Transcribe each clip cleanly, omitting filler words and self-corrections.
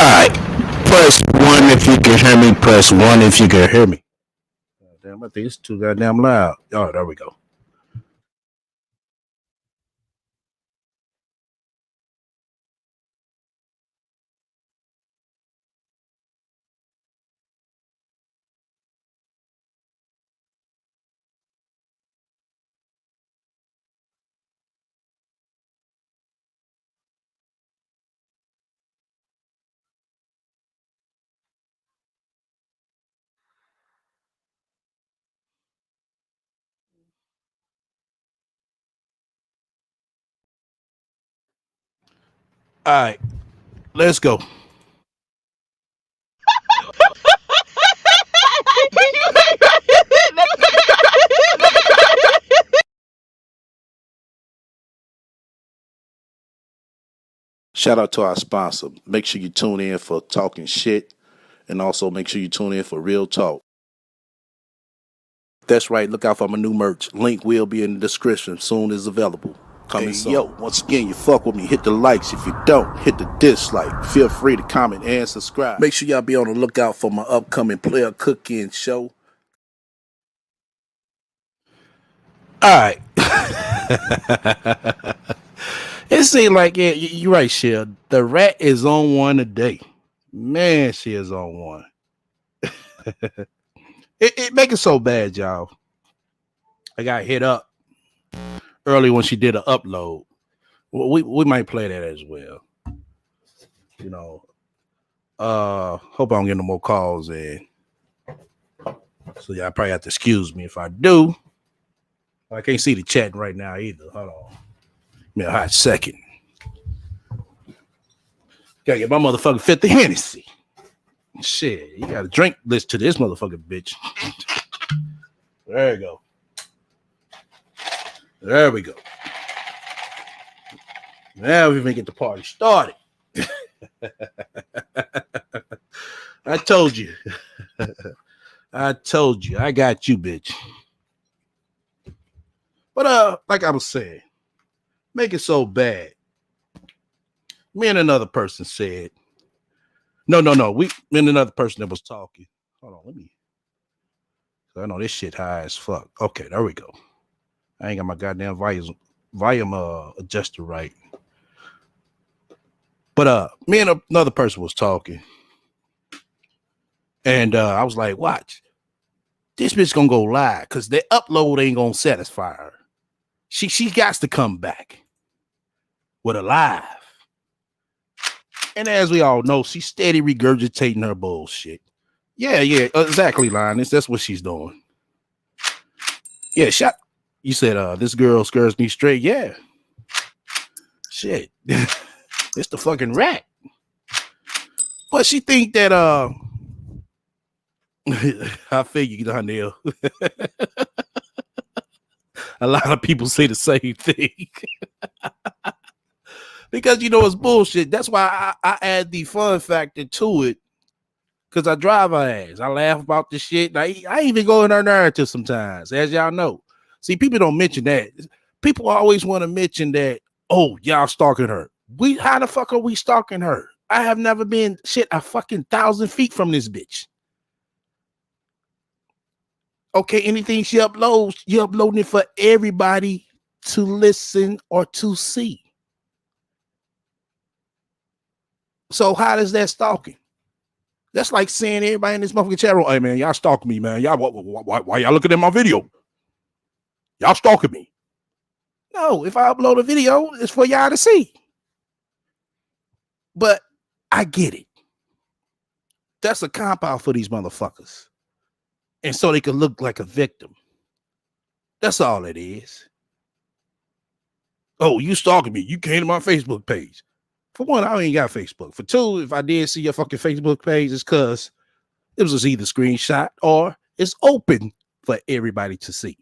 Alright. Press 1 if you can hear me. Press 1 if you can hear me. Damn, I think it's too goddamn loud. Oh, there we go. Alright. Let's go. Shout out to our sponsor. Make sure you tune in for talking shit, and also make sure you tune in for real talk. That's right. Look out for my new merch. Link will be in the description. Soon as available. Coming soon. Yo, once again, you fuck with me. Hit the likes. If you don't, hit the dislike. Feel free to comment and subscribe. Make sure y'all be on the lookout for my upcoming player cooking show. All right. It seems like, yeah, you're right, Shell. The rat is on one today. Man, she is on one. it make it so bad, y'all. I got hit up early when she did an upload. Well, we might play that as well. You know, hope I don't get no more calls in. So y'all probably have to excuse me if I do. I can't see the chat right now either. Hold on. Give me a hot second. Gotta get my motherfucking 50 Hennessy. Shit, you got a drink list to this motherfucking bitch. There you go. There we go. Now we can get the party started. I told you. I told you. I got you, bitch. But like I was saying, make it so bad. Me and another person said, no. Me and another person that was talking. Hold on, let me. I know this shit high as fuck. Okay, there we go. I ain't got my goddamn volume adjuster right. But me and another person was talking. And I was like, watch. This bitch gonna go live because the upload ain't gonna satisfy her. She got to come back with a live. And as we all know, she's steady regurgitating her bullshit. Yeah, exactly, Linus. That's what she's doing. Yeah, you said this girl scares me straight. Yeah. Shit. It's the fucking rat. But she think that I figured, Donnell. A lot of people say the same thing. Because you know it's bullshit. That's why I add the fun factor to it. Because I drive her ass. I laugh about this shit. I even go in her narrative sometimes, as y'all know. See, people don't mention that. People always want to mention that, oh, y'all stalking her. How the fuck are we stalking her? I have never been a fucking 1,000 feet from this bitch. Okay, anything she uploads, you're uploading it for everybody to listen or to see. So how does that stalking? That's like saying everybody in this motherfucking chat room, hey man, y'all stalking me, man. Y'all why y'all looking at my video? Y'all stalking me. No, if I upload a video, it's for y'all to see. But I get it. That's a cop out for these motherfuckers. And so they can look like a victim. That's all it is. Oh, you stalking me. You came to my Facebook page. For one, I ain't got Facebook. For two, if I did see your fucking Facebook page, it's because it was either screenshot or it's open for everybody to see.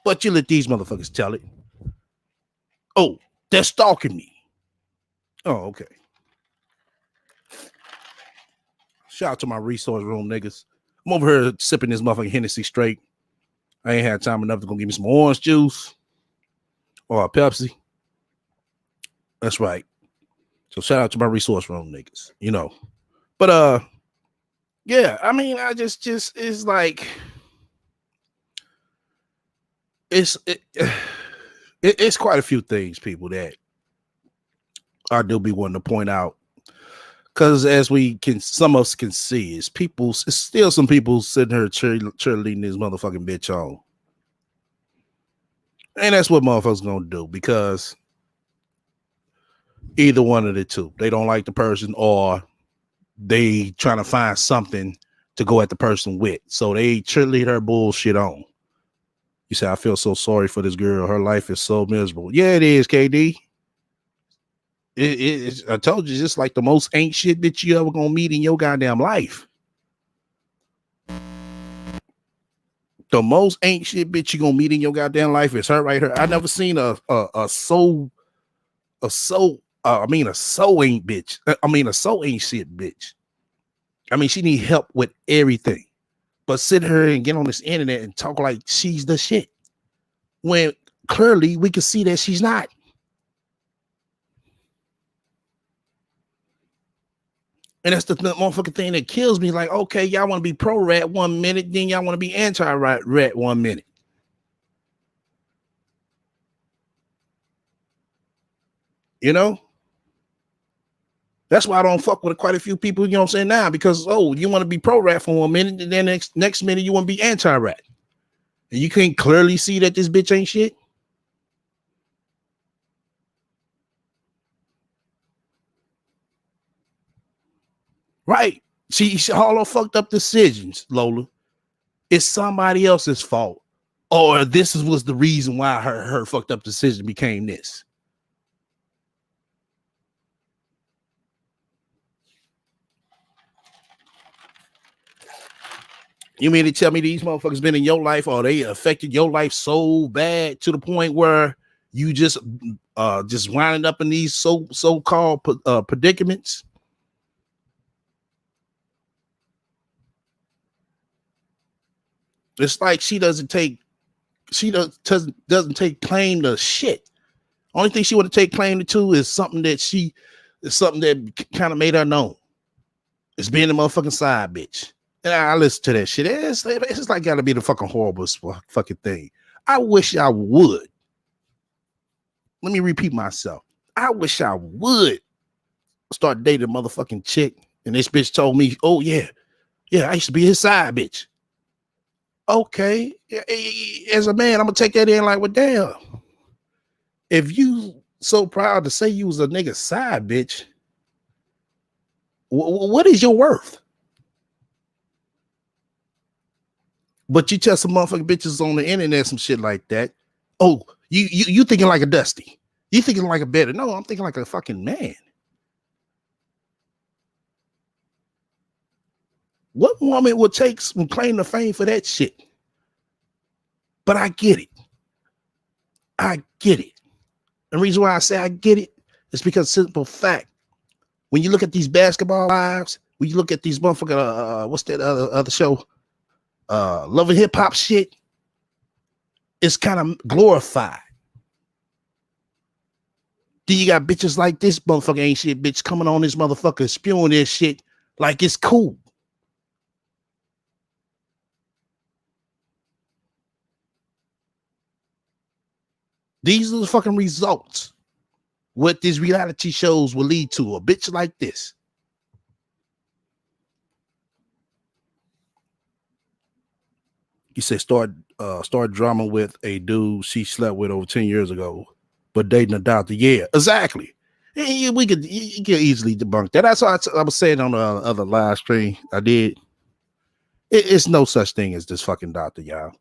But you let these motherfuckers tell it. Oh, they're stalking me. Oh, okay. Shout out to my resource room niggas. I'm over here sipping this motherfucking Hennessy straight. I ain't had time enough to go give me some orange juice or a Pepsi. That's right. So shout out to my resource room niggas, you know. But yeah, I mean, I just it's like it's quite a few things, people, that I do be wanting to point out. Because as some of us can see, it's still some people sitting here cheerleading this motherfucking bitch on. And that's what motherfuckers gonna do, because either one of the two, they don't like the person, or they trying to find something to go at the person with. So they cheerlead her bullshit on. You say, I feel so sorry for this girl. Her life is so miserable. Yeah, it is, KD. I told you, it's like the most ain't shit bitch you ever gonna meet in your goddamn life. The most ain't shit bitch you gonna meet in your goddamn life is her right here. I never seen a so ain't bitch. A so ain't shit bitch. I mean, she need help with everything, but sit her and get on this internet and talk like she's the shit, when clearly we can see that she's not. And that's the motherfucking thing that kills me. Like, okay, y'all want to be pro rat 1 minute, then y'all want to be anti rat 1 minute. You know? That's why I don't fuck with quite a few people, you know what I'm saying, now, because, you want to be pro rat for 1 minute, and then next minute you want to be anti rat. And you can't clearly see that this bitch ain't shit. Right. She all her fucked up decisions, Lola, it's somebody else's fault. Or this was the reason why her fucked up decision became this. You mean to tell me these motherfuckers been in your life, or they affected your life so bad to the point where you just winding up in these so-called predicaments? It's like she doesn't take claim to shit. Only thing she want to take claim to is something that kind of made her known. It's being the motherfucking side bitch. And I listen to that shit. It's like gotta be the fucking horrible fucking thing. I wish I would. Let me repeat myself. I wish I would start dating a motherfucking chick, and this bitch told me, oh yeah, I used to be his side bitch. Okay, as a man, I'm gonna take that in like, well, damn. If you so proud to say you was a nigga side bitch, what is your worth? But you tell some motherfucking bitches on the internet some shit like that. Oh, you thinking like a Dusty. You thinking like a better. No, I'm thinking like a fucking man. What woman would take some claim to fame for that shit? But I get it. I get it. The reason why I say I get it is because simple fact. When you look at these basketball lives, when you look at these motherfucking what's that other show? Love and Hip Hop shit, it's kind of glorified. Then you got bitches like this motherfucker ain't shit bitch coming on this motherfucker spewing this shit like it's cool. These are the fucking results. What these reality shows will lead to, a bitch like this. You say start drama with a dude she slept with over 10 years ago, but dating a doctor. Yeah, exactly. You can easily debunk that. That's what I was saying on the other live stream I did. It's no such thing as this fucking doctor, y'all.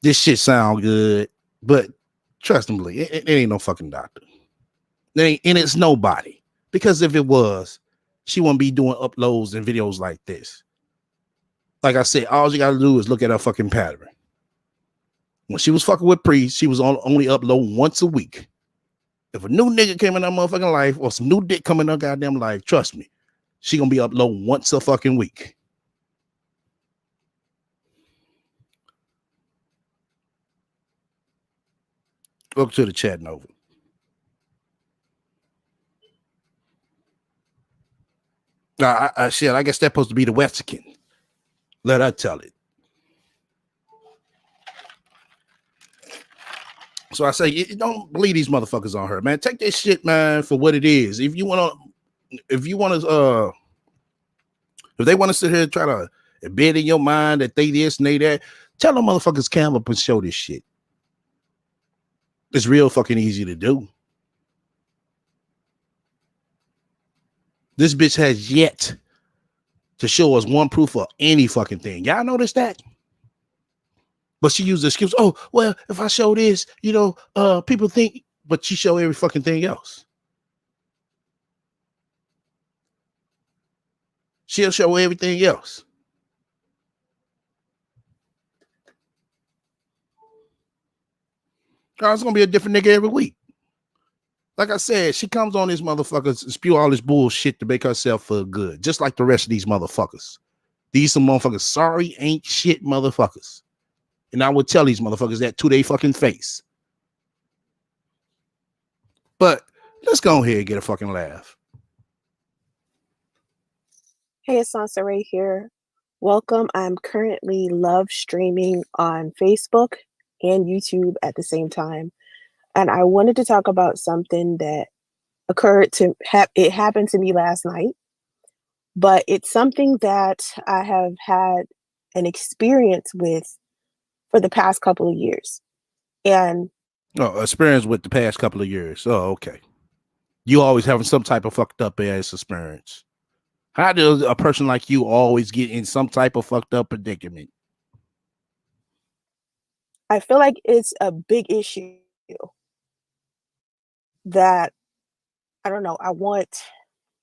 This shit sound good, but trust me, it ain't no fucking doctor. And it's nobody. Because if it was, she wouldn't be doing uploads and videos like this. Like I said, all you gotta do is look at her fucking pattern. When she was fucking with Priest, she was only upload once a week. If a new nigga came in her motherfucking life, or some new dick come in her goddamn life, trust me, she gonna be uploading once a fucking week. Welcome to the chat, Nova. Shit, I guess that's supposed to be the Mexican. Let her tell it. So I say, you don't believe these motherfuckers on her, man. Take this shit, man, for what it is. If they want to sit here and try to embed in your mind that they this and they that, tell them motherfuckers come up and show this shit. It's real fucking easy to do. This bitch has yet to show us one proof of any fucking thing. Y'all notice that? But she used the excuse, oh, well, if I show this, people think, but she show every fucking thing else. She'll show everything else. It's going to be a different nigga every week. Like I said, she comes on these motherfuckers and spew all this bullshit to make herself feel good, just like the rest of these motherfuckers. These some motherfuckers sorry ain't shit motherfuckers. And I would tell these motherfuckers that to their fucking face. But let's go ahead and get a fucking laugh. Hey, it's Sansa Ray here. Welcome. I'm currently live streaming on Facebook and YouTube at the same time. And I wanted to talk about something that it happened to me last night, but it's something that I have had an experience with for the past couple of years. And experience with the past couple of years. Oh, okay. You always having some type of fucked up ass experience. How does a person like you always get in some type of fucked up predicament? I feel like it's a big issue that, I don't know, I want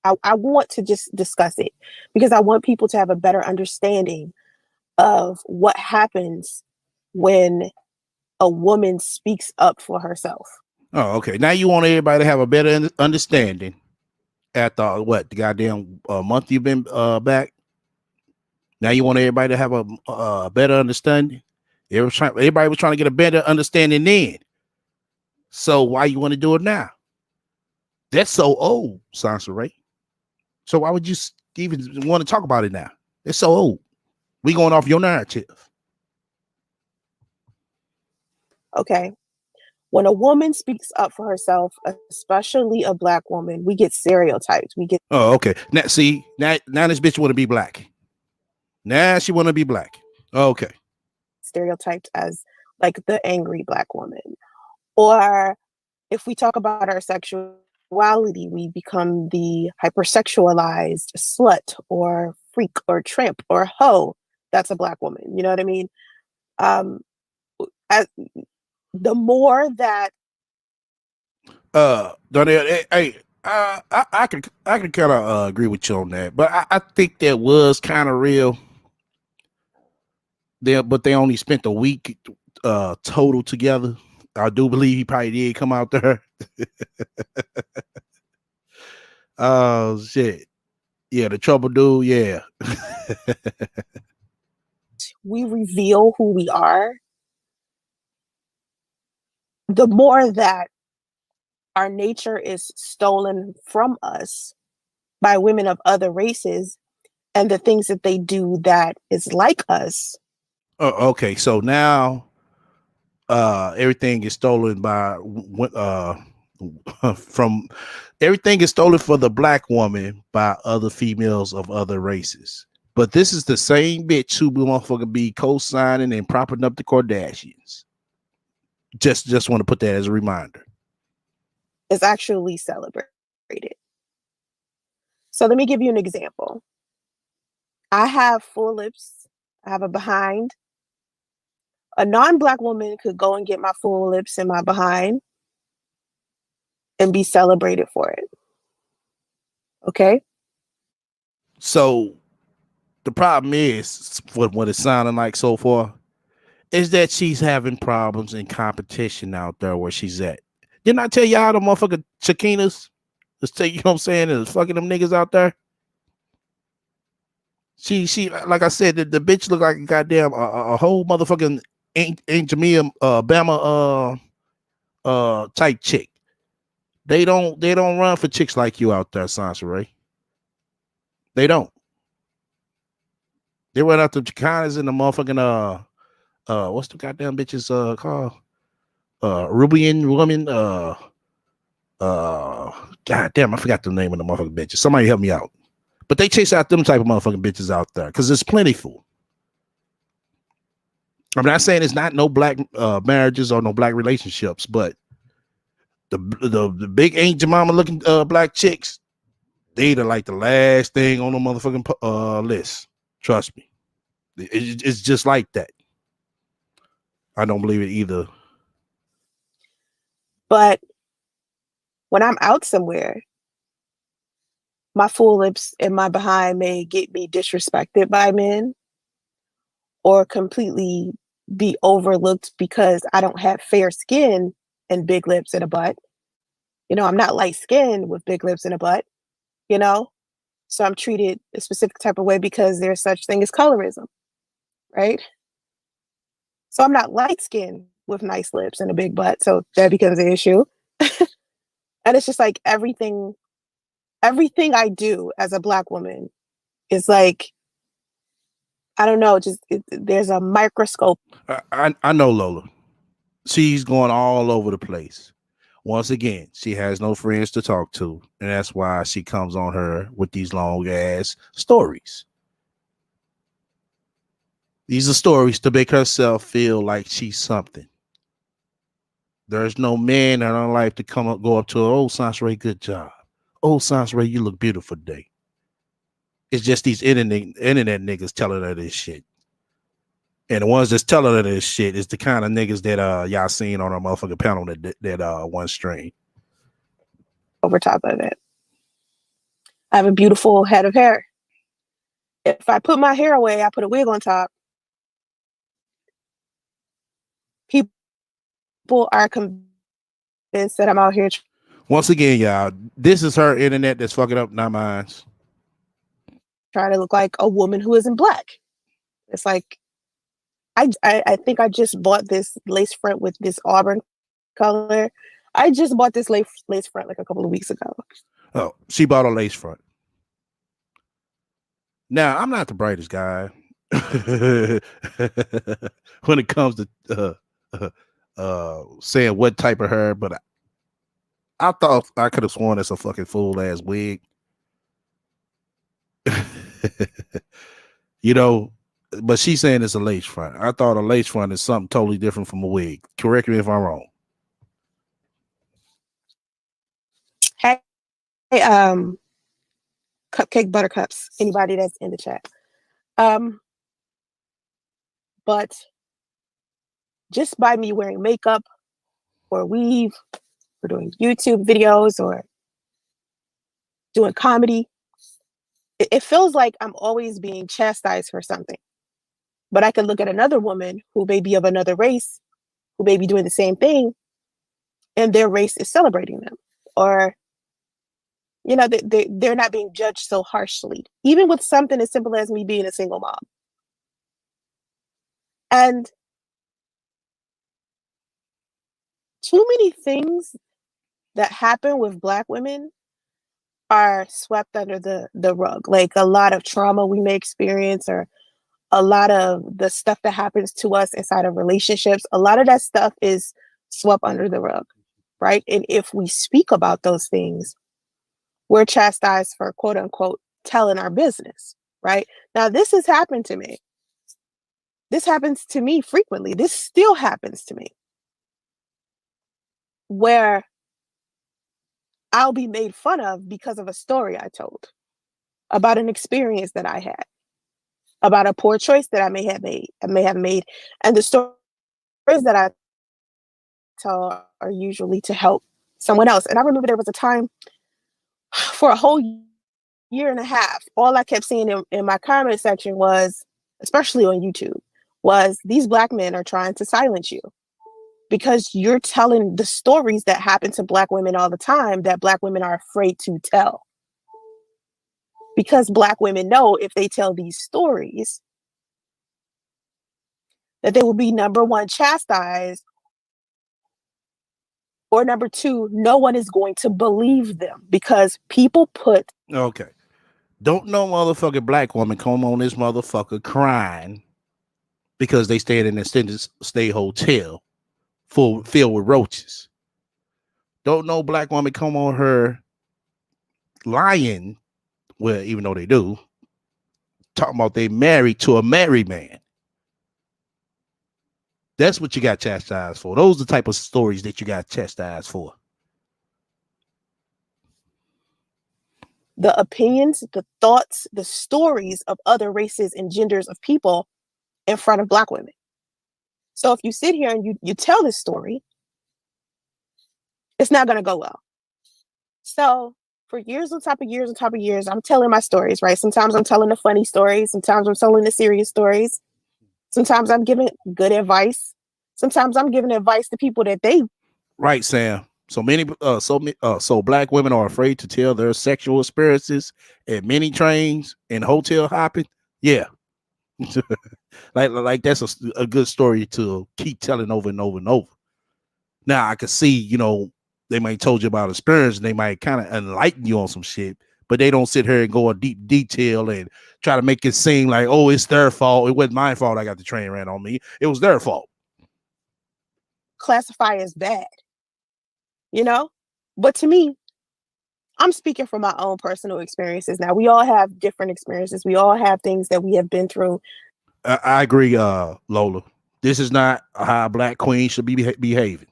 to just discuss it because I want people to have a better understanding of what happens when a woman speaks up for herself. Oh, okay. Now you want everybody to have a better understanding after what, the goddamn month you've been back? Now you want everybody to have a better understanding? Everybody was trying to get a better understanding then. So why you want to do it now? That's so old, Sansa Ray. So why would you even want to talk about it now? It's so old. We going off your narrative. Okay. When a woman speaks up for herself, especially a Black woman, we get stereotyped. Oh, okay. Now this bitch want to be Black. Now she want to be Black. Okay. Stereotyped as like the angry Black woman. Or if we talk about our sexuality, we become the hypersexualized slut or freak or tramp or hoe. That's a Black woman. You know what I mean? The more that I can kind of agree with you on that, but I think that was kind of real there, but they only spent a week total together. I do believe he probably did come out there. Oh shit. Yeah, the trouble dude, yeah. we reveal who we are, the more that our nature is stolen from us by women of other races and the things that they do that is like us. Oh, okay. So now everything is stolen by from everything is stolen for the Black woman by other females of other races. But this is the same bitch who motherfucking be co-signing and propping up the Kardashians. Just want to put that as a reminder. It's actually celebrated. So let me give you an example. I have full lips. I have a behind. A non-Black woman could go and get my full lips and my behind and be celebrated for it. Okay? So the problem is, what it's sounding like so far, is that she's having problems in competition out there where she's at. Didn't I tell y'all the motherfucking Chiquinas? Let's tell you what I'm saying, is fucking them niggas out there. She like I said, the bitch look like a goddamn a whole motherfucking Aunt Jamia Bama type chick. They don't run for chicks like you out there, Sansa Ray. They don't. They run out the Chicanas and the motherfucking what's the goddamn bitches called? Rubian woman. God damn, I forgot the name of the motherfucking bitches. Somebody help me out. But they chase out them type of motherfucking bitches out there because it's plentiful. I'm not saying it's not no black marriages or no black relationships, but the big ain't your mama looking black chicks, they the like the last thing on the motherfucking list. Trust me, it's just like that. I don't believe it either. But when I'm out somewhere, my full lips and my behind may get me disrespected by men or completely be overlooked because I don't have fair skin and big lips and a butt. You know, I'm not light skinned with big lips and a butt, you know? So I'm treated a specific type of way because there's such thing as colorism, right? So I'm not light skinned with nice lips and a big butt. So that becomes an issue. And it's just like everything I do as a black woman is like, I don't know, there's a microscope. I know Lola. She's going all over the place. Once again, she has no friends to talk to, and that's why she comes on her with these long ass stories. These are stories to make herself feel like she's something. There's no man in her life to go up to her. Oh, Sansaray, good job. Oh, Sansaray, you look beautiful today. It's just these internet niggas telling her this shit. And the ones that's telling her this shit is the kind of niggas that y'all seen on our motherfucking panel that one stream. Over top of it, I have a beautiful head of hair. If I put my hair away, I put a wig on top. People are convinced that I'm out here. Once again, y'all, this is her internet that's fucking up, not mine. Trying to look like a woman who isn't black. It's like, I think I just bought this lace front with this auburn color. I just bought this lace front like a couple of weeks ago. Oh, she bought a lace front. Now, I'm not the brightest guy when it comes to saying what type of hair, but I thought I could have sworn it's a fucking full ass wig. You know, but she's saying it's a lace front. I thought a lace front is something totally different from a wig. Correct me if I'm wrong. Hey, Cupcake Buttercups, anybody that's in the chat. But just by me wearing makeup or weave or doing YouTube videos or doing comedy, it feels like I'm always being chastised for something. But I can look at another woman who may be of another race, who may be doing the same thing, and their race is celebrating them. Or, you know, they're not being judged so harshly, even with something as simple as me being a single mom. And too many things that happen with Black women are swept under the rug. Like a lot of trauma we may experience, or a lot of the stuff that happens to us inside of relationships, a lot of that stuff is swept under the rug, right? And if we speak about those things, we're chastised for quote unquote telling our business, right? Now, this has happened to me. This happens to me frequently. This still happens to me, where I'll be made fun of because of a story I told about an experience that I had, about a poor choice that I may have made. And the stories that I tell are usually to help someone else. And I remember there was a time for a whole year and a half, all I kept seeing in my comment section was, especially on YouTube, was these Black men are trying to silence you because you're telling the stories that happen to Black women all the time that Black women are afraid to tell. Because Black women know if they tell these stories, that they will be, number one, chastised, or number two, no one is going to believe them because people put. Okay. Don't no motherfucking black woman come on this motherfucker crying because they stayed in an extended stay hotel filled with roaches. Don't no black woman come on her lying, well, even though they do, talking about they married to a married man. That's what you got chastised for. Those are the type of stories that you got chastised for. The opinions, the thoughts, the stories of other races and genders of people in front of Black women. So if you sit here and you tell this story, it's not going to go well. So for years on top of years on top of years, I'm telling my stories, right? Sometimes I'm telling the funny stories. Sometimes I'm telling the serious stories. Sometimes I'm giving good advice. Sometimes I'm giving advice to people that they. Right, Sam. So black women are afraid to tell their sexual experiences at many trains and hotel hopping. Yeah, like that's a good story to keep telling over and over and over. Now I can see, they might told you about experience and they might kind of enlighten you on some shit, but they don't sit here and go in deep detail and try to make it seem like, oh, it's their fault. It wasn't my fault. I got the train ran on me. It was their fault. Classify as bad, but to me, I'm speaking from my own personal experiences. Now we all have different experiences. We all have things that we have been through. I agree, Lola. This is not how a black queen should be behaving.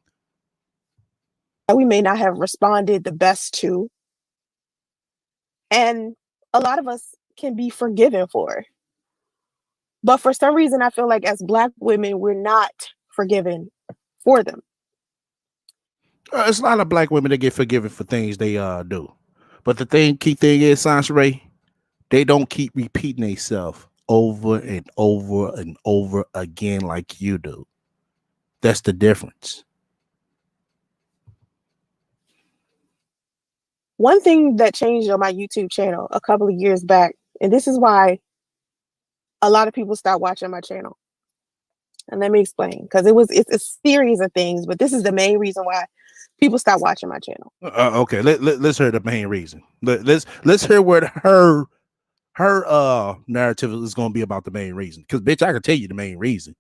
We may not have responded the best to, and a lot of us can be forgiven for. But for some reason, I feel like as Black women, we're not forgiven for them. It's a lot of black women that get forgiven for things they do, but the key thing is, Sansaray, they don't keep repeating themselves over and over and over again like you do. That's the difference. One thing that changed on my YouTube channel a couple of years back, and this is why a lot of people stopped watching my channel. And let me explain, because it's a series of things, but this is the main reason why people stopped watching my channel. Okay, let's hear the main reason. Let's hear what her narrative is going to be about the main reason. Because bitch, I can tell you the main reason.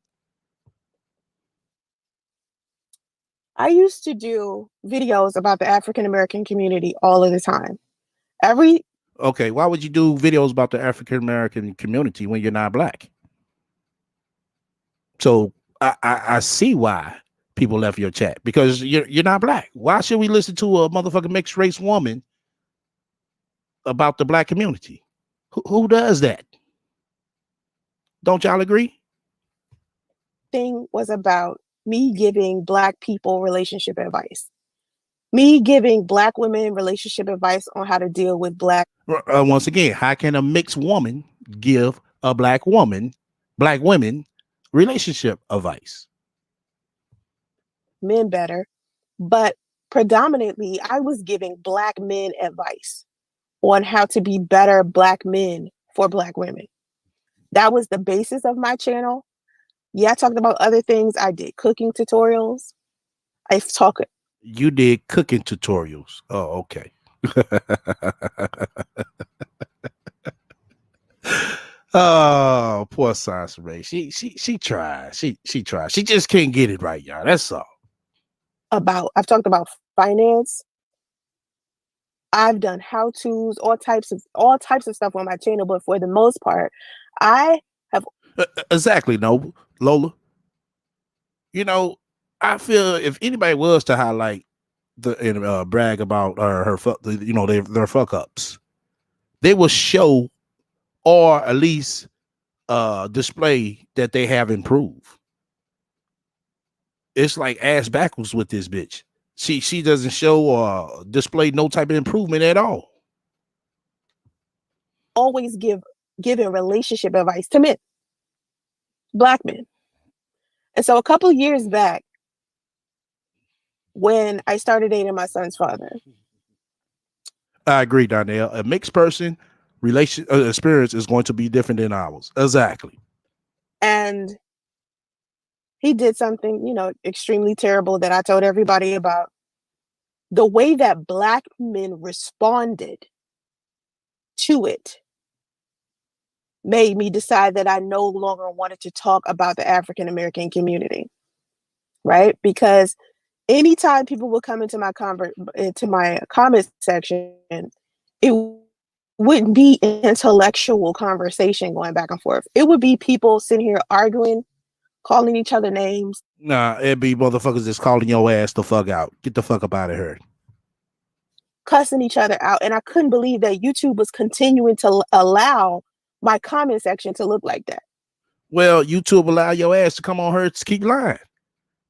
I used to do videos about the African American community all of the time. Okay, why would you do videos about the African American community when you're not black? So I see why people left your chat, because you're not black. Why should we listen to a motherfucking mixed race woman about the black community? Who does that? Don't y'all agree? Thing was about me giving Black people relationship advice. Me giving Black women relationship advice on how to deal with Once again, how can a mixed woman give a black women relationship advice? men better. But predominantly, I was giving Black men advice on how to be better Black men for Black women. That was the basis of my channel. Yeah, I talked about other things. I did cooking tutorials. You did cooking tutorials. Oh, okay. Oh, poor Sansa. She tried. She tried. She just can't get it right, y'all. That's all. I've talked about finance. I've done how-tos, all types of stuff on my channel, but for the most part, I have exactly, no, Lola. I feel if anybody was to highlight and brag about her fuck, their fuck ups, they will show or at least display that they have improved. It's like ass backwards with this bitch. She doesn't show or display no type of improvement at all. always given relationship advice to men, Black men. And so a couple of years back, when I started dating my son's father, I agree, Donnell. A mixed person experience is going to be different than ours. Exactly. and he did something, extremely terrible that I told everybody about. The way that Black men responded to it made me decide that I no longer wanted to talk about the African American community, right? Because anytime people would come into my comment section, it wouldn't be an intellectual conversation going back and forth. It would be people sitting here arguing, calling each other names. Nah, it'd be motherfuckers just calling your ass the fuck out. Get the fuck up out of here. Cussing each other out. And I couldn't believe that YouTube was continuing to allow my comment section to look like that. Well, YouTube allow your ass to come on her to keep lying.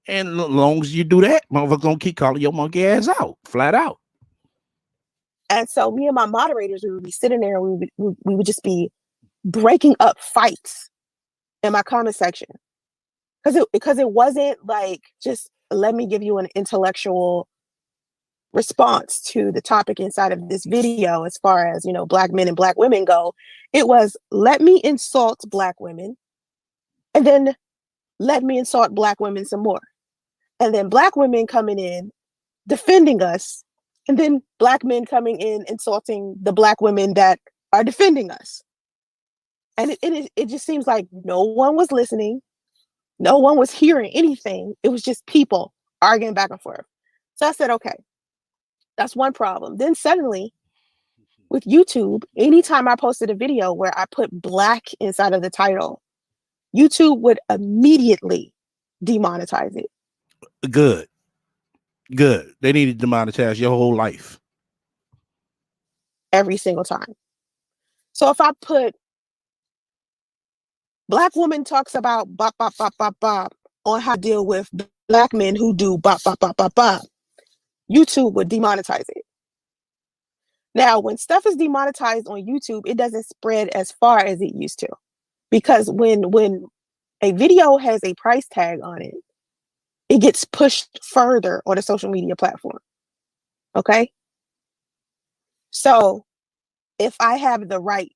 And as long as you do that, motherfuckers gonna keep calling your monkey ass out, flat out. And so me and my moderators, we would be sitting there and we would just be breaking up fights in my comment section. Because it wasn't like, just let me give you an intellectual response to the topic inside of this video as far as, Black men and Black women go. It was, let me insult Black women, and then let me insult Black women some more. And then Black women coming in, defending us, and then Black men coming in, insulting the Black women that are defending us. And it just seems like no one was listening. No one was hearing anything. It was just people arguing back and forth. So I said, okay, that's one problem. Then suddenly with YouTube, anytime I posted a video where I put Black inside of the title, YouTube would immediately demonetize it. Good. They need to demonetize your whole life. Every single time. So if I put Black woman talks about bop, bop, bop, bop, bop on how to deal with Black men who do bop, bop, bop, bop, bop, YouTube would demonetize it. Now, when stuff is demonetized on YouTube, it doesn't spread as far as it used to. Because when a video has a price tag on it, it gets pushed further on a social media platform. Okay? So if I have the right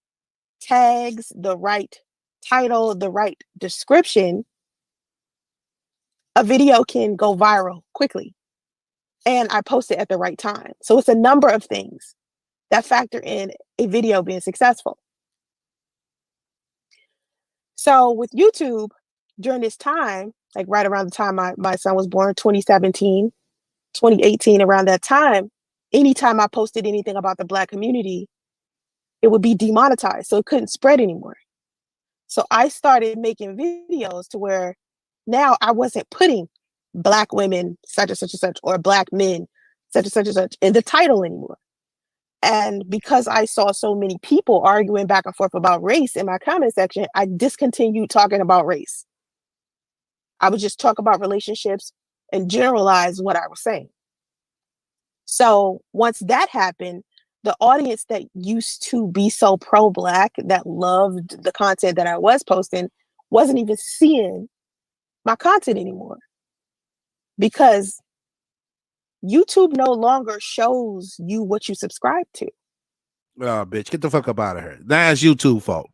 tags, the right title, the right description, a video can go viral quickly. And I post it at the right time. So it's a number of things that factor in a video being successful. So with YouTube, during this time, like right around the time my son was born, 2017, 2018, around that time, anytime I posted anything about the Black community, it would be demonetized. So it couldn't spread anymore. So I started making videos to where now I wasn't putting Black women, such and such and such, or Black men, such and such and such, in the title anymore. And because I saw so many people arguing back and forth about race in my comment section, I discontinued talking about race. I would just talk about relationships and generalize what I was saying. So once that happened, the audience that used to be so pro-Black, that loved the content that I was posting, wasn't even seeing my content anymore. Because YouTube no longer shows you what you subscribe to. Oh, bitch, get the fuck up out of here. That's YouTube fault.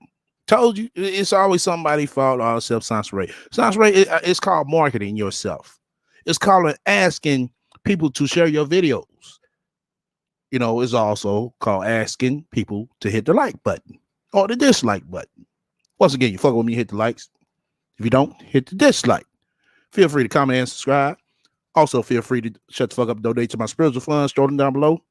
Told you, it's always somebody's fault or self-censor. Censor it's called marketing yourself. It's called asking people to share your videos. It's also called asking people to hit the like button or the dislike button. Once again, you fuck with me, hit the likes. If you don't, hit the dislike. Feel free to comment and subscribe. Also, feel free to shut the fuck up and donate to my spiritual fund, scrolling down below.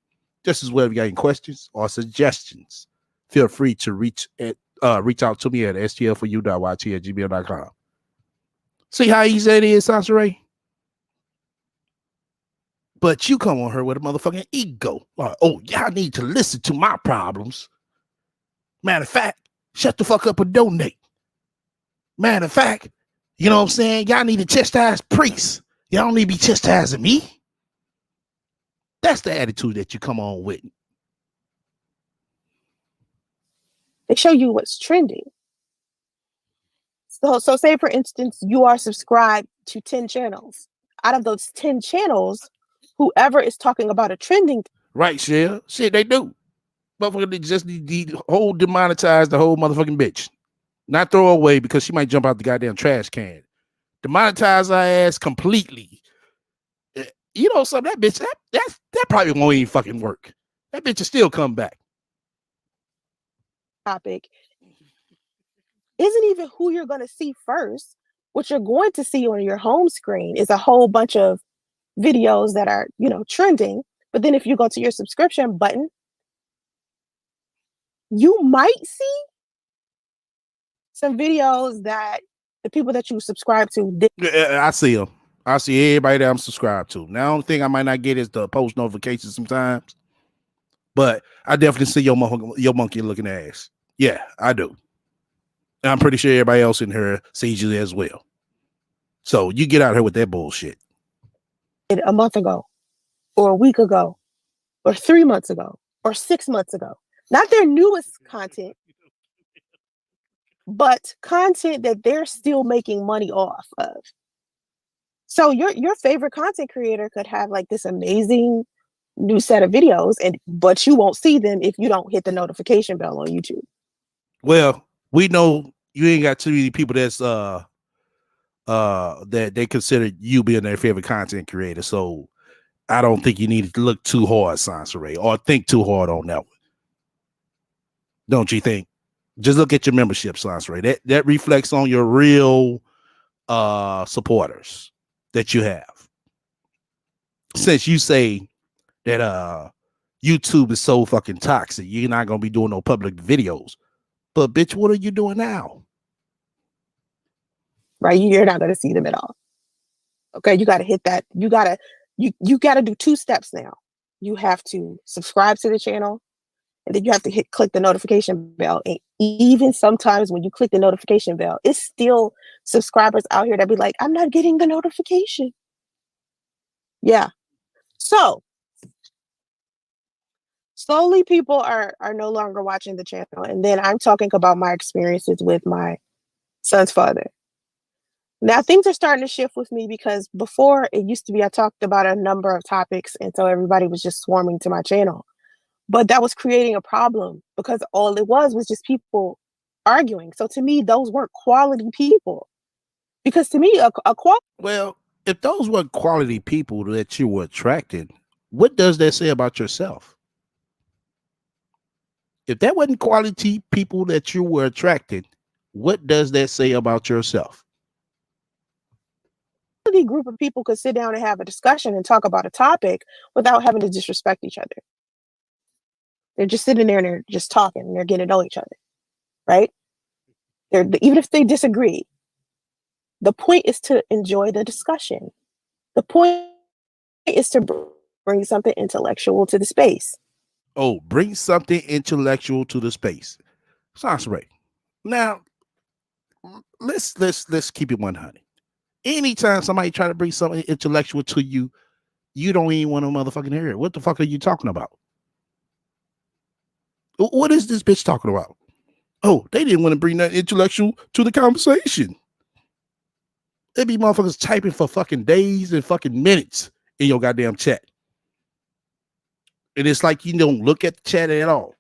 Just as well, if you got any questions or suggestions, feel free to reach out to me at stlforyou.yt@gmail.com. See how easy it is, Sansaray? But you come on her with a motherfucking ego. Like, oh, y'all need to listen to my problems. Matter of fact, shut the fuck up and donate. Matter of fact, you know what I'm saying? Y'all need to chastise priests. Y'all don't need to be chastising me. That's the attitude that you come on with. They show you what's trending. So say, for instance, you are subscribed to 10 channels. Out of those 10 channels, whoever is talking about a trending. Right, Shell. Shit, they do. Motherfucker, they just need the whole demonetize the whole motherfucking bitch. Not throw away because she might jump out the goddamn trash can. Demonetize her ass completely. You know something, that bitch, that probably won't even fucking work. That bitch will still come back. Topic. isn't even who you're going to see first. What you're going to see on your home screen is a whole bunch of videos that are, trending. But then if you go to your subscription button, you might see some videos that the people that you subscribe to did. I see them. I see everybody that I'm subscribed to. Now, the only thing I might not get is the post notifications sometimes, but I definitely see your monkey looking ass. Yeah, I do. And I'm pretty sure everybody else in here sees you as well. So you get out here with that bullshit. A month ago, or a week ago, or 3 months ago, or 6 months ago. Not their newest content, but content that they're still making money off of. So your favorite content creator could have like this amazing new set of videos, but you won't see them if you don't hit the notification bell on YouTube. Well, we know you ain't got too many people that's that they consider you being their favorite content creator. So I don't think you need to look too hard, Sansaray, or think too hard on that one. Don't you think? Just look at your membership, Sansaray. That reflects on your real supporters that you have. Since you say that YouTube is so fucking toxic, you're not gonna be doing no public videos. But bitch, what are you doing now? Right? You're not gonna see them at all. Okay, you gotta hit that. You gotta do 2 steps now. You have to subscribe to the channel, and then you have to click the notification bell. And even sometimes when you click the notification bell, it's still subscribers out here that be like, I'm not getting the notification. Yeah. So slowly people are no longer watching the channel. And then I'm talking about my experiences with my son's father. Now things are starting to shift with me, because before it used to be I talked about a number of topics, and so everybody was just swarming to my channel. But that was creating a problem, because all it was just people arguing. So to me, those weren't quality people. Because to me, well, if those were quality people that you were attracting, what does that say about yourself? If that wasn't quality people that you were attracting, what does that say about yourself? a group of people could sit down and have a discussion and talk about a topic without having to disrespect each other. They're just sitting there and they're just talking and they're getting to know each other, right? Even if they disagree, the point is to enjoy the discussion. The point is to bring something intellectual to the space. Oh, bring something intellectual to the space. Sounds right. Now, let's keep it 100. Anytime somebody try to bring something intellectual to you, you don't even want to motherfucking hear it. What the fuck are you talking about? What is this bitch talking about? Oh, they didn't want to bring that intellectual to the conversation. There be motherfuckers typing for fucking days and fucking minutes in your goddamn chat. And it's like you don't look at the chat at all.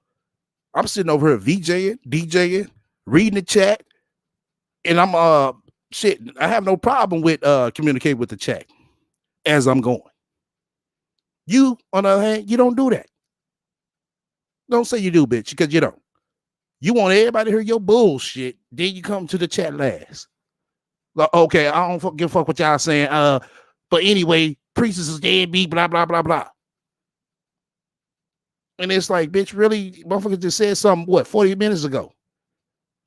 I'm sitting over here VJing, DJing, reading the chat, and I'm shit. I have no problem with communicating with the chat as I'm going. You, on the other hand, you don't do that. Don't say you do, bitch, because you don't. You want everybody to hear your bullshit, then you come to the chat last. Like, okay, I don't give a fuck what y'all saying. But anyway, Priestess is deadbeat, blah, blah, blah, blah. And it's like, bitch, really, motherfucker just said something, 40 minutes ago.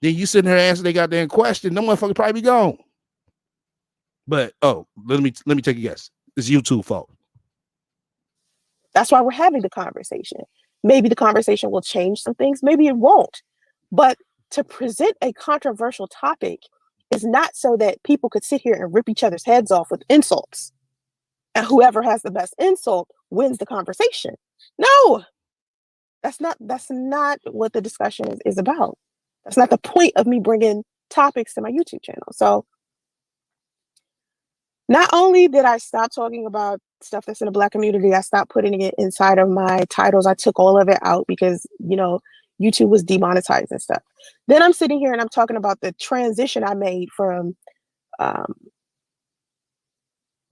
Then you sitting here answering they goddamn question, no motherfucker probably be gone. But let me take a guess. It's YouTube's fault. That's why we're having the conversation. Maybe the conversation will change some things, maybe it won't. But to present a controversial topic is not so that people could sit here and rip each other's heads off with insults. And whoever has the best insult wins the conversation. No, that's not what the discussion is about. That's not the point of me bringing topics to my YouTube channel. So not only did I stop talking about stuff that's in the Black community, I stopped putting it inside of my titles. I took all of it out because, YouTube was demonetized and stuff. Then I'm sitting here and I'm talking about the transition I made from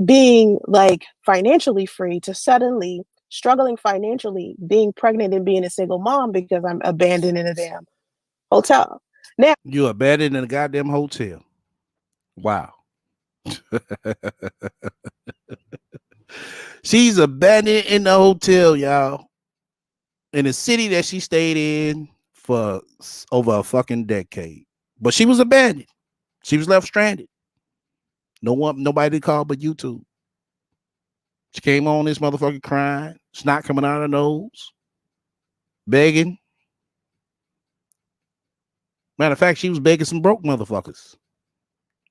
being like financially free to suddenly struggling financially, being pregnant and being a single mom because I'm abandoned in a damn hotel. You abandoned in a goddamn hotel. Wow. She's abandoned in the hotel, y'all. In a city that she stayed in for over a fucking decade. But she was abandoned. She was left stranded. Nobody to call but YouTube. She came on this motherfucker crying, snot coming out of her nose, begging. Matter of fact, she was begging some broke motherfuckers.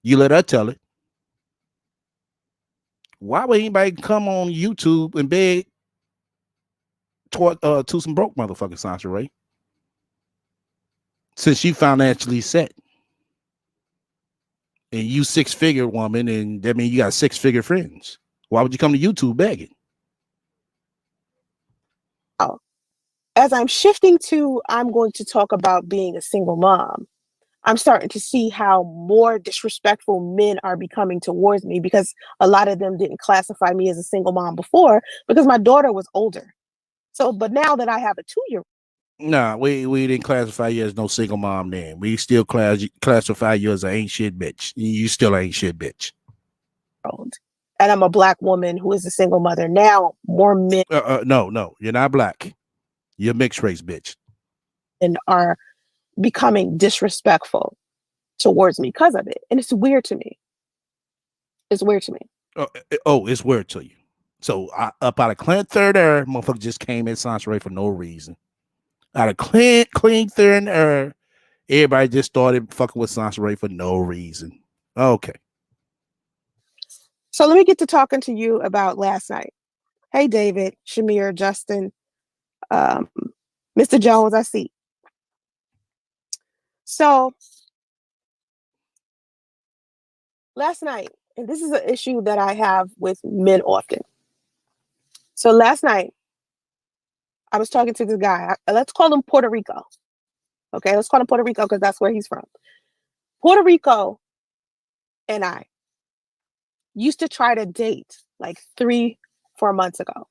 You let her tell it. Why would anybody come on YouTube and beg to some broke motherfuckers, Sasha Ray? Since you financially set. And you 6-figure woman, and that means you got 6-figure friends. Why would you come to YouTube begging? Oh, as I'm shifting to, I'm going to talk about being a single mom. I'm starting to see how more disrespectful men are becoming towards me because a lot of them didn't classify me as a single mom before because my daughter was older. So, but now that I have a 2-year-old. Nah, we didn't classify you as no single mom then. We still classify you as an ain't shit bitch. You still ain't shit bitch. And I'm a Black woman who is a single mother. Now more men. No, you're not Black. You're mixed race bitch. And are becoming disrespectful towards me because of it. And it's weird to me. It's weird to me. It's weird to you. So up out of clean third air, motherfucker just came in Sansaray for no reason. Out of clean third air, everybody just started fucking with Sansaray for no reason. Okay. So let me get to talking to you about last night. Hey, David, Shamir, Justin, Mr. Jones, I see. So last night, and this is an issue that I have with men often. So last night, I was talking to this guy. Let's call him Puerto Rico. Okay, let's call him Puerto Rico because that's where he's from. Puerto Rico and I used to try to date like 3-4 months ago.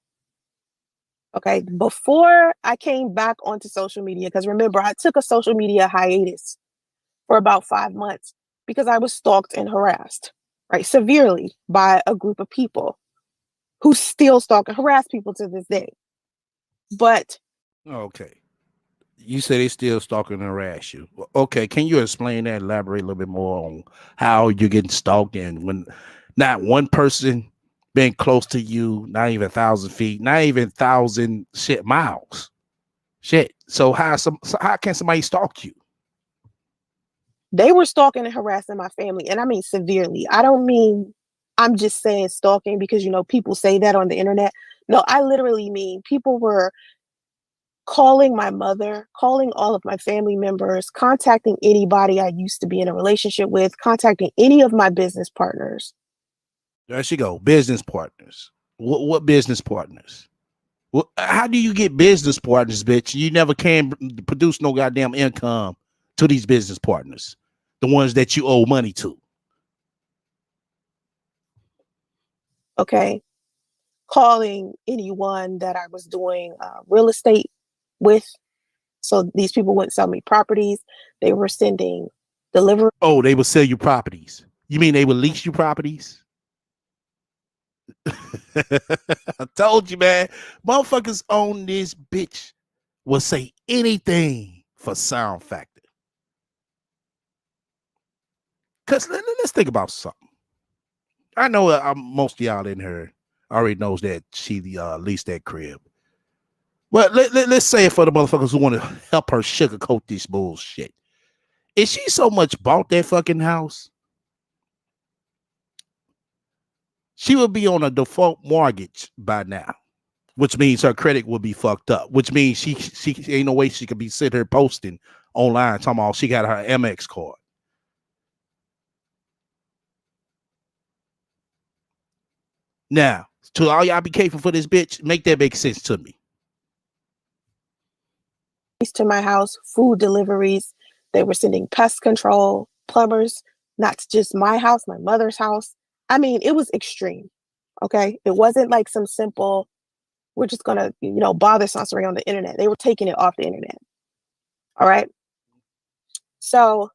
Okay, before I came back onto social media, because remember, I took a social media hiatus for about 5 months because I was stalked and harassed, right, severely by a group of people who still stalk and harass people to this day. But okay, you say they still stalking and harass you. Okay, can you explain that? Elaborate a little bit more on how you're getting stalked and when not one person being close to you, not even 1,000 feet, not even 1,000 miles. Shit. So how can somebody stalk you? they were stalking and harassing my family, and I mean severely. I don't mean, I'm just saying stalking because, you know, people say that on the internet. No, I literally mean people were calling my mother, calling all of my family members, contacting anybody I used to be in a relationship with, contacting any of my business partners. There she go. Business partners. What business partners? How do you get business partners, bitch? You never can produce no goddamn income to these business partners, the ones that you owe money to. Okay. Calling anyone that I was doing real estate with. So these people wouldn't sell me properties. They were sending delivery. Oh, they would sell you properties. You mean they would lease you properties? I told you, man. Motherfuckers on this bitch will say anything for sound factor. Because let's think about something. I know most of y'all in here already knows that she leased that crib. Well, let's say it for the motherfuckers who want to help her sugarcoat this bullshit. Is she so much bought that fucking house? She would be on a default mortgage by now, which means her credit will be fucked up, which means she ain't no way she could be sitting here posting online talking about she got her Amex card. Now, to all y'all be careful for this bitch, make that make sense to me. To my house, food deliveries. They were sending pest control, plumbers, not to just my house, my mother's house. I mean, it was extreme. Okay. It wasn't like some simple, we're just going to, you know, bother Sansaray on the internet. They were taking it off the internet. All right. So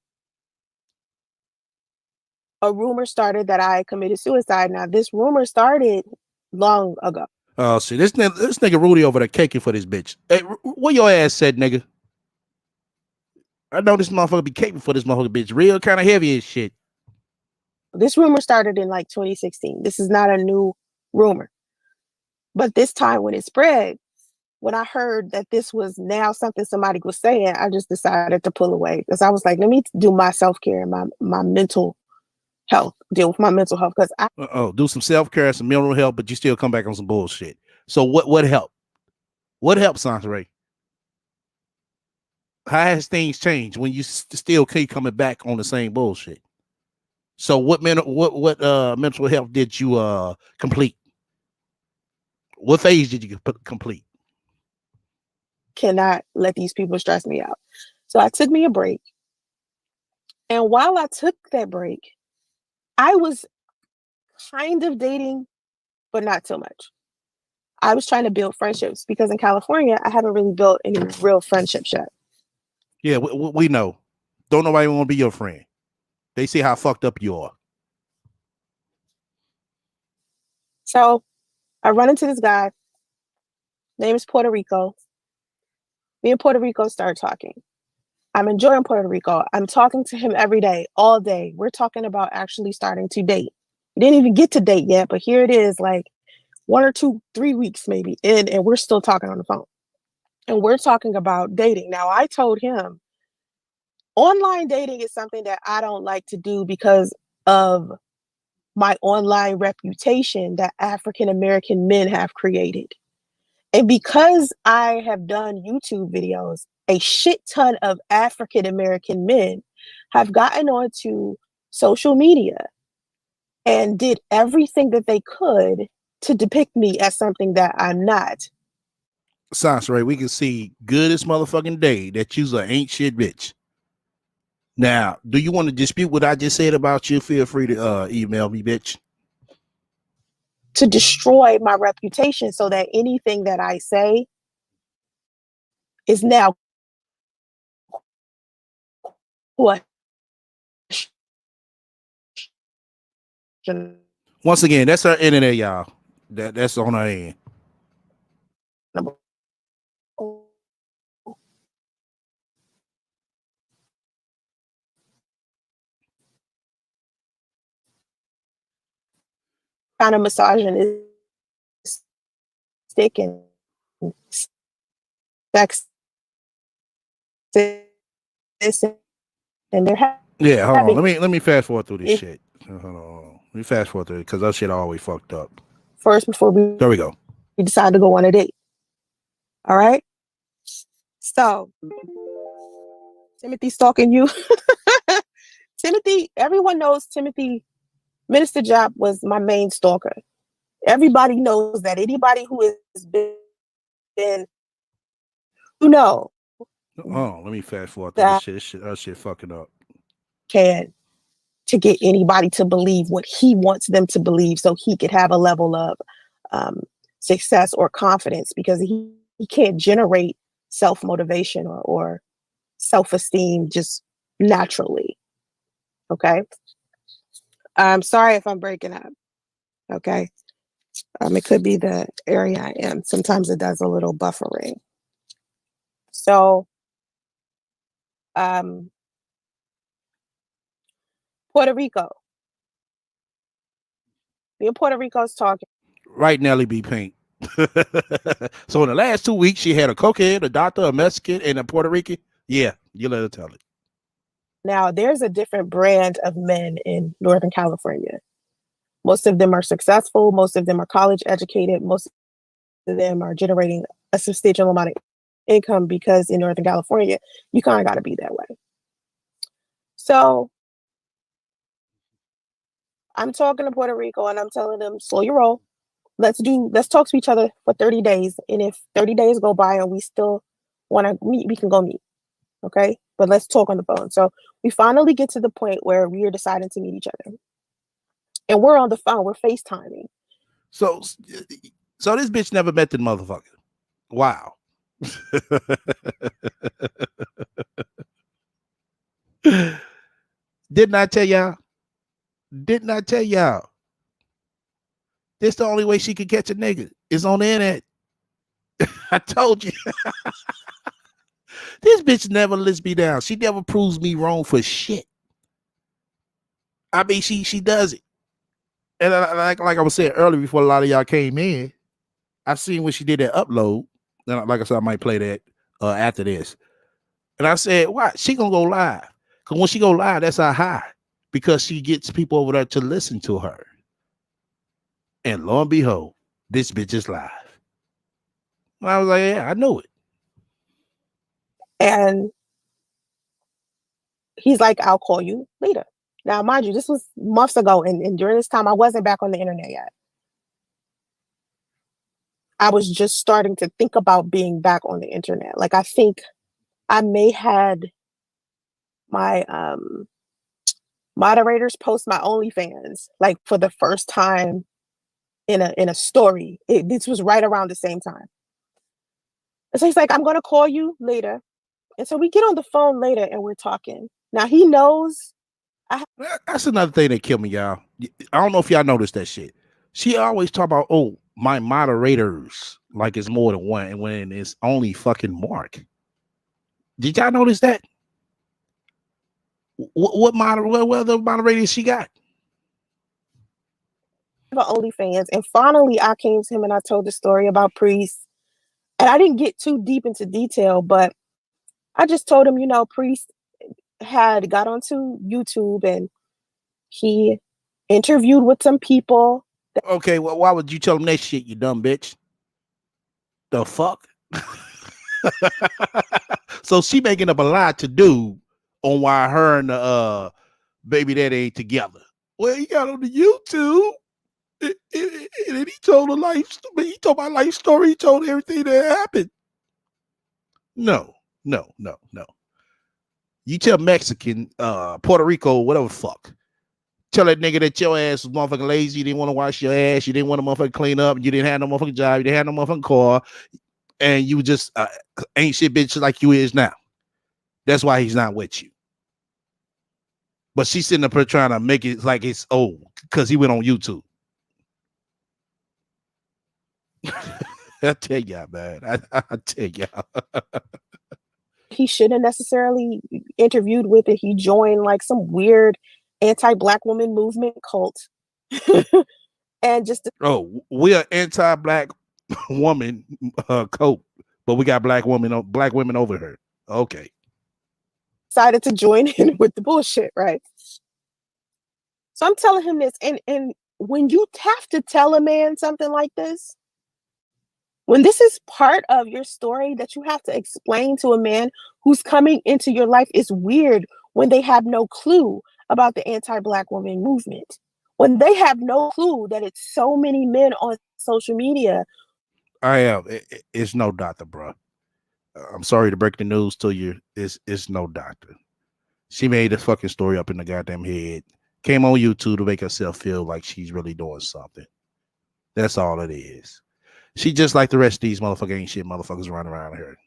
a rumor started that I committed suicide. Now, this rumor started long ago. Oh, see, this nigga Rudy over there caking for this bitch. Hey, what your ass said, nigga? I know this motherfucker be caking for this motherfucker bitch. Real kind of heavy as shit. This rumor started in like 2016. This is not a new rumor. But this time when it spread, when I heard that this was now something somebody was saying, I just decided to pull away because I was like, let me do my self-care and my mental health, deal with my mental health. Because do some self-care, some mental health, but you still come back on some bullshit. So what helped? What helped, Sansaray? How has things changed when you still keep coming back on the same bullshit? So what mental health did you complete? What phase did you complete? cannot let these people stress me out. So I took me a break. And while I took that break, I was kind of dating, but not so much. I was trying to build friendships because in California, I haven't really built any real friendships yet. Yeah, we know. Don't nobody want to be your friend. They see how fucked up you are. So I run into this guy. Name is Puerto Rico. Me and Puerto Rico start talking. I'm enjoying Puerto Rico. I'm talking to him every day, all day. We're talking about actually starting to date. We didn't even get to date yet, but here it is, like 1 or 2, 3 weeks maybe in, and we're still talking on the phone. And we're talking about dating. Now, I told him online dating is something that I don't like to do because of my online reputation that African American men have created. And because I have done YouTube videos, a shit ton of African American men have gotten onto social media and did everything that they could to depict me as something that I'm not. Sounds right. We can see good as motherfucking day that you's a ain't shit bitch. Now, do you want to dispute what I just said about you? Feel free to email me, bitch. To destroy my reputation so that anything that I say is now questionable. Once again, that's her internet, y'all. That's on her end. Kind of misogynistic and sexist, and they're Yeah, hold on. having Let me fast forward through this it shit. Hold on. Let me fast forward through it because that shit always fucked up. first before There we go. we decide to go on a date. All right. So Timothy stalking you. Timothy, everyone knows Timothy. Minister Job was my main stalker. Everybody knows that. Anybody who has been, you know, Oh, let me fast forward through this that shit. That shit fucking up. can to get anybody to believe what he wants them to believe so he could have a level of um, success or confidence because he can't generate self-motivation or self-esteem just naturally. Okay. I'm sorry if I'm breaking up. Okay. It could be the area I am. Sometimes it does a little buffering. So, um, Puerto Rico. Me and Puerto Rico's talking. Right, Nelly B. Pink. So in the last 2 weeks, she had a cokehead, a doctor, a Mexican, and a Puerto Rican. Yeah, you let her tell it. Now, there's a different brand of men in Northern California. Most of them are successful. Most of them are college educated. Most of them are generating a substantial amount of income because in Northern California, you kind of got to be that way. So I'm talking to Puerto Rico and I'm telling them, slow your roll. Let's talk to each other for 30 days. And if 30 days go by and we still want to meet, we can go meet. Okay. But let's talk on the phone. So we finally get to the point where we are deciding to meet each other. And we're on the phone, we're FaceTiming. So this bitch never met the motherfucker. Wow. Didn't I tell y'all? Didn't I tell y'all? This the only way she could catch a nigga is on the internet. I told you. This bitch never lets me down. She never proves me wrong for shit. I mean, she does it. And like I was saying earlier, before a lot of y'all came in, I've seen when she did that upload. And like I said, I might play that after this. And I said, why? She gonna go live. Because when she go live, that's our high. Because she gets people over there to listen to her. And lo and behold, this bitch is live. And I was like, yeah, I know it. And he's like, I'll call you later. Now, mind you, this was months ago. And during this time, I wasn't back on the internet yet. I was just starting to think about being back on the internet. Like, I think I may had my moderators post my OnlyFans like for the first time in a story. This was right around the same time. And so he's like, I'm gonna call you later. And so we get on the phone later and we're talking. Now he knows. That's another thing that killed me, y'all. I don't know if y'all noticed that shit. She always talk about, oh, my moderators, like it's more than one, and when it's only fucking Mark. Did y'all notice that? What other moderators she got? OnlyFans, and finally I came to him and I told the story about Priest, and I didn't get too deep into detail, but I just told him, Priest had got onto YouTube and he interviewed with some people. Okay, well, why would you tell him that shit, you dumb bitch? The fuck? So she making up a lie to do on why her and the baby daddy ain't together. Well, he got on the YouTube. And he told a life. He told my life story. He told everything that happened. No. You tell Mexican, Puerto Rico, whatever the fuck. Tell that nigga that your ass was motherfucking lazy. You didn't want to wash your ass. You didn't want to motherfucking clean up. You didn't have no motherfucking job. You didn't have no motherfucking car. And you just ain't shit bitch like you is now. That's why he's not with you. But she's sitting up here trying to make it like it's old because he went on YouTube. I tell y'all, man. I tell y'all. He shouldn't necessarily interviewed with it. He joined like some weird anti-black woman movement cult. And just we are anti-black woman cult, but we got black women over her. Okay. Decided to join in with the bullshit, right? So I'm telling him this, and when you have to tell a man something like this, when this is part of your story that you have to explain to a man who's coming into your life, it's weird when they have no clue about the anti-black woman movement. When they have no clue that it's so many men on social media. I am. It's no doctor, bro. I'm sorry to break the news to you. It's no doctor. She made this fucking story up in the goddamn head. Came on YouTube to make herself feel like she's really doing something. That's all it is. She just like the rest of these motherfucking ain't shit motherfuckers running around here.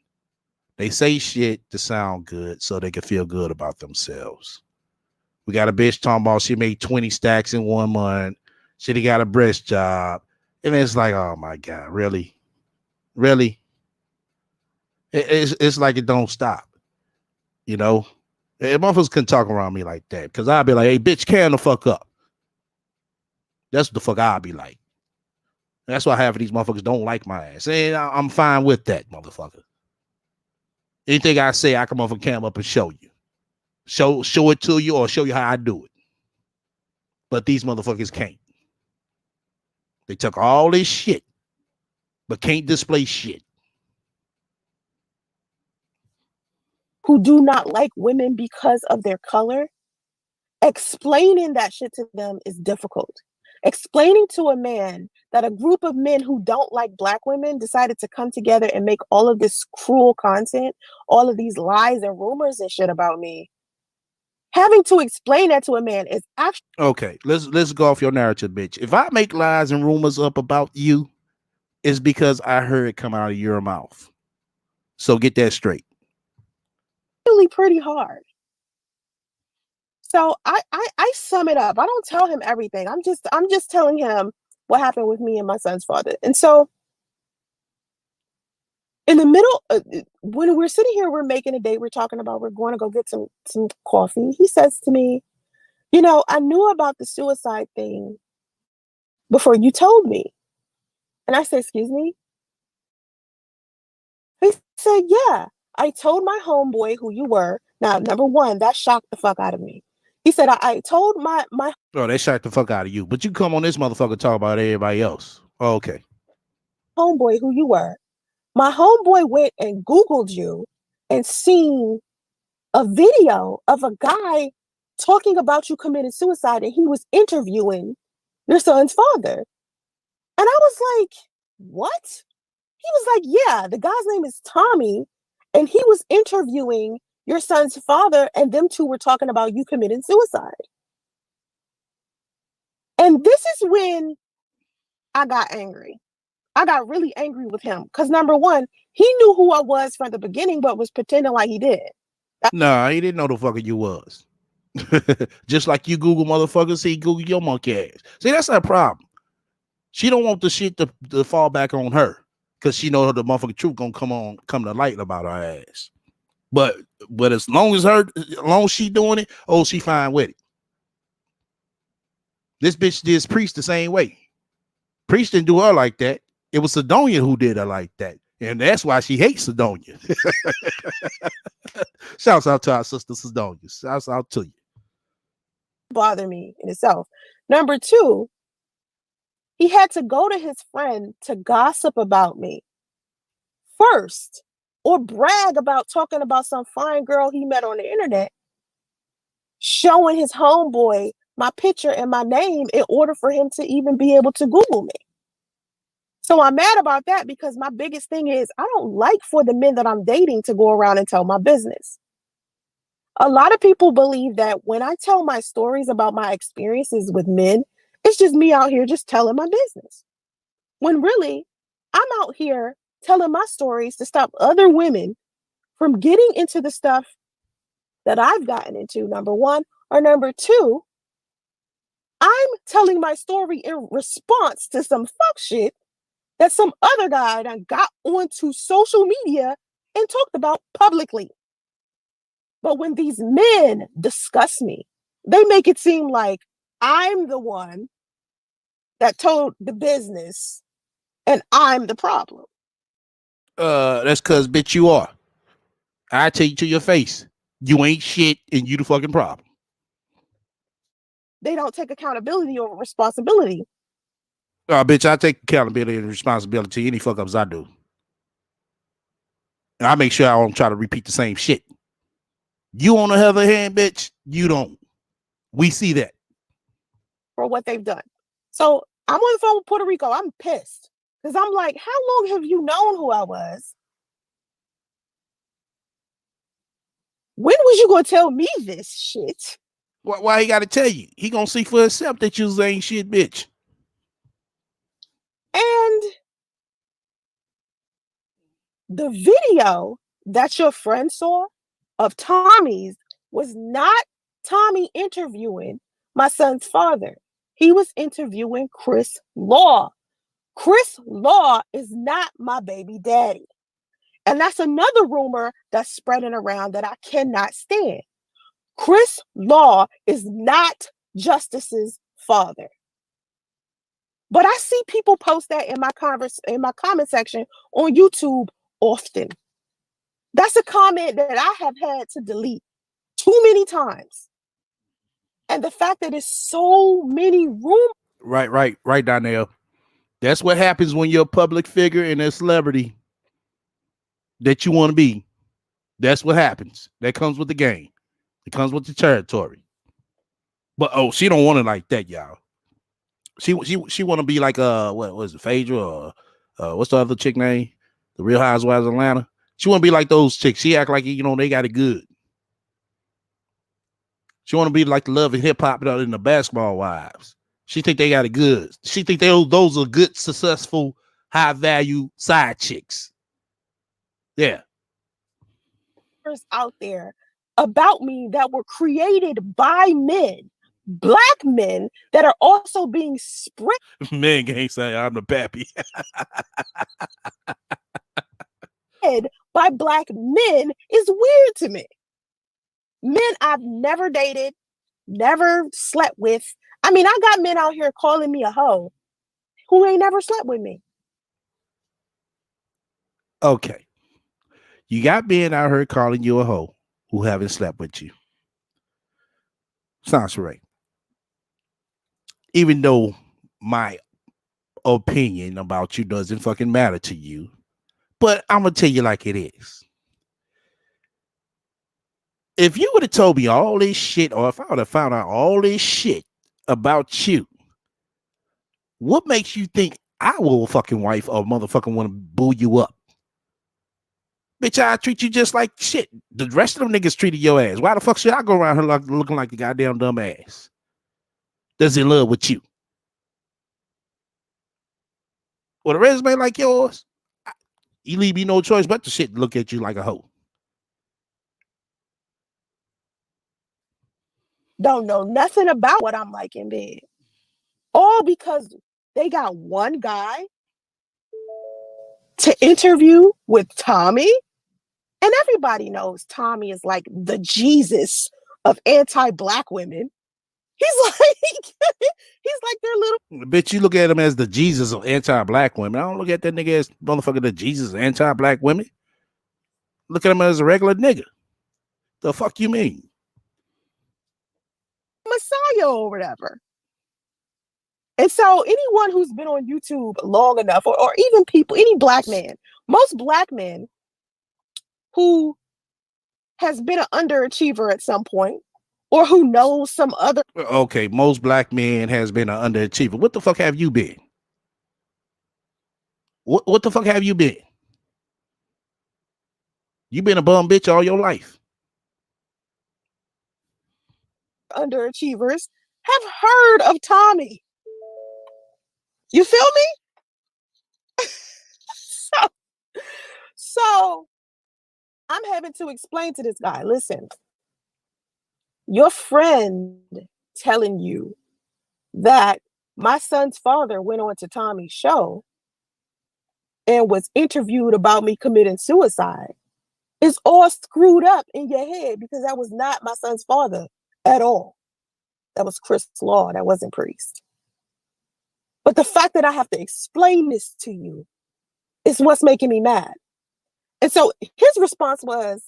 They say shit to sound good so they can feel good about themselves. We got a bitch talking about she made 20 stacks in 1 month. She got a breast job. And it's like, oh my God, really? Really? It's like it don't stop. You know? And motherfuckers couldn't talk around me like that. Because I'd be like, hey, bitch, can the fuck up. That's what the fuck I'd be like. That's why half of these motherfuckers don't like my ass. And I'm fine with that, motherfucker. Anything I say, I come off a cam up and show you. Show it to you or show you how I do it. But these motherfuckers can't. They took all this shit, but can't display shit. Who do not like women because of their color, explaining that shit to them is difficult. Explaining to a man that a group of men who don't like black women decided to come together and make all of this cruel content, all of these lies and rumors and shit about me. Having to explain that to a man is actually okay. Let's go off your narrative, bitch. If I make lies and rumors up about you, it's because I heard it come out of your mouth. So get that straight. really pretty hard. So I sum it up. I don't tell him everything. I'm just telling him what happened with me and my son's father. And so in the middle, when we're sitting here, we're making a date. We're talking about we're going to go get some coffee. He says to me, I knew about the suicide thing before you told me. And I said, excuse me. He said, yeah. I told my homeboy who you were. Now, number one, that shocked the fuck out of me. He said, I told my Oh, they shocked the fuck out of you. But you come on this motherfucker talk about everybody else. Oh, okay. homeboy who you were. My homeboy went and Googled you and seen a video of a guy talking about you committing suicide, and he was interviewing your son's father. And I was like, what? He was like, yeah, the guy's name is Tommy, and he was interviewing your son's father, and them two were talking about you committing suicide. And this is when I got angry. I got really angry with him because number one, he knew who I was from the beginning, but was pretending like he did. Nah, he didn't know the fucker you was. Just like you Google motherfuckers, he Google your monkey ass. See, that's her problem. She don't want the shit to fall back on her because she know the motherfucking truth gonna come to light about her ass. But as long as she doing it, oh, she fine with it. This bitch did Priest the same way. Priest didn't do her like that. It was Sidonia who did her like that. And that's why she hates Sidonia. Shouts out to our sister Sidonia. Shouts out to you. Bother me in itself. Number two, he had to go to his friend to gossip about me first or brag about talking about some fine girl he met on the internet, showing his homeboy my picture and my name in order for him to even be able to Google me. So I'm mad about that because my biggest thing is I don't like for the men that I'm dating to go around and tell my business. A lot of people believe that when I tell my stories about my experiences with men, it's just me out here just telling my business. When really, I'm out here telling my stories to stop other women from getting into the stuff that I've gotten into, number one. Or number two, I'm telling my story in response to some fuck shit that some other guy done got onto social media and talked about publicly. But when these men discuss me, they make it seem like I'm the one that told the business and I'm the problem. That's cause bitch you are. I tell you to your face. You ain't shit and you the fucking problem. They don't take accountability or responsibility. Bitch, I take accountability and responsibility any fuck ups I do. And I make sure I don't try to repeat the same shit. You on the other hand, bitch, you don't. We see that. For what they've done. So I'm on the phone with Puerto Rico. I'm pissed. Because I'm like, how long have you known who I was? When was you going to tell me this shit? Why he got to tell you? He gonna see for himself that you ain't shit, bitch. And the video that your friend saw of Tommy's was not Tommy interviewing my son's father. He was interviewing Chris Law. Chris Law is not my baby daddy. And that's another rumor that's spreading around that I cannot stand. Chris Law is not Justice's father. But I see people post that in my comment section on YouTube often. That's a comment that I have had to delete too many times. And the fact that there's so many rumors. Right, Donnell. That's what happens when you're a public figure and a celebrity that you want to be. That's what happens. That comes with the game. It comes with the territory. But she don't want it like that, y'all. She want to be like what was it, Phaedra or what's the other chick name? The Real Housewives of Atlanta. She want to be like those chicks. She act like they got it good. She want to be like the Love and Hip Hop in the Basketball Wives. She think they got it good. She think those are good, successful, high value side chicks. Yeah. Out there about me that were created by men, black men that are also being spread. Men can't say I'm the pappy. By black men is weird to me. Men I've never dated, never slept with. I mean, I got men out here calling me a hoe who ain't never slept with me. Okay. You got men out here calling you a hoe who haven't slept with you. Sounds right. Even though my opinion about you doesn't fucking matter to you, but I'm gonna tell you like it is. If you would have told me all this shit, or if I would have found out all this shit about you, what makes you think I will fucking wife or motherfucking want to boo you up? Bitch, I treat you just like shit. The rest of them niggas treated your ass. Why the fuck should I go around here looking like the goddamn dumb ass that's in love with you? With a resume like yours, you leave me no choice but to shit and look at you like a hoe. Don't know nothing about what I'm like in bed. All because they got one guy to interview with Tommy. And everybody knows Tommy is like the Jesus of anti-black women. He's like their little. Bitch, you look at him as the Jesus of anti-black women. I don't look at that nigga as motherfucker the Jesus of anti-black women. Look at him as a regular nigga. The fuck you mean? Messiah or whatever. And so anyone who's been on YouTube long enough, or even people, any black man, most black men who has been an underachiever at some point, or who knows some other. Okay, most black men has been an underachiever. What the fuck have you been? What the fuck have you been? You been a bum bitch all your life. Underachievers have heard of Tommy. You feel me? So I'm having to explain to this guy, listen, your friend telling you that my son's father went on to Tommy's show and was interviewed about me committing suicide is all screwed up in your head, because that was not my son's father at all. That was Chris Law. That wasn't Priest. But the fact that I have to explain this to you is what's making me mad. And so his response was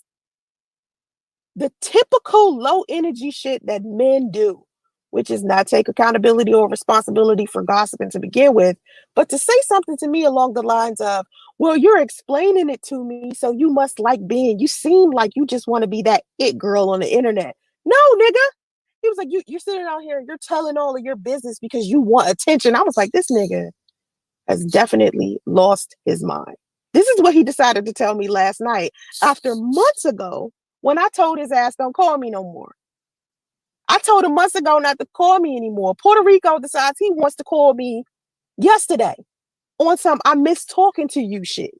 the typical low energy shit that men do, which is not take accountability or responsibility for gossiping to begin with, but to say something to me along the lines of, well, you're explaining it to me, so you must like being, you seem like you just want to be that it girl on the internet. No, nigga. He was like, you're sitting out here, you're telling all of your business because you want attention. I was like, this nigga has definitely lost his mind. This is what he decided to tell me last night after months ago when I told his ass, don't call me no more. I told him months ago not to call me anymore. Puerto Rico decides he wants to call me yesterday on some I miss talking to you shit.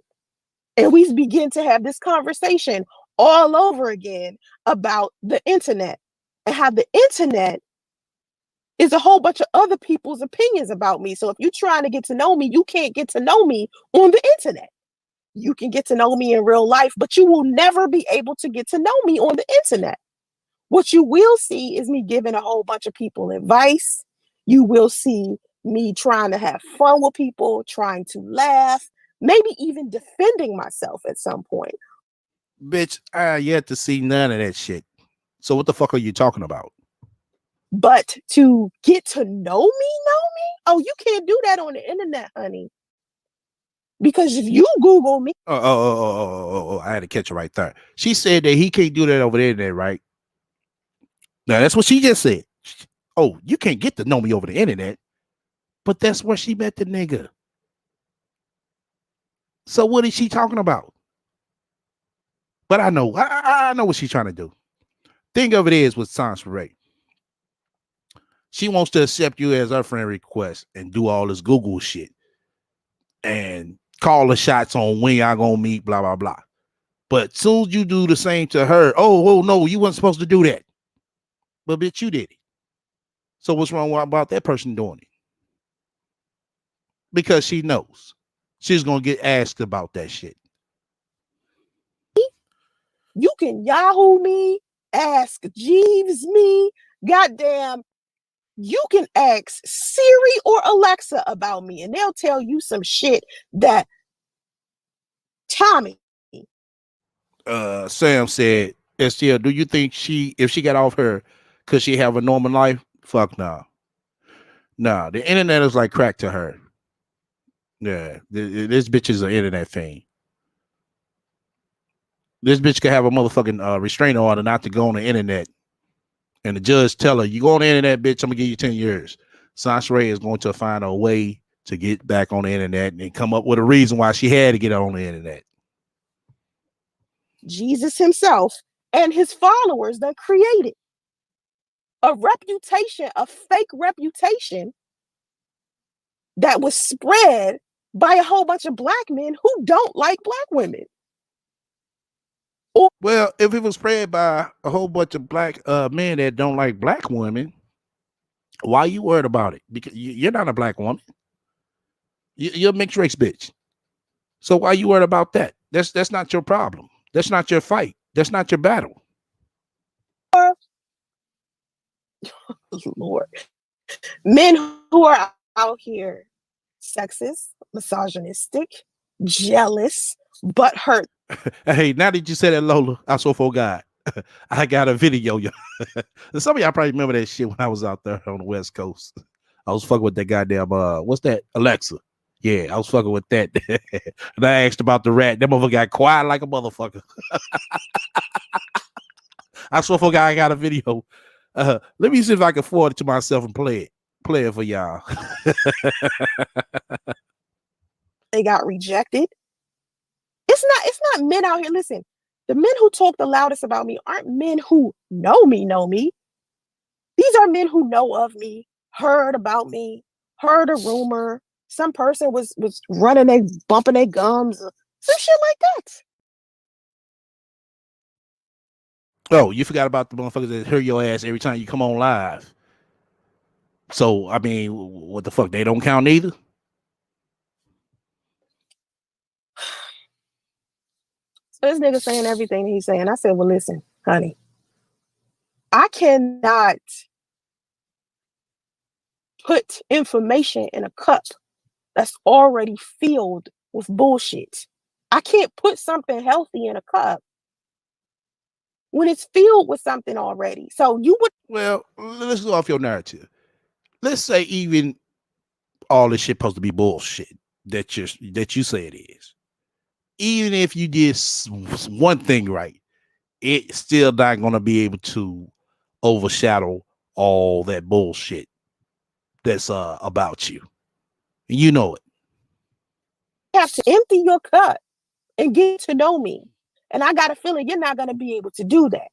And we begin to have this conversation all over again about the internet and how the internet is a whole bunch of other people's opinions about me. So if you're trying to get to know me, you can't get to know me on the internet. You can get to know me in real life, but you will never be able to get to know me on the internet. What you will see is me giving a whole bunch of people advice. You will see me trying to have fun with people, trying to laugh, maybe even defending myself at some point. Bitch, I yet to see none of that shit. So what the fuck are you talking about? But to get to know me? Oh, you can't do that on the internet, honey. Because if you Google me. I had to catch her right there. She said that he can't do that over the internet, right? Now, that's what she just said. Oh, you can't get to know me over the internet. But that's where she met the nigga. So what is she talking about? But I know what she's trying to do. Thing of it is with Sansaray, she wants to accept you as her friend request and do all this Google shit and call the shots on when y'all gonna meet, blah, blah, blah. But soon as you do the same to her, oh no, you weren't supposed to do that. But bitch, you did it. So what's wrong about that person doing it? Because she knows she's gonna get asked about that shit. You can Yahoo me, ask Jeeves me, goddamn. You can ask Siri or Alexa about me, and they'll tell you some shit that Tommy. Sam said, STL, do you think if she got off her, could she have a normal life? Fuck no. Nah, the internet is like crack to her. Yeah, this bitch is an internet fiend. This bitch could have a motherfucking restraining order not to go on the internet. And the judge tell her, you go on the internet, bitch, I'm gonna give you 10 years. Sasha Ray is going to find a way to get back on the internet and come up with a reason why she had to get on the internet. Jesus himself and his followers that created a reputation, a fake reputation that was spread by a whole bunch of black men who don't like black women. Well, if it was spread by a whole bunch of black men that don't like black women, why are you worried about it? Because you're not a black woman. You're a mixed race bitch. So why are you worried about that? That's not your problem. That's not your fight. That's not your battle. Lord. Men who are out here sexist, misogynistic, jealous, butthurt. Hey, now that you said that, Lola, I swear for God, I got a video. Some of y'all probably remember that shit when I was out there on the West Coast. I was fucking with that goddamn what's that? Alexa. Yeah, I was fucking with that. And I asked about the rat. That motherfucker got quiet like a motherfucker. I swear for God, I got a video. Let me see if I can afford it to myself and play it for y'all. They got rejected. It's not men out here. Listen, the men who talk the loudest about me aren't men who know me. These are men who know of me, heard about me, heard a rumor. Some person was running, bumping their gums, some shit like that. Oh, you forgot about the motherfuckers that hear your ass every time you come on live. So, I mean, what the fuck? They don't count either? So this nigga saying everything he's saying. I said, well, listen, honey, I cannot put information in a cup that's already filled with bullshit. I can't put something healthy in a cup when it's filled with something already. So you would. Well, let's go off your narrative. Let's say even all this shit supposed to be bullshit that you say it is. Even if you did one thing right, it's still not going to be able to overshadow all that bullshit that's about you. And you know it. You have to empty your cup and get to know me. And I got a feeling you're not going to be able to do that.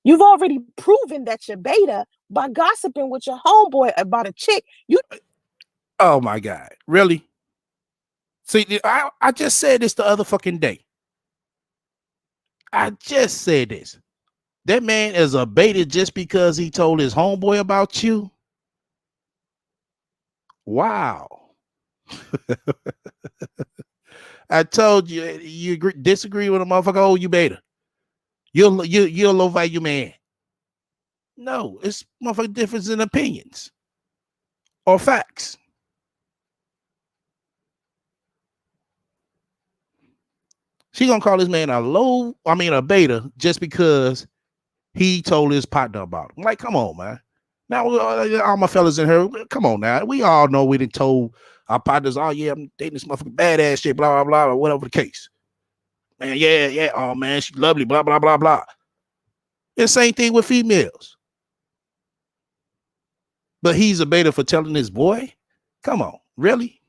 You've already proven that you're beta by gossiping with your homeboy about a chick. Oh my God. Really? See, I just said this the other fucking day. I just said this. That man is a beta just because he told his homeboy about you. Wow. I told you, you disagree with a motherfucker. Oh, you beta. You're a low value man. No, it's motherfucking difference in opinions or facts. She gonna call this man a beta just because he told his partner about him. Like, come on, man. Now all my fellas in here, come on now. We all know we done told our partners, oh yeah, I'm dating this motherfucking badass shit, blah, blah, blah, or whatever the case. Man, yeah, oh man, she's lovely, blah, blah, blah, blah. The same thing with females. But he's a beta for telling his boy? Come on, really?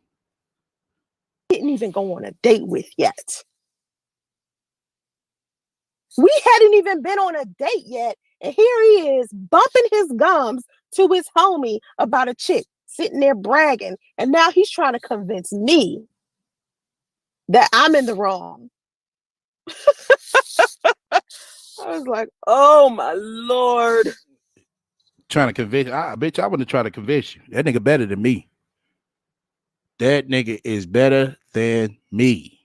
Didn't even go on a date with yet. We hadn't even been on a date yet. And here he is bumping his gums to his homie about a chick sitting there bragging. And now he's trying to convince me that I'm in the wrong. I was like, oh my Lord. Trying to convince bitch, I wouldn't try to convince you. That nigga better than me. That nigga is better than me.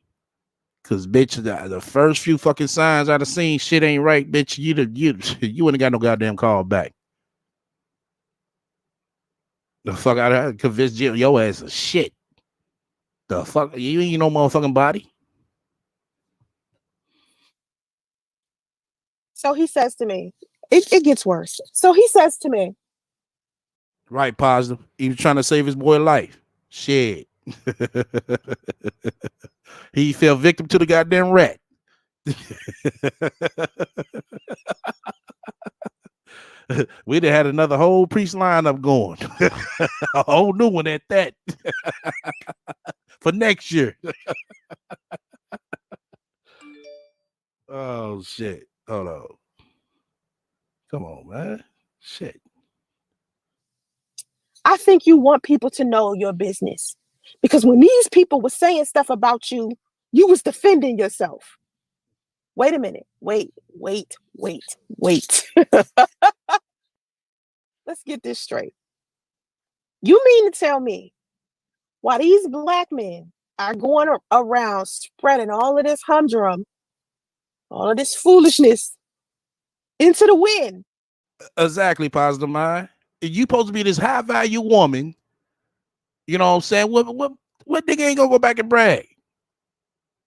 Cause bitch, the first few fucking signs I'd have seen shit ain't right, bitch. You wouldn't got no goddamn call back. The fuck out of convince your ass of shit. The fuck you ain't no motherfucking body. So he says to me, it gets worse. So he says to me, Right, positive. He was trying to save his boy life. Shit. He fell victim to the goddamn rat. We'd have had another whole priest lineup going. A whole new one at that. For next year. Oh shit. Hold on. Come on, man. Shit. I think you want people to know your business. Because when these people were saying stuff about you, you was defending yourself. Wait a minute. Wait. Let's get this straight. You mean to tell me why these black men are going around spreading all of this humdrum, all of this foolishness into the wind? Exactly, positive mind. You supposed to be this high value woman. You know what I'm saying? What nigga ain't gonna go back and brag?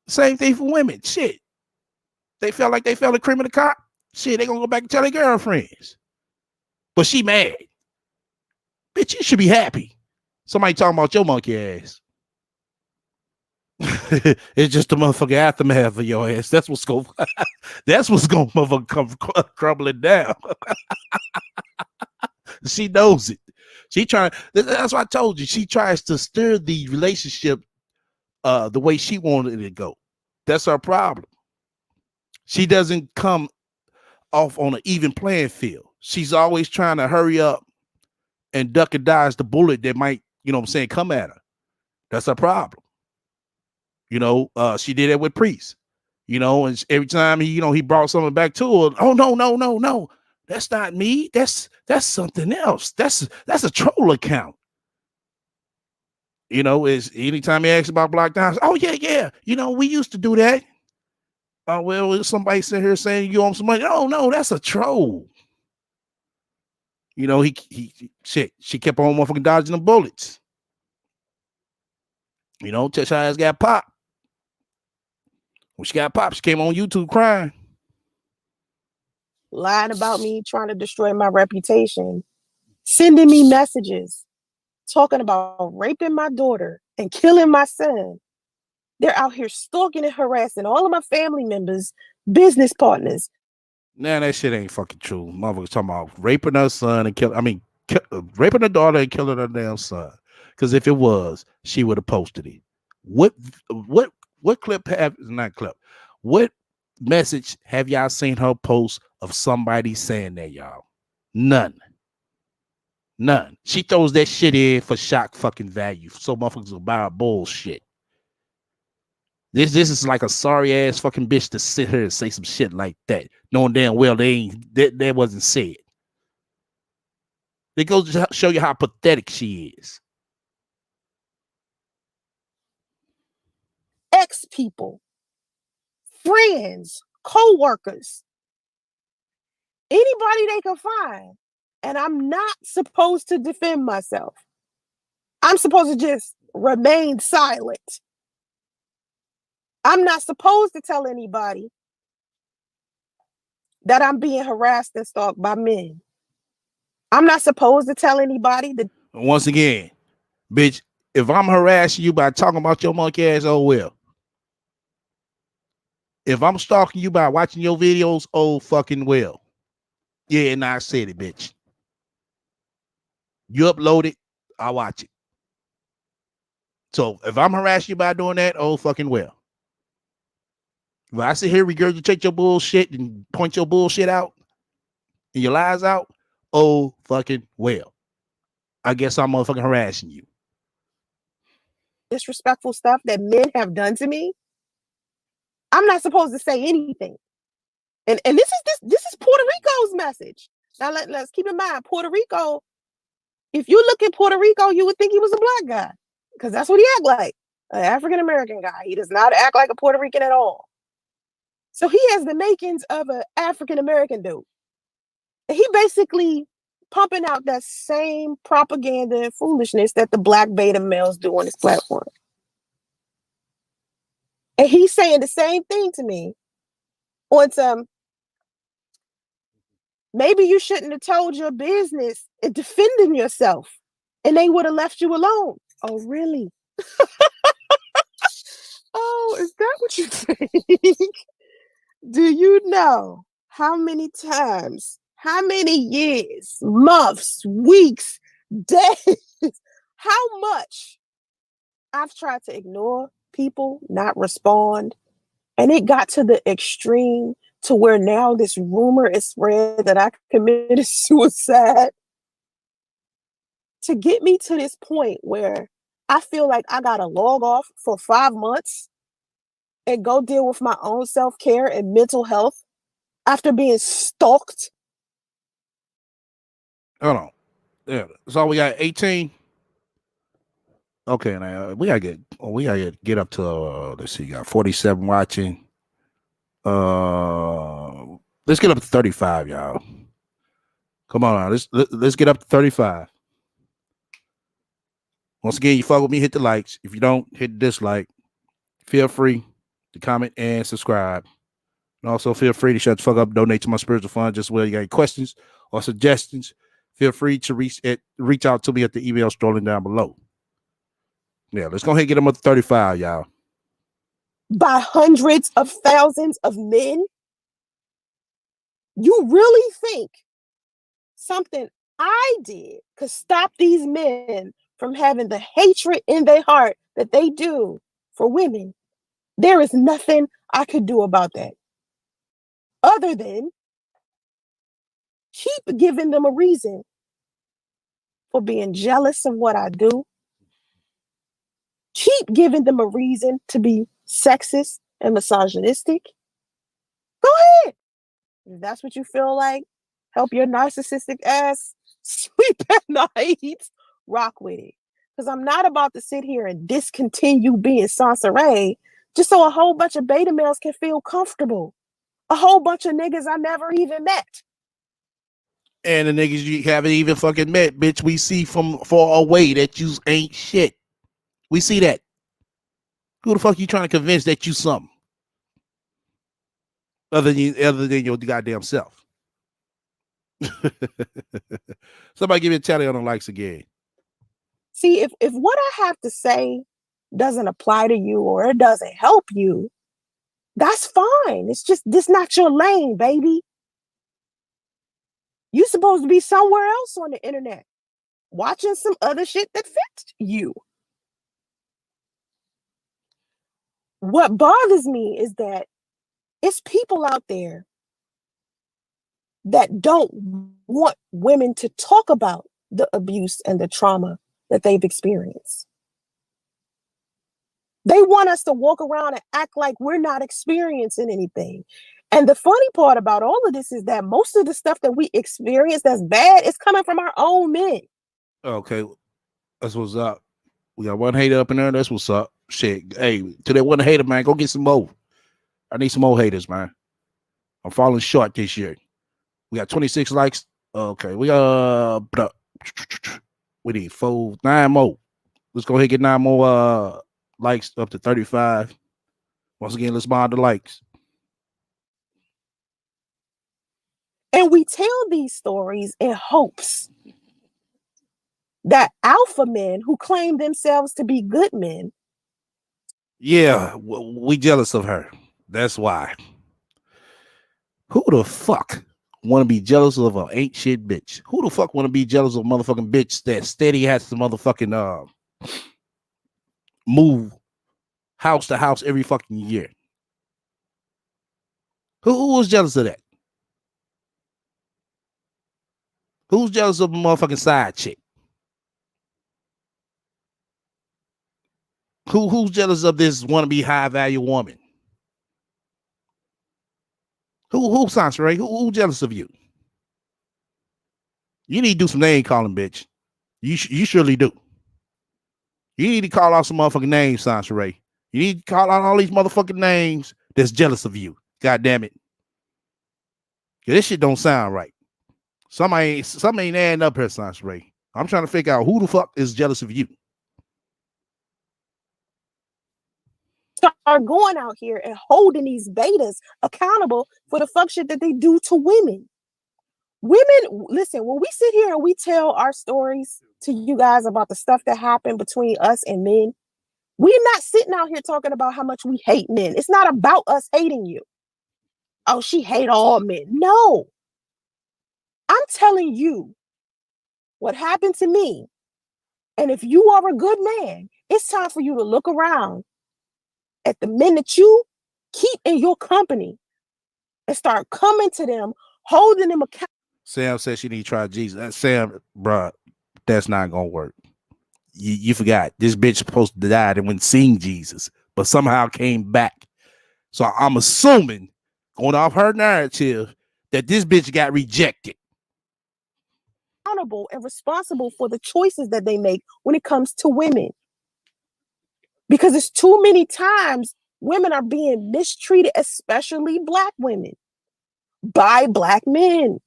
Same thing for women. Shit. They felt like they felt a cream of the cop. Shit, they gonna go back and tell their girlfriends. But she mad. Bitch, you should be happy. Somebody talking about your monkey ass. It's just the motherfucking aftermath of your ass. That's what's going motherfucker come crumbling down. She knows it. She trying. That's why I told you. She tries to steer the relationship the way she wanted it to go. That's her problem. She doesn't come off on an even playing field. She's always trying to hurry up and duck and dodge the bullet that might, you know what I'm saying, come at her. That's her problem. You know, she did that with Priest. You know, and every time he brought something back to her, oh no. That's not me. That's something else. That's a troll account. You know, is anytime he asks about Black Diamonds, oh yeah. You know, we used to do that. Well, somebody sitting here saying you owe some money. Oh no, that's a troll. You know, she kept on motherfucking dodging the bullets. You know, till her ass got popped. When she got popped, she came on YouTube crying. Lying about me, trying to destroy my reputation, sending me messages, talking about raping my daughter and killing my son. They're out here stalking and harassing all of my family members, business partners. Nah, that shit ain't fucking true. Motherfuckers talking about raping her son and raping her daughter and killing her damn son. Because if it was, she would have posted it. What clip not clip? What message have y'all seen her post of somebody saying that, y'all? None. She throws that shit in for shock fucking value. So motherfuckers will buy bullshit. This is like a sorry ass fucking bitch to sit here and say some shit like that, knowing damn well that wasn't said. It goes to show you how pathetic she is. Ex people, friends, co-workers, anybody they can find. And I'm not supposed to defend myself. I'm supposed to just remain silent. I'm not supposed to tell anybody that I'm being harassed and stalked by men. I'm not supposed to tell anybody that. Once again, bitch, if I'm harassing you by talking about your monkey ass, oh well. If I'm stalking you by watching your videos, oh fucking well. Yeah, and I said it, bitch. You upload it, I watch it. So if I'm harassing you by doing that, oh fucking well. If I sit here regurgitate your bullshit and point your bullshit out and your lies out, oh fucking well. I guess I'm motherfucking harassing you. Disrespectful stuff that men have done to me, I'm not supposed to say anything. And this is Puerto Rico's message. Now let's keep in mind, Puerto Rico, if you look at Puerto Rico, you would think he was a black guy. Because that's what he act like. An African American guy. He does not act like a Puerto Rican at all. So he has the makings of an African American dude. And he basically pumping out that same propaganda and foolishness that the black beta males do on his platform. And he's saying the same thing to me on some, maybe you shouldn't have told your business and defending yourself and they would have left you alone. Oh, really? Oh, is that what you think? Do you know how many times, how many years, months, weeks, days, how much I've tried to ignore people, not respond, and it got to the extreme to where now this rumor is spread that I committed suicide to get me to this point where I feel like I gotta log off for 5 months and go deal with my own self-care and mental health after being stalked. Hold on. Yeah. So we got 18. Okay, now we gotta get up to let's see, got 47 watching. Let's get up to 35, y'all. Come on now. Let's get up to 35. Once again, you fuck with me, hit the likes. If you don't, hit the dislike. Feel free to comment and subscribe. And also feel free to shut the fuck up, donate to my spiritual fund. Just where you got any questions or suggestions, feel free to reach out to me at the email scrolling down below. Yeah, let's go ahead and get them up to 35, y'all. By hundreds of thousands of men? You really think something I did could stop these men from having the hatred in their heart that they do for women? There is nothing I could do about that other than keep giving them a reason for being jealous of what I do. Keep giving them a reason to be sexist and misogynistic. Go ahead. If that's what you feel like, help your narcissistic ass sleep at night, rock with it. Because I'm not about to sit here and discontinue being Sansaray just so a whole bunch of beta males can feel comfortable. A whole bunch of niggas I never even met. And the niggas you haven't even fucking met, bitch, we see from far away that you ain't shit. We see that. Who the fuck you trying to convince that you something? Other than your goddamn self. Somebody give me a tally on the likes again. See, if what I have to say doesn't apply to you or it doesn't help you, that's fine. It's just this not your lane, baby. You supposed to be somewhere else on the internet, watching some other shit that fits you. What bothers me is that it's people out there that don't want women to talk about the abuse and the trauma that they've experienced. They want us to walk around and act like we're not experiencing anything. And the funny part about all of this is that most of the stuff that we experience that's bad is coming from our own men. Okay, that's what's up. We got one hater up in there. That's what's up. Shit. Hey, to that one hater, man, go get some more. I need some more haters, man. I'm falling short this year. We got 26 likes. Okay, we need 9 more. Let's go ahead and get 9 more likes up to 35. Once again, let's mod the likes. And we tell these stories in hopes that alpha men who claim themselves to be good men. Yeah, we jealous of her. That's why. Who the fuck want to be jealous of an ain't shit bitch? Who the fuck want to be jealous of a motherfucking bitch that steady has to motherfucking move house to house every fucking year? Who was jealous of that? Who's jealous of a motherfucking side chick? Who's jealous of this wannabe high value woman? Who Sansaray? Who jealous of you? You need to do some name calling, bitch. You surely do. You need to call out some motherfucking names, Sansaray. You need to call out all these motherfucking names that's jealous of you. God damn it. This shit don't sound right. Something ain't adding up here, Sansaray. I'm trying to figure out who the fuck is jealous of you. Are going out here and holding these betas accountable for the fuck shit that they do to women. Women, listen, when we sit here and we tell our stories to you guys about the stuff that happened between us and men, we're not sitting out here talking about how much we hate men. It's not about us hating you. Oh, she hate all men. No. I'm telling you what happened to me. And if you are a good man, it's time for you to look around at the men that you keep in your company and start coming to them, holding them accountable. Sam said she need to try Jesus. Sam, bruh, that's not gonna work. You forgot this bitch supposed to die and went seeing Jesus, but somehow came back. So I'm assuming, going off her narrative, that this bitch got rejected. Accountable and responsible for the choices that they make when it comes to women. Because it's too many times women are being mistreated, especially Black women, by Black men.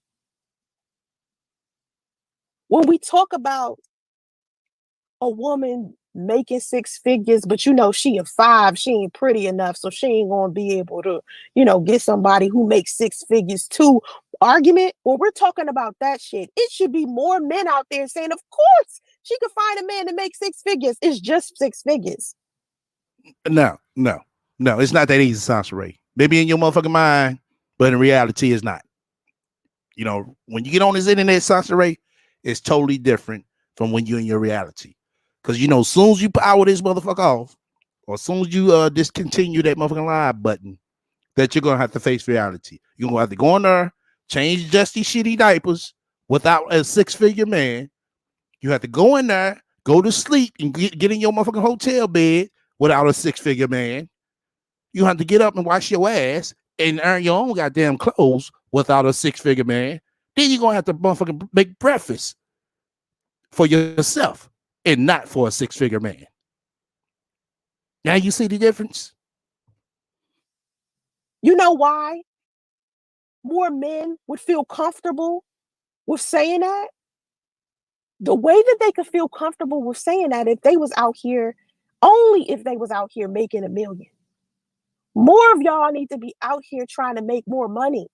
When we talk about a woman making six figures, but you know, she a five, she ain't pretty enough, so she ain't gonna be able to, you know, get somebody who makes six figures too. Argument, when we're talking about that shit, it should be more men out there saying, of course, she could find a man to make six figures. It's just six figures. No, it's not that easy, Sansaray. Maybe in your motherfucking mind, but in reality, it's not. You know, when you get on this internet, Sansaray, it's totally different from when you're in your reality. Because, you know, as soon as you power this motherfucker off, or as soon as you discontinue that motherfucking live button, that you're going to have to face reality. You're going to have to go in there, change dusty, shitty diapers without a six-figure man. You have to go in there, go to sleep, and get in your motherfucking hotel bed without a six-figure man. You have to get up and wash your ass and earn your own goddamn clothes without a six-figure man. Then you're going to have to motherfucking make breakfast for yourself and not for a six-figure man. Now you see the difference? You know why more men would feel comfortable with saying that? The way that they could feel comfortable with saying that if they was out here, only if they was out here making $1 million. More of y'all need to be out here trying to make more money.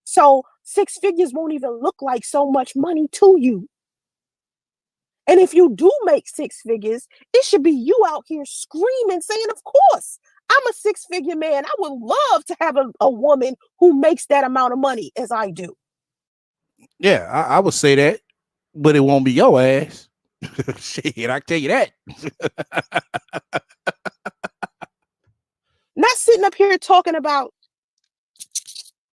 So six figures won't even look like so much money to you. And if you do make six figures, it should be you out here screaming, saying, of course, I'm a six-figure man. I would love to have a woman who makes that amount of money as I do. Yeah, I would say that, but it won't be your ass. Shit, I can tell you that. Not sitting up here talking about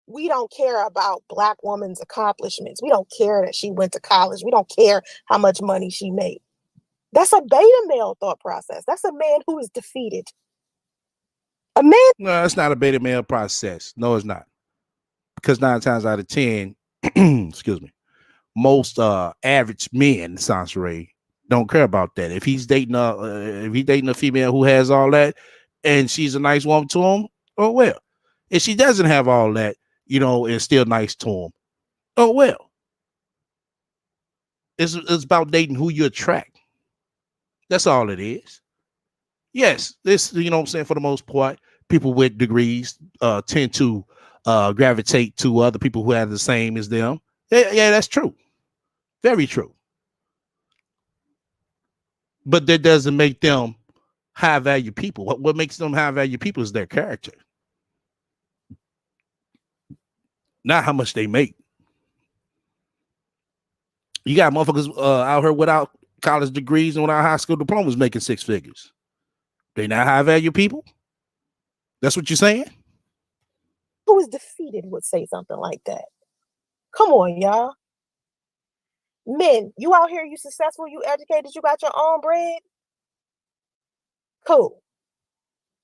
we don't care about Black woman's accomplishments. We don't care that she went to college. We don't care how much money she made. That's a beta male thought process. That's a man who is defeated. A man. No, it's not a beta male process. No, it's not. Because 9 times out of 10, excuse me, most average men, Sansaray, don't care about that. If he's dating a female who has all that and she's a nice woman to him, oh well. If she doesn't have all that, you know, it's still nice to him. Oh well. It's about dating who you attract. That's all it is. Yes, this, you know what I'm saying, for the most part, people with degrees tend to gravitate to other people who have the same as them. Yeah, that's true. Very true. But that doesn't make them high value people. What makes them high value people is their character, not how much they make. You got motherfuckers out here without college degrees and without high school diplomas making six figures. They not high value people. That's what you're saying? Who is defeated would say something like that. Come on, y'all. Men, you out here, you successful, you educated, you got your own bread. Cool.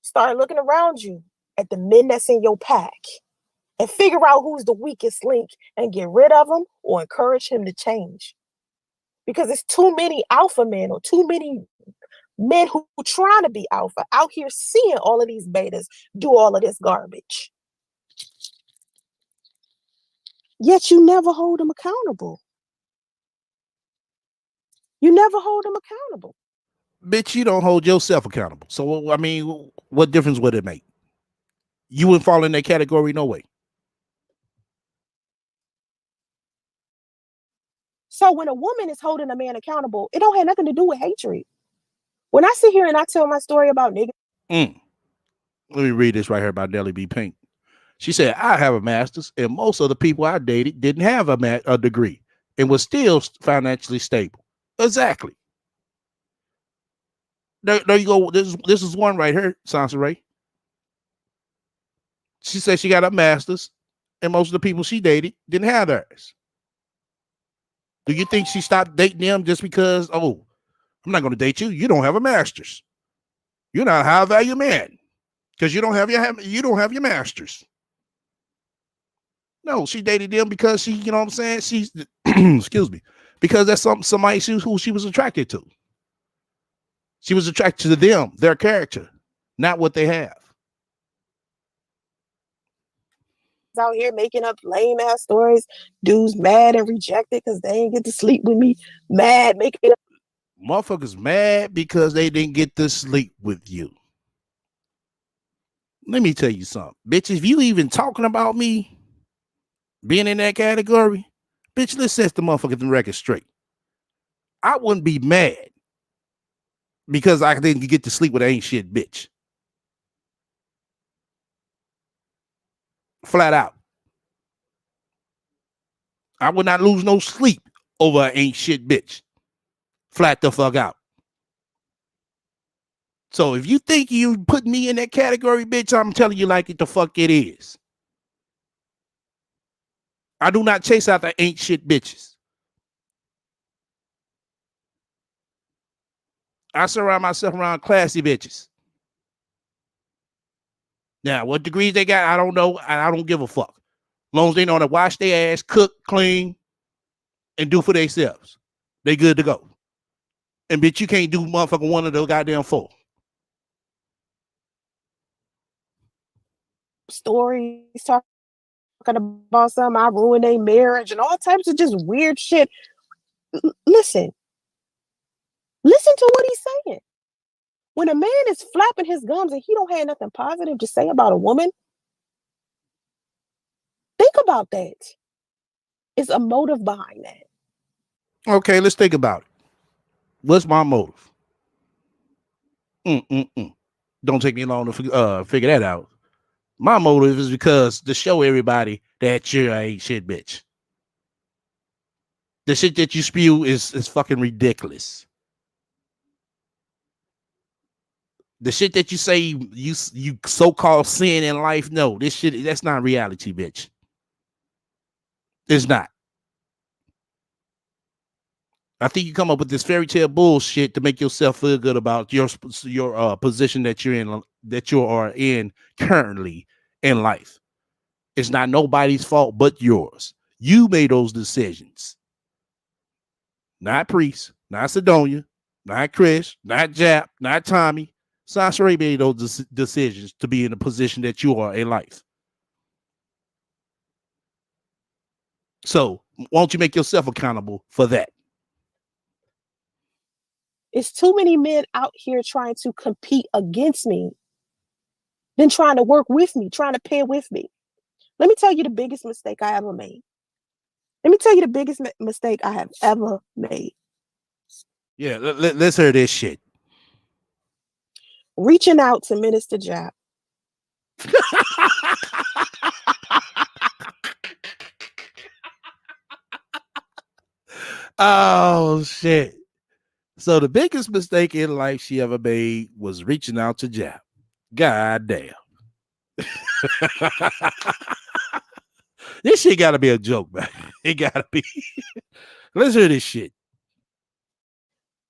Start looking around you at the men that's in your pack and figure out who's the weakest link and get rid of him or encourage him to change. Because it's too many alpha men or too many men who trying to be alpha out here seeing all of these betas do all of this garbage. Yet you never hold them accountable. You never hold them accountable. Bitch, you don't hold yourself accountable. So, I mean, what difference would it make? You wouldn't fall in that category no way. So when a woman is holding a man accountable, it don't have nothing to do with hatred. When I sit here and I tell my story about niggas. Let me read this right here about Nelly B. Pink. She said, I have a master's, and most of the people I dated didn't have a degree and was still financially stable. Exactly. There you go. This is one right here, Sansa Ray. She said she got a master's, and most of the people she dated didn't have theirs. Do you think she stopped dating them just because, oh, I'm not going to date you? You don't have a master's. You're not a high value man because you don't have your master's. No, she dated them because she, you know what I'm saying? She's, excuse me, because that's somebody who she was attracted to. She was attracted to them, their character, not what they have. Out here making up lame ass stories. Dudes mad and rejected because they ain't get to sleep with me. Mad, making up. Motherfuckers mad because they didn't get to sleep with you. Let me tell you something, bitch. If you even talking about me being in that category, bitch, let's set the motherfucking record straight. I wouldn't be mad because I didn't get to sleep with an ain't shit bitch. Flat out. I would not lose no sleep over an ain't shit bitch. Flat the fuck out. So if you think you put me in that category, bitch, I'm telling you like it the fuck it is. I do not chase after ain't shit bitches. I surround myself around classy bitches. Now, what degrees they got, I don't know. I don't give a fuck. As long as they know how to wash their ass, cook, clean, and do for themselves, they good to go. And bitch, you can't do motherfucking one of those goddamn four. Stories talking about something I ruined their marriage and all types of just weird shit. Listen to what he's saying. When a man is flapping his gums and he don't have nothing positive to say about a woman, think about that. It's a motive behind that. Okay, let's think about it. What's my motive? Don't take me long to figure that out. My motive is because to show everybody that you ain't shit bitch. The shit that you spew is fucking ridiculous. The shit that you say you so-called sin in life, no, this shit, that's not reality, bitch. It's not. I think you come up with this fairy tale bullshit to make yourself feel good about your position that you are in currently in life. It's not nobody's fault but yours. You made those decisions. Not Priest, not Sidonia, not Chris, not Jap, not Tommy. Sasha Ray made those decisions to be in the position that you are in life. So won't you make yourself accountable for that? It's too many men out here trying to compete against me than trying to work with me, trying to pair with me. Let me tell you the biggest mistake I ever made. Let me tell you the biggest mistake I have ever made. Yeah, let's hear this shit. Reaching out to Minister Jap. Oh, shit. So the biggest mistake in life she ever made was reaching out to Jap. God damn. This shit gotta be a joke, man. It gotta be. Let's hear this shit.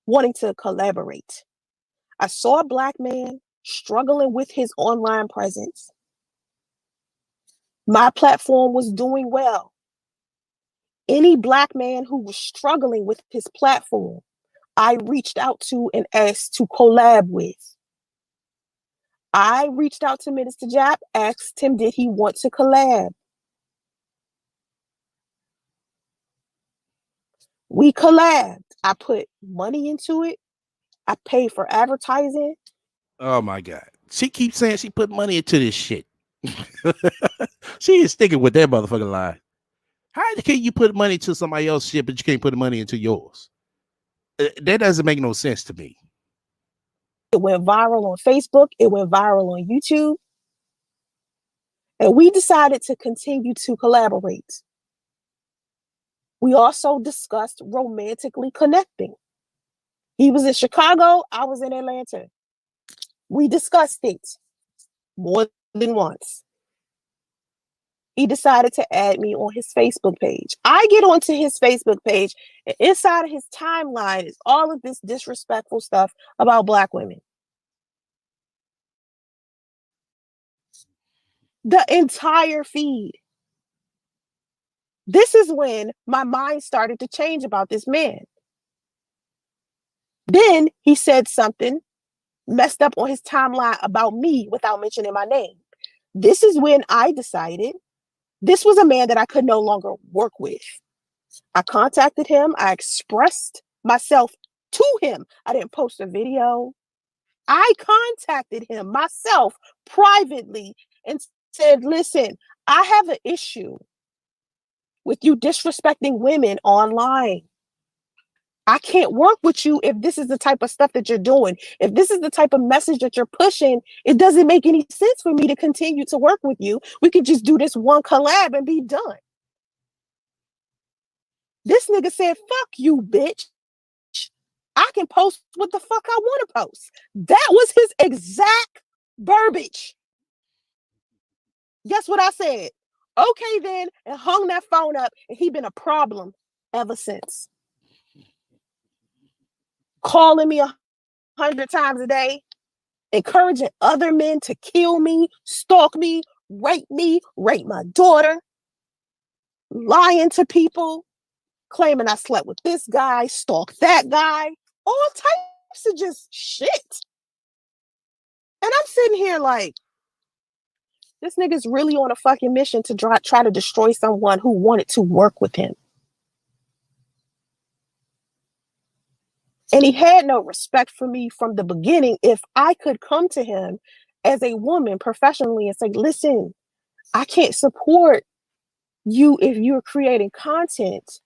Wanting to collaborate. I saw a Black man struggling with his online presence. My platform was doing well. Any Black man who was struggling with his platform, I reached out to and asked to collab with. I reached out to Minister Jap, asked him, did he want to collab? We collabed. I put money into it. I paid for advertising. Oh my God. She keeps saying she put money into this shit. She is sticking with that motherfucking lie. How can you put money to somebody else's shit, but you can't put money into yours? That doesn't make no sense to me. It went viral on Facebook. It went viral on YouTube. And we decided to continue to collaborate. We also discussed romantically connecting. He was in Chicago. I was in Atlanta. We discussed it more than once. He decided to add me on his Facebook page. I get onto his Facebook page, and inside of his timeline is all of this disrespectful stuff about Black women. The entire feed. This is when my mind started to change about this man. Then he said something messed up on his timeline about me without mentioning my name. This is when I decided this was a man that I could no longer work with. I contacted him. I expressed myself to him. I didn't post a video. I contacted him myself privately and said, listen, I have an issue with you disrespecting women online. I can't work with you if this is the type of stuff that you're doing. If this is the type of message that you're pushing, it doesn't make any sense for me to continue to work with you. We could just do this one collab and be done. This nigga said, fuck you, bitch. I can post what the fuck I want to post. That was his exact verbiage. Guess what I said? Okay, then, and hung that phone up, and he been a problem ever since. Calling me 100 times a day, encouraging other men to kill me, stalk me, rape my daughter, lying to people, claiming I slept with this guy, stalked that guy, all types of just shit. And I'm sitting here like, this nigga's really on a fucking mission to try to destroy someone who wanted to work with him. And he had no respect for me from the beginning. If I could come to him as a woman professionally and say, listen, I can't support you if you're creating content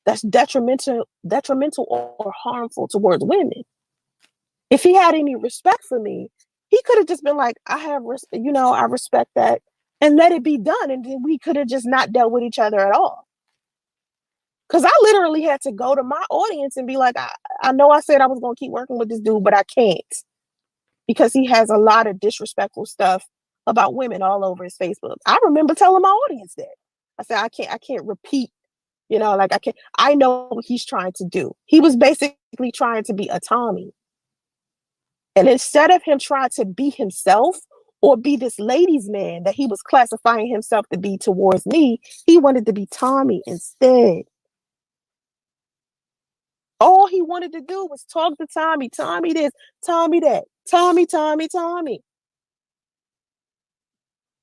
that's detrimental or harmful towards women. If he had any respect for me, he could have just been like, I respect that, and let it be done. And then we could have just not dealt with each other at all. Because I literally had to go to my audience and be like, I know I said I was going to keep working with this dude, but I can't. Because he has a lot of disrespectful stuff about women all over his Facebook. I remember telling my audience that. I said, I can't repeat, I know what he's trying to do. He was basically trying to be a Tommy. And instead of him trying to be himself or be this ladies' man that he was classifying himself to be towards me, he wanted to be Tommy instead. All he wanted to do was talk to Tommy. Tommy this, Tommy that, Tommy.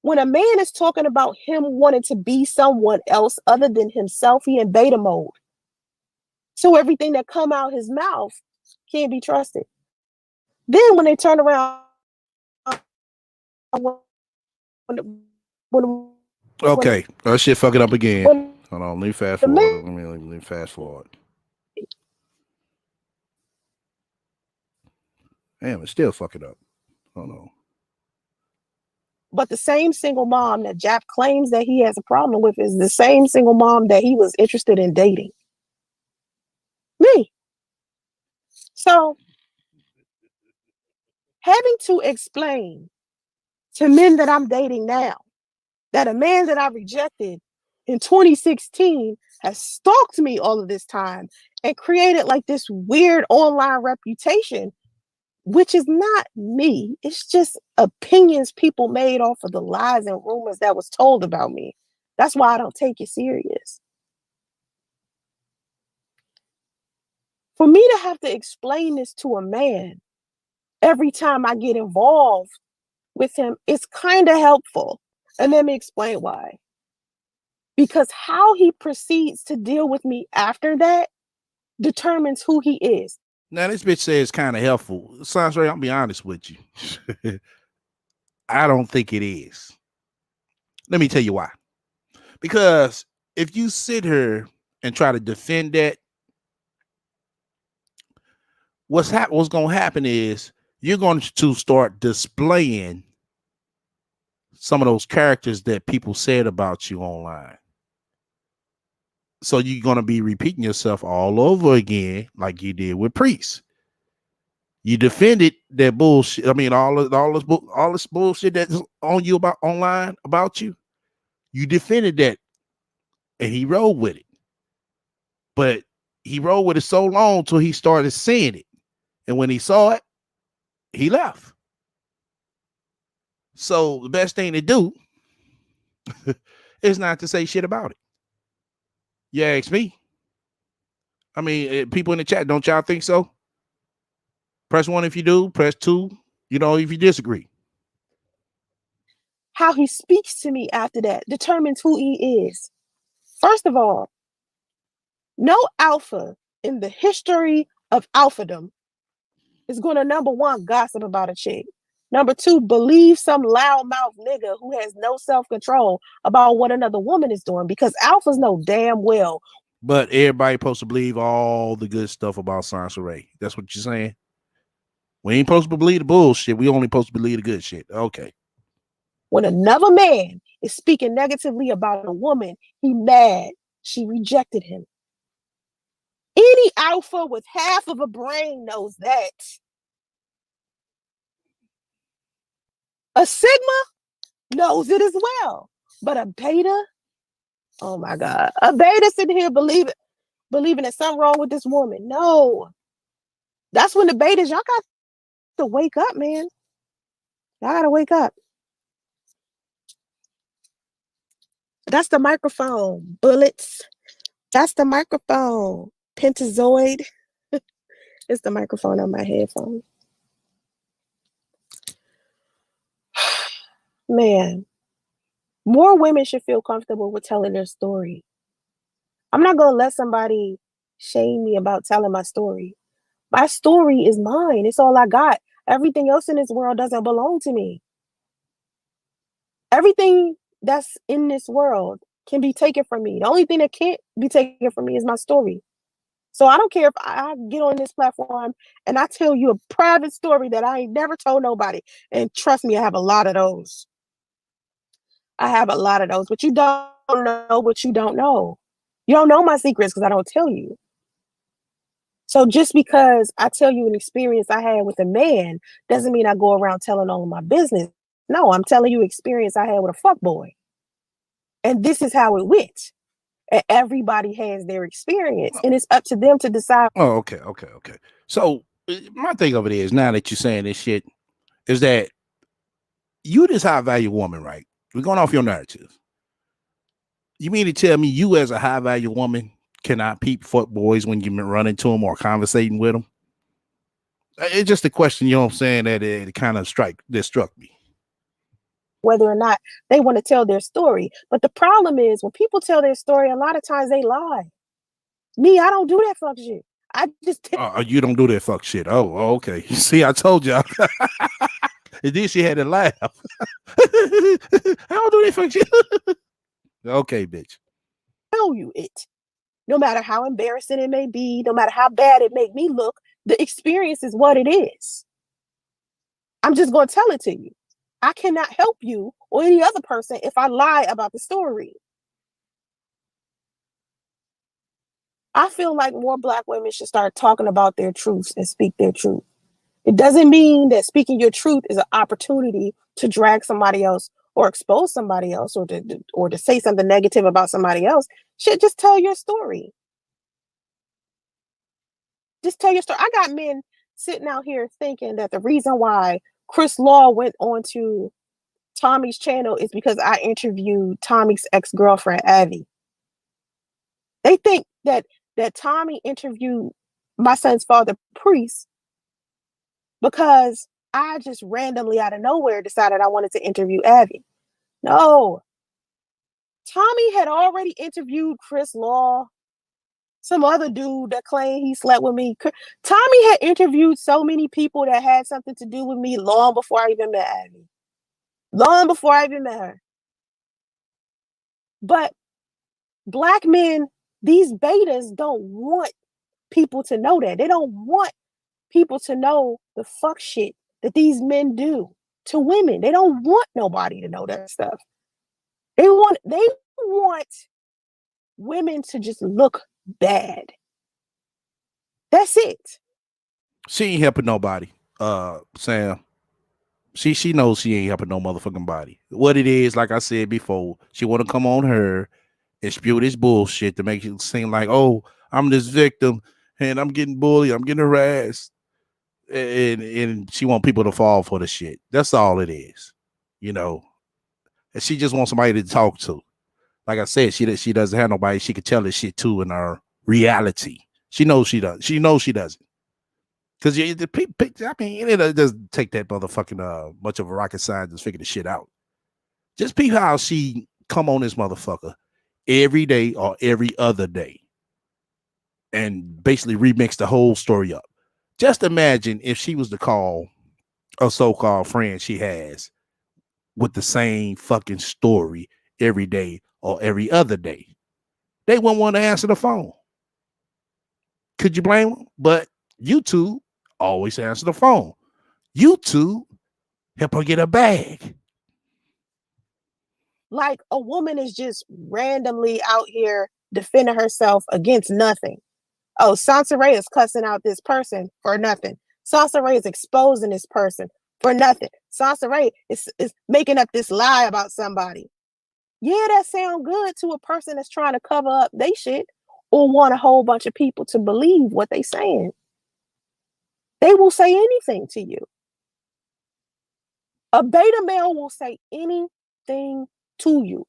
When a man is talking about him wanting to be someone else other than himself, he in beta mode. So everything that come out his mouth can't be trusted. Then when they turn around, Okay, that shit fucking up again. Hold on, let me fast forward. Let me fast forward. Damn, it's still fucking up. Hold on. But the same single mom that Jap claims that he has a problem with is the same single mom that he was interested in dating. Me. So having to explain to men that I'm dating now that a man that I rejected in 2016 has stalked me all of this time and created like this weird online reputation which is not me. It's just opinions people made off of the lies and rumors that was told about me. That's why I don't take it serious. For me to have to explain this to a man every time I get involved with him, it's kind of helpful. And let me explain why. Because how he proceeds to deal with me after that determines who he is. Now this bitch says it's kind of helpful. Sounds right. I'll be honest with you. I don't think it is. Let me tell you why. Because if you sit here and try to defend that, what's going to happen is you're going to start displaying some of those characters that people said about you online. So you're going to be repeating yourself all over again, like you did with Priest. You defended that bullshit. I mean, all this bullshit that's on you about online about you. You defended that, and he rolled with it. But he rolled with it so long till he started seeing it, and when he saw it, he left. So the best thing to do is not to say shit about it. You ask me. I mean, people in the chat, don't y'all think so? Press 1 if you do. Press 2, if you disagree. How he speaks to me after that determines who he is. First of all, no alpha in the history of alphadom is going to, number one, gossip about a chick. Number two, believe some loudmouth nigga who has no self-control about what another woman is doing, because alphas know damn well. But everybody supposed to believe all the good stuff about Sansaray. That's what you're saying? We ain't supposed to believe the bullshit. We only supposed to believe the good shit. Okay. When another man is speaking negatively about a woman, he mad. She rejected him. Any alpha with half of a brain knows that. A sigma knows it as well. But a beta, oh my God. A beta sitting here believing there's something wrong with this woman. No. That's when the betas, y'all got to wake up, man. Y'all got to wake up. That's the microphone. Bullets. That's the microphone. Pentazoid. It's the microphone on my headphone. Man, more women should feel comfortable with telling their story. I'm not going to let somebody shame me about telling my story. My story is mine. It's all I got. Everything else in this world doesn't belong to me. Everything that's in this world can be taken from me. The only thing that can't be taken from me is my story. So I don't care if I get on this platform and I tell you a private story that I ain't never told nobody. And trust me, I have a lot of those. But you don't know what you don't know. You don't know my secrets because I don't tell you. So just because I tell you an experience I had with a man doesn't mean I go around telling all of my business. No, I'm telling you experience I had with a fuckboy. And this is how it went. And everybody has their experience, and it's up to them to decide. Oh, okay. So my thing of it is, now that you're saying this shit, is that you this high value woman, right? We're going off your narrative. You mean to tell me you as a high value woman cannot peep fuck boys when you run into them or conversating with them? It's just a question, you know what I'm saying, that it kind of struck me. Whether or not they want to tell their story. But the problem is when people tell their story, a lot of times they lie. Me, I don't do that fuck shit. I just you don't do that fuck shit. Oh, okay. See, I told y'all. And then she had to laugh. I don't do that fuck shit. Okay, bitch. Tell you it. No matter how embarrassing it may be, no matter how bad it make me look, the experience is what it is. I'm just going to tell it to you. I cannot help you or any other person if I lie about the story. I feel like more Black women should start talking about their truths and speak their truth. It doesn't mean that speaking your truth is an opportunity to drag somebody else or expose somebody else or to say something negative about somebody else. Shit, just tell your story. Just tell your story. I got men sitting out here thinking that the reason why Chris Law went on to Tommy's channel is because I interviewed Tommy's ex-girlfriend, Abby. They think that Tommy interviewed my son's father, Priest, because I just randomly out of nowhere decided I wanted to interview Abby. No. Tommy had already interviewed Chris Law, some other dude that claimed he slept with me. Tommy had interviewed so many people that had something to do with me long before I even met Abby. Long before I even met her. But black men, these betas don't want people to know that. They don't want people to know the fuck shit that these men do to women. They don't want nobody to know that stuff. They want women to just look bad. That's it. She ain't helping nobody. Sam. She knows she ain't helping no motherfucking body. What it is, like I said before, she want to come on her and spew this bullshit to make it seem like, oh, I'm this victim and I'm getting bullied, I'm getting harassed, and she want people to fall for the shit. That's all it is, you know. And she just wants somebody to talk to. Like I said, she doesn't have nobody she could tell this shit to in her reality. She knows she does. She knows she doesn't. Because I mean, it doesn't take that motherfucking much of a rocket scientist to figure the shit out. Just peep how she come on this motherfucker every day or every other day and basically remix the whole story up. Just imagine if she was to call a so-called friend she has with the same fucking story every day or every other day. They wouldn't want to answer the phone. Could you blame them? But YouTube always answer the phone. YouTube help her get a bag. Like a woman is just randomly out here defending herself against nothing. Oh, Sansa Ray is cussing out this person for nothing. Sansa Ray is exposing this person for nothing. Sansa Ray is making up this lie about somebody. Yeah, that sound good to a person that's trying to cover up they shit or want a whole bunch of people to believe what they saying. They will say anything to you. A beta male will say anything to you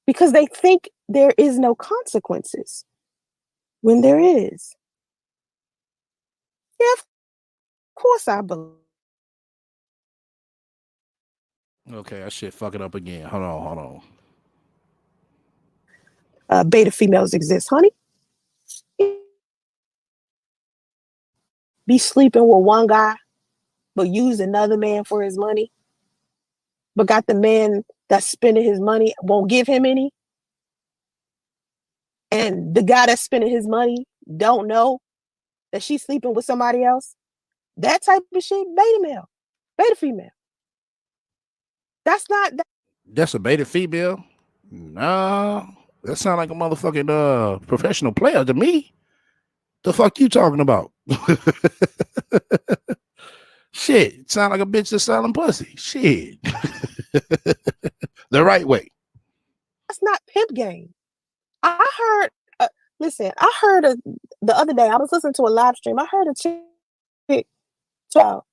because they think there is no consequences when there is. Yeah, of course I believe. Okay, I shit fuck it up again. Hold on. Beta females exist, honey. Be sleeping with one guy, but use another man for his money, but got the man that's spending his money won't give him any, and the guy that's spending his money don't know that she's sleeping with somebody else. That type of shit, beta male, beta female. That's not that. That's a beta female? Nah. That sound like a motherfucking professional player to me. The fuck you talking about? Shit. Sound like a bitch that's selling pussy. Shit. The right way. That's not pimp game. I heard. Listen, I heard the other day. I was listening to a live stream. I heard a chick talk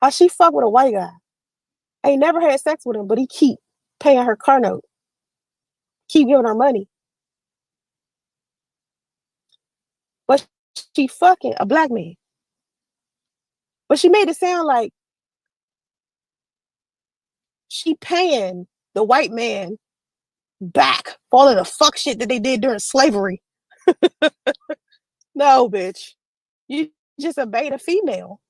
how she fuck with a white guy. Ain't never had sex with him, but he keep paying her car note, keep giving her money. But she fucking a black man. But she made it sound like she paying the white man back for all of the fuck shit that they did during slavery. No, bitch. You just a beta female.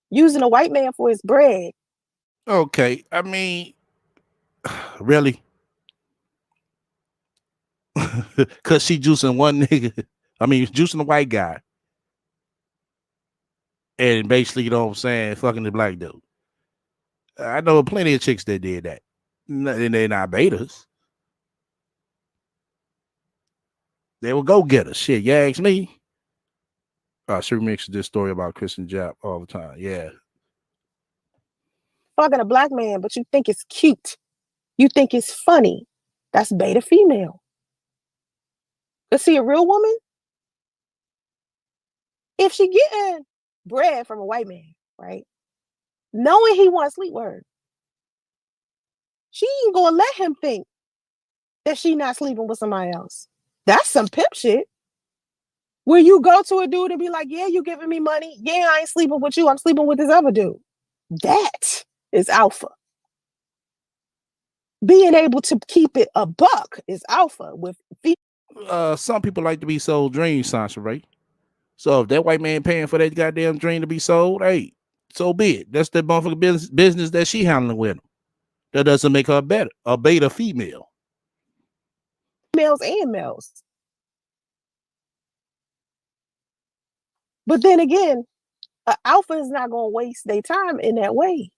Using a white man for his bread. Okay. I mean, really? Cause she juicing one nigga. I mean, juicing the white guy. And basically, you know what I'm saying, fucking the black dude. I know plenty of chicks that did that. And they're not betas. They will go get us. Shit, you ask me. She remixes this story about Chris and Jap all the time. Yeah. Fucking a black man, but you think it's cute. You think it's funny. That's beta female. But see, a real woman, if she getting bread from a white man, right? Knowing he wants to sleep with her, she ain't gonna let him think that she not sleeping with somebody else. That's some pimp shit. Where you go to a dude and be like, yeah, you giving me money. Yeah, I ain't sleeping with you. I'm sleeping with this other dude. That is alpha. Being able to keep it a buck is alpha. With some people like to be sold dreams, Sasha, right? So if that white man paying for that goddamn dream to be sold, hey, so be it. That's the motherfucking business that she handling with him. That doesn't make her better, a beta female. Males and males. But then again, an alpha is not going to waste their time in that way.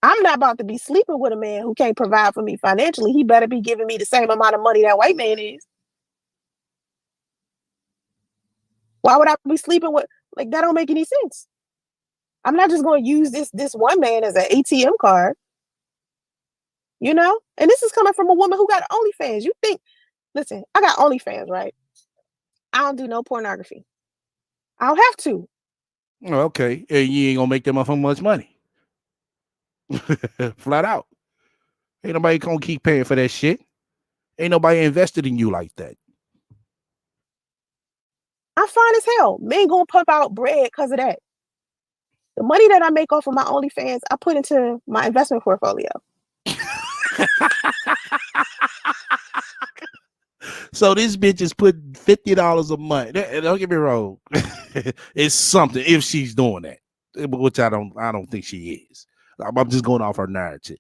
I'm not about to be sleeping with a man who can't provide for me financially. He better be giving me the same amount of money that white man is. Why would I be sleeping with, like, that don't make any sense. I'm not just going to use this one man as an ATM card. You know? And this is coming from a woman who got OnlyFans. You think, listen, I got OnlyFans, right? I don't do no pornography. I don't have to. Okay. And you ain't gonna make them up for much money. Flat out. Ain't nobody gonna keep paying for that shit. Ain't nobody invested in you like that. I'm fine as hell. Men gonna pump out bread because of that. The money that I make off of my OnlyFans, I put into my investment portfolio. So this bitch is putting $50 a month. Don't get me wrong. It's something if she's doing that, which I don't think she is. I'm just going off her narrative.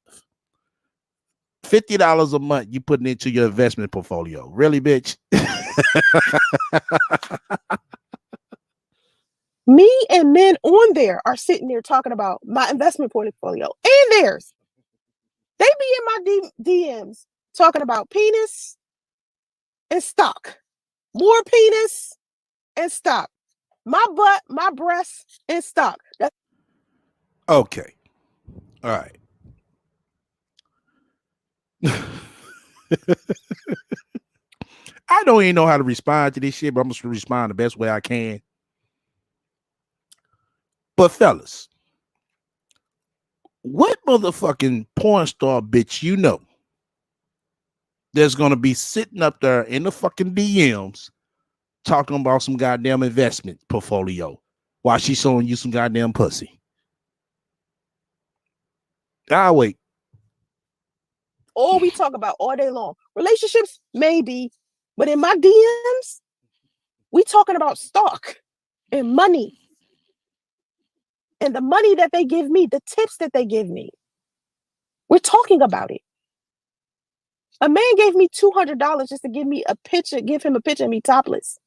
$50 a month you putting into your investment portfolio. Really, bitch? Me and men on there are sitting there talking about my investment portfolio and theirs. They be in my DMs talking about penis and stock. More penis and stock. My butt, my breasts, and stock. Okay. All right. I don't even know how to respond to this shit, but I'm just gonna respond the best way I can. But fellas, what motherfucking porn star bitch you know that's gonna be sitting up there in the fucking DMs talking about some goddamn investment portfolio while she's showing you some goddamn pussy? I'll wait. All we talk about all day long. Relationships, maybe, but in my DMs, we talking about stock and money. And the money that they give me, the tips that they give me. We're talking about it. A man gave me $200 just to give me a picture, give him a picture of me topless.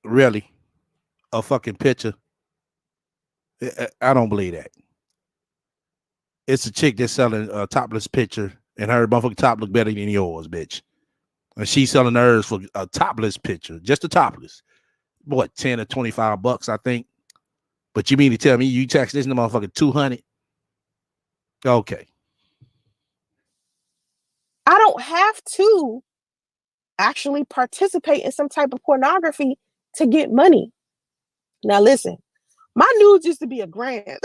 Really? A fucking picture? I don't believe that. It's a chick that's selling a topless picture, and her motherfucking top look better than yours, bitch. And she's selling hers for a topless picture, just a topless. What, 10 or $25, I think. But you mean to tell me you tax this motherfucker 200? Okay. I don't have to actually participate in some type of pornography to get money. Now listen, my nudes used to be $1,000.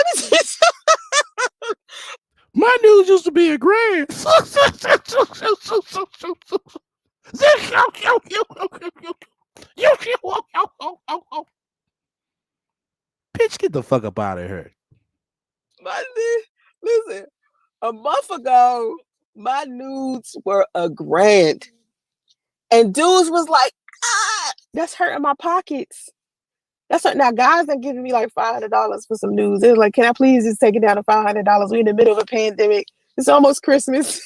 My news used to be $1,000. Bitch, get the fuck up out of here. Listen, a month ago, my nudes were $1,000. And dudes was like, that's hurting my pockets. That's what now guys are giving me like $500 for some nudes. They're like, can I please just take it down to $500? We're in the middle of a pandemic. It's almost Christmas.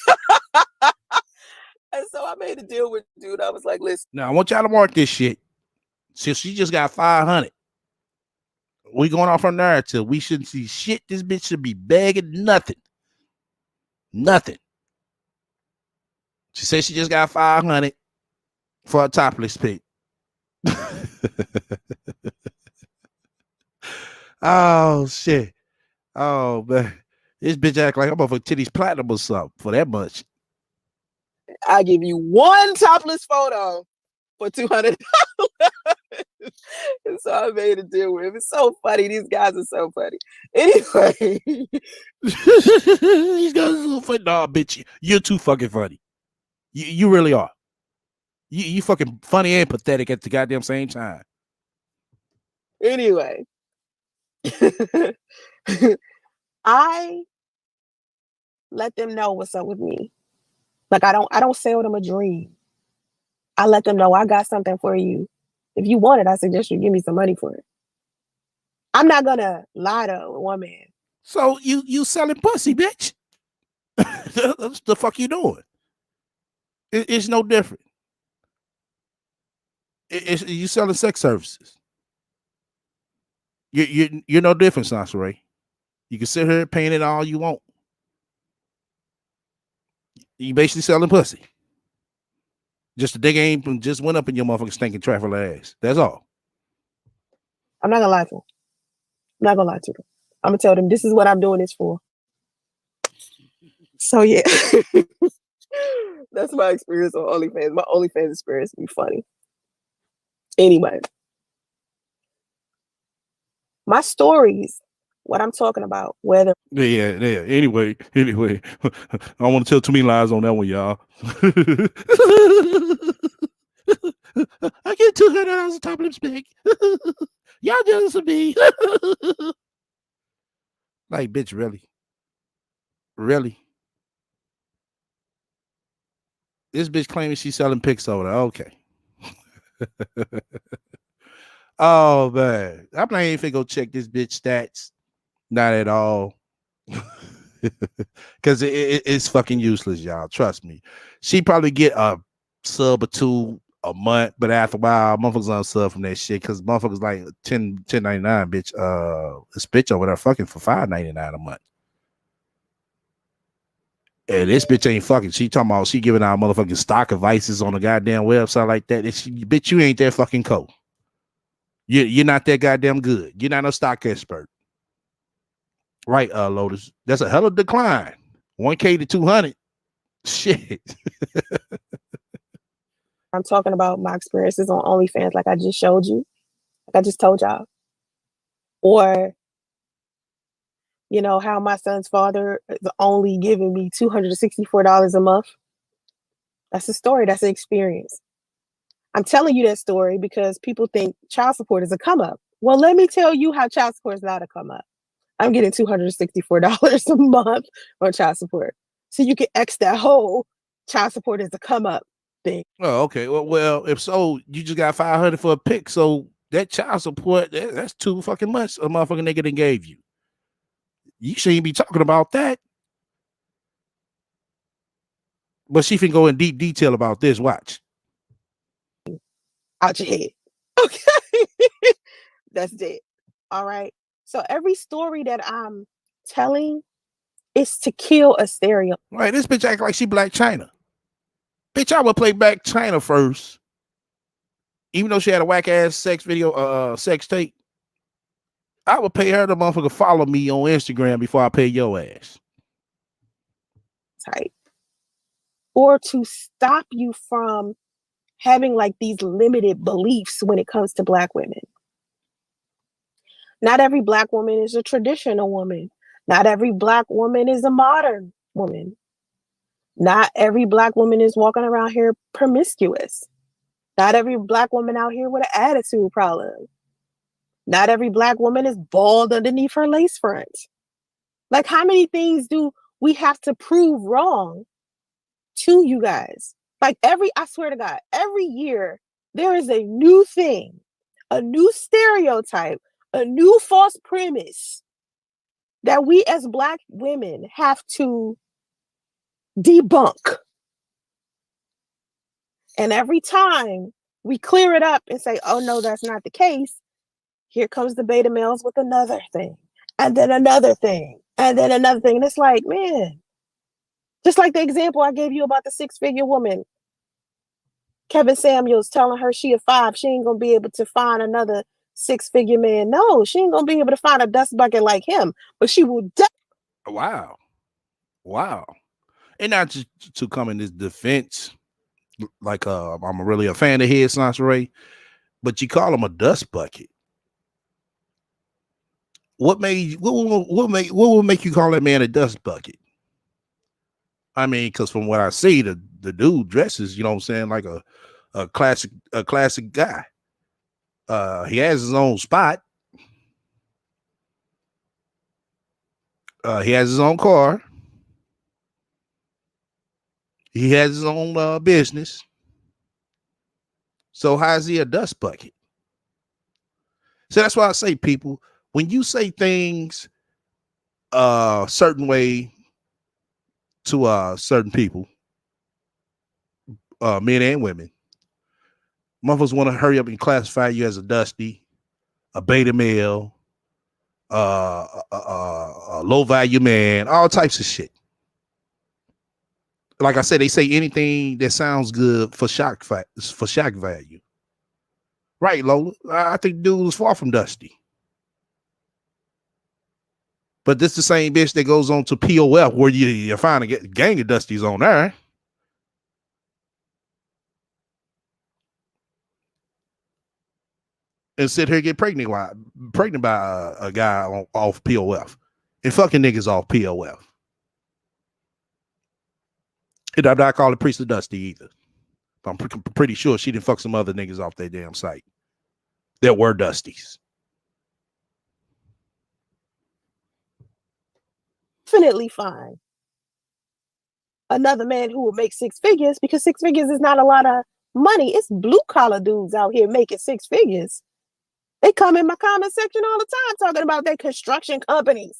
And so I made a deal with dude. I was like, listen. Now I want y'all to mark this shit. Since she just got 500. We going off her narrative. We shouldn't see shit. This bitch should be begging nothing. Nothing. She said she just got 500 for a topless pic. Oh shit. Oh man. This bitch act like I'm off of titties platinum or something for that much. I give you one topless photo for $200. And so I made a deal with him. It's so funny. These guys are so funny. Anyway, These guys are so funny. Nah, bitch, you're too fucking funny. You really are. You fucking funny and pathetic at the goddamn same time. anyway, I let them know what's up with me. Like I don't sell them a dream. I let them know I got something for you. If you want it, I suggest you give me some money for it. I'm not gonna lie to a woman. So you selling pussy, bitch. That's the fuck you doing. It's no different. You selling sex services. You're no different, Sansaray. You can sit here paying it all you want. You basically selling pussy. Just the dick ain't just went up in your motherfucking stinking trifle ass. That's all. I'm not gonna lie to them. I'm not gonna lie to them. I'm gonna tell them this is what I'm doing this for. So yeah. That's my experience on OnlyFans. My OnlyFans experience be funny. Anyway. My stories, what I'm talking about, whether Yeah. Anyway, I don't want to tell too many lies on that one, y'all. I get $200 a top lip spec. Y'all jealous of me. Like, bitch, really? Really? This bitch claiming she's selling pics over there. Okay. Oh, man. I'm not even finna go check this bitch stats. Not at all. Because it's fucking useless, y'all. Trust me. She probably get a sub or two a month, but after a while, motherfuckers unsub from that shit because motherfuckers like $10.99, bitch. This bitch over there fucking for $5.99 a month. And this bitch ain't fucking. She talking about she giving out motherfucking stock advices on a goddamn website like that. Bitch, you ain't that fucking cold. You're not that goddamn good. You're not a stock expert. Right, Lotus. That's a hell of a decline. 1K to 200. Shit. I'm talking about my experiences on OnlyFans, like I just showed you, like I just told y'all. Or, you know, how my son's father is only giving me $264 a month. That's a story. That's an experience. I'm telling you that story because people think child support is a come up. Well, let me tell you how child support is not a come up. I'm getting $264 a month on child support. So you can X that whole child support is a come up thing. Oh, okay. Well, if so, you just got 500 for a pick. So that child support, that's too fucking much a motherfucking nigga done gave you. You shouldn't be talking about that. But she can go in deep detail about this. Watch. Out your head. Okay. That's it. All right. So every story that I'm telling is to kill a stereotype. Right. This bitch act like she Black China. Bitch, I would play Black China first. Even though she had a whack ass sex video, sex tape. I would pay her to motherfucker follow me on Instagram before I pay your ass. Type. Or to stop you from having like these limited beliefs when it comes to Black women. Not every Black woman is a traditional woman. Not every Black woman is a modern woman. Not every Black woman is walking around here promiscuous. Not every Black woman out here with an attitude problem. Not every Black woman is bald underneath her lace front. Like, how many things do we have to prove wrong to you guys? Like I swear to God, every year there is a new thing, a new stereotype, a new false premise that we as Black women have to debunk. And every time we clear it up and say, oh no, that's not the case, here comes the beta males with another thing, and then another thing, and then another thing. And it's like, man, just like the example I gave you about the 6-figure woman, Kevin Samuels telling her she a 5, she ain't gonna be able to find another 6-figure man. No, she ain't gonna be able to find a dust bucket like him, but she will Wow. And not just to come in this defense, Like I'm really a fan of his, Sansaray, but you call him a dust bucket. What would make you call that man a dust bucket? I mean, because from what I see, the dude dresses, you know what I'm saying, like a classic guy. He has his own spot. He has his own car. He has his own business. So how is he a dust bucket? So that's why I say, people, when you say things a certain way to certain people, men and women, motherfuckers want to hurry up and classify you as a dusty, a beta male, a low value man, all types of shit. Like I said, they say anything that sounds good for shock value. Right, Lola. I think dude was far from dusty. But this the same bitch that goes on to POF where you find a gang of dusties on there. And sit here and get pregnant by a guy off POF. And fucking niggas off POF. And I'm not calling Priest of Dusty either. I'm pretty sure she didn't fuck some other niggas off their damn site. There were dusties. Definitely fine. Another man who will make six figures, because six figures is not a lot of money. It's blue collar dudes out here making six figures. They come in my comment section all the time talking about their construction companies,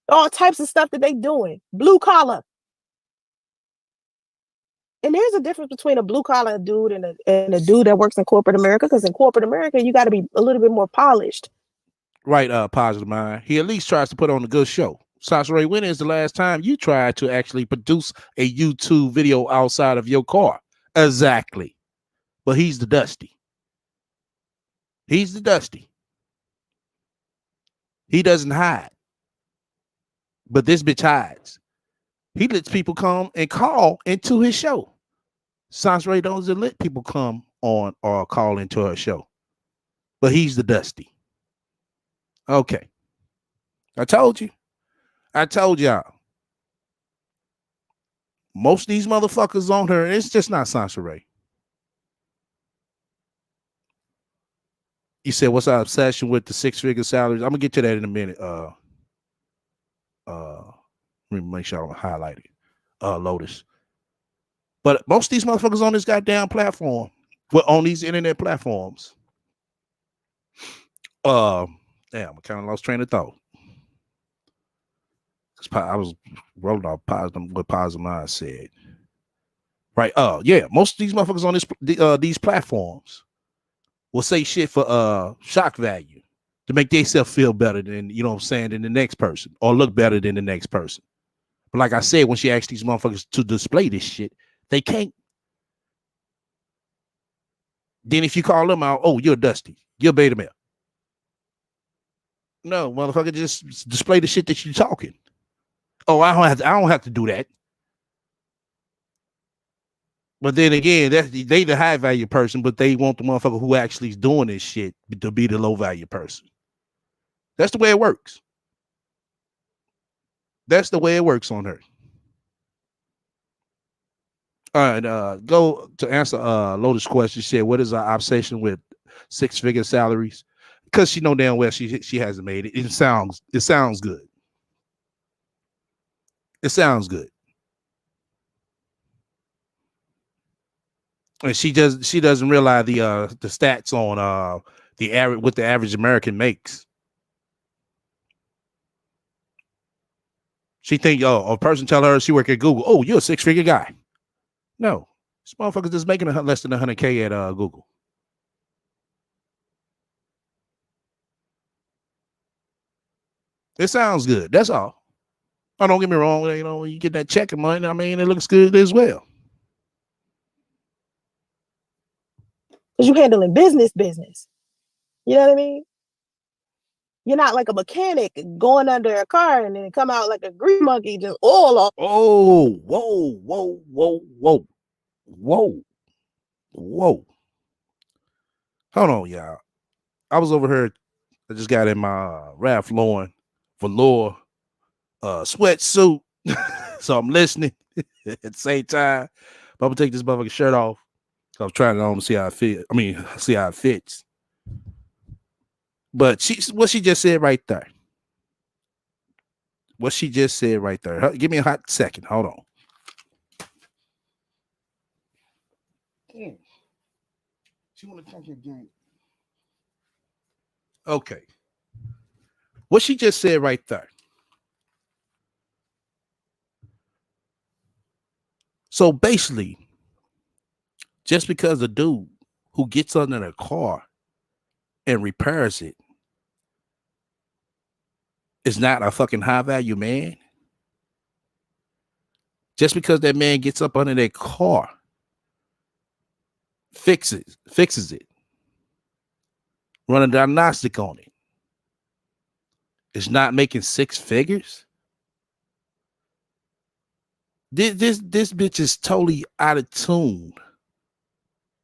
all types of stuff that they doing, blue collar. And there's a difference between a blue collar dude and a dude that works in corporate America, because in corporate America, you got to be a little bit more polished. Right, Positive Mind. He at least tries to put on a good show. Sansaray, when is the last time you tried to actually produce a YouTube video outside of your car? Exactly. But he's the dusty. He's the dusty. He doesn't hide. But this bitch hides. He lets people come and call into his show. Sansaray doesn't let people come on or call into her show. But he's the dusty. Okay. I told you. I told y'all. Most of these motherfuckers on her, it's just not Sansaray. You said, what's our obsession with the six-figure salaries? I'm gonna get to that in a minute. Let me make sure I highlight it. Lotus. But most of these motherfuckers on this goddamn platform, well, on these internet platforms. Damn, I kind of lost train of thought. I was rolling off what Positive Mind said. Right. Yeah, most of these motherfuckers on these platforms will say shit for shock value to make themselves feel better than, you know what I'm saying, than the next person, or look better than the next person. But like I said, when she asked these motherfuckers to display this shit, they can't. Then if you call them out, oh, you're dusty, you're beta male. No, motherfucker, just display the shit that you're talking. Oh, I don't have to do that. But then again, they the high value person, but they want the motherfucker who actually is doing this shit to be the low value person. That's the way it works. That's the way it works on her. All right, go to answer Lotus' question. She said, what is our obsession with six-figure salaries? Because she know damn well she hasn't made it. It sounds good. It sounds good. And she doesn't realize the stats on the average, what the average American makes. She think, a person tell her she work at Google. Oh, you're a six-figure guy. No, this motherfucker's just making less than 100K at Google. It sounds good. That's all. Oh, don't get me wrong. You know, when you get that check of money, I mean, it looks good as well. Because you're handling business. You know what I mean? You're not like a mechanic going under a car and then come out like a green monkey, just all off. Oh, whoa. Whoa, whoa. Hold on, y'all. I was over here. I just got in my Ralph Lauren velour sweatsuit, so I'm listening at the same time. But I'm gonna take this motherfucking shirt off. I was trying it on to see how it fits. I mean, see how it fits. But what she just said right there. What she just said right there. Give me a hot second. Hold on. Damn. She want to talk your game. Okay. What she just said right there. So basically, just because a dude who gets under a car and repairs it is not a fucking high value man, just because that man gets up under their car, fixes it, run a diagnostic on it, is not making six figures. This bitch is totally out of tune.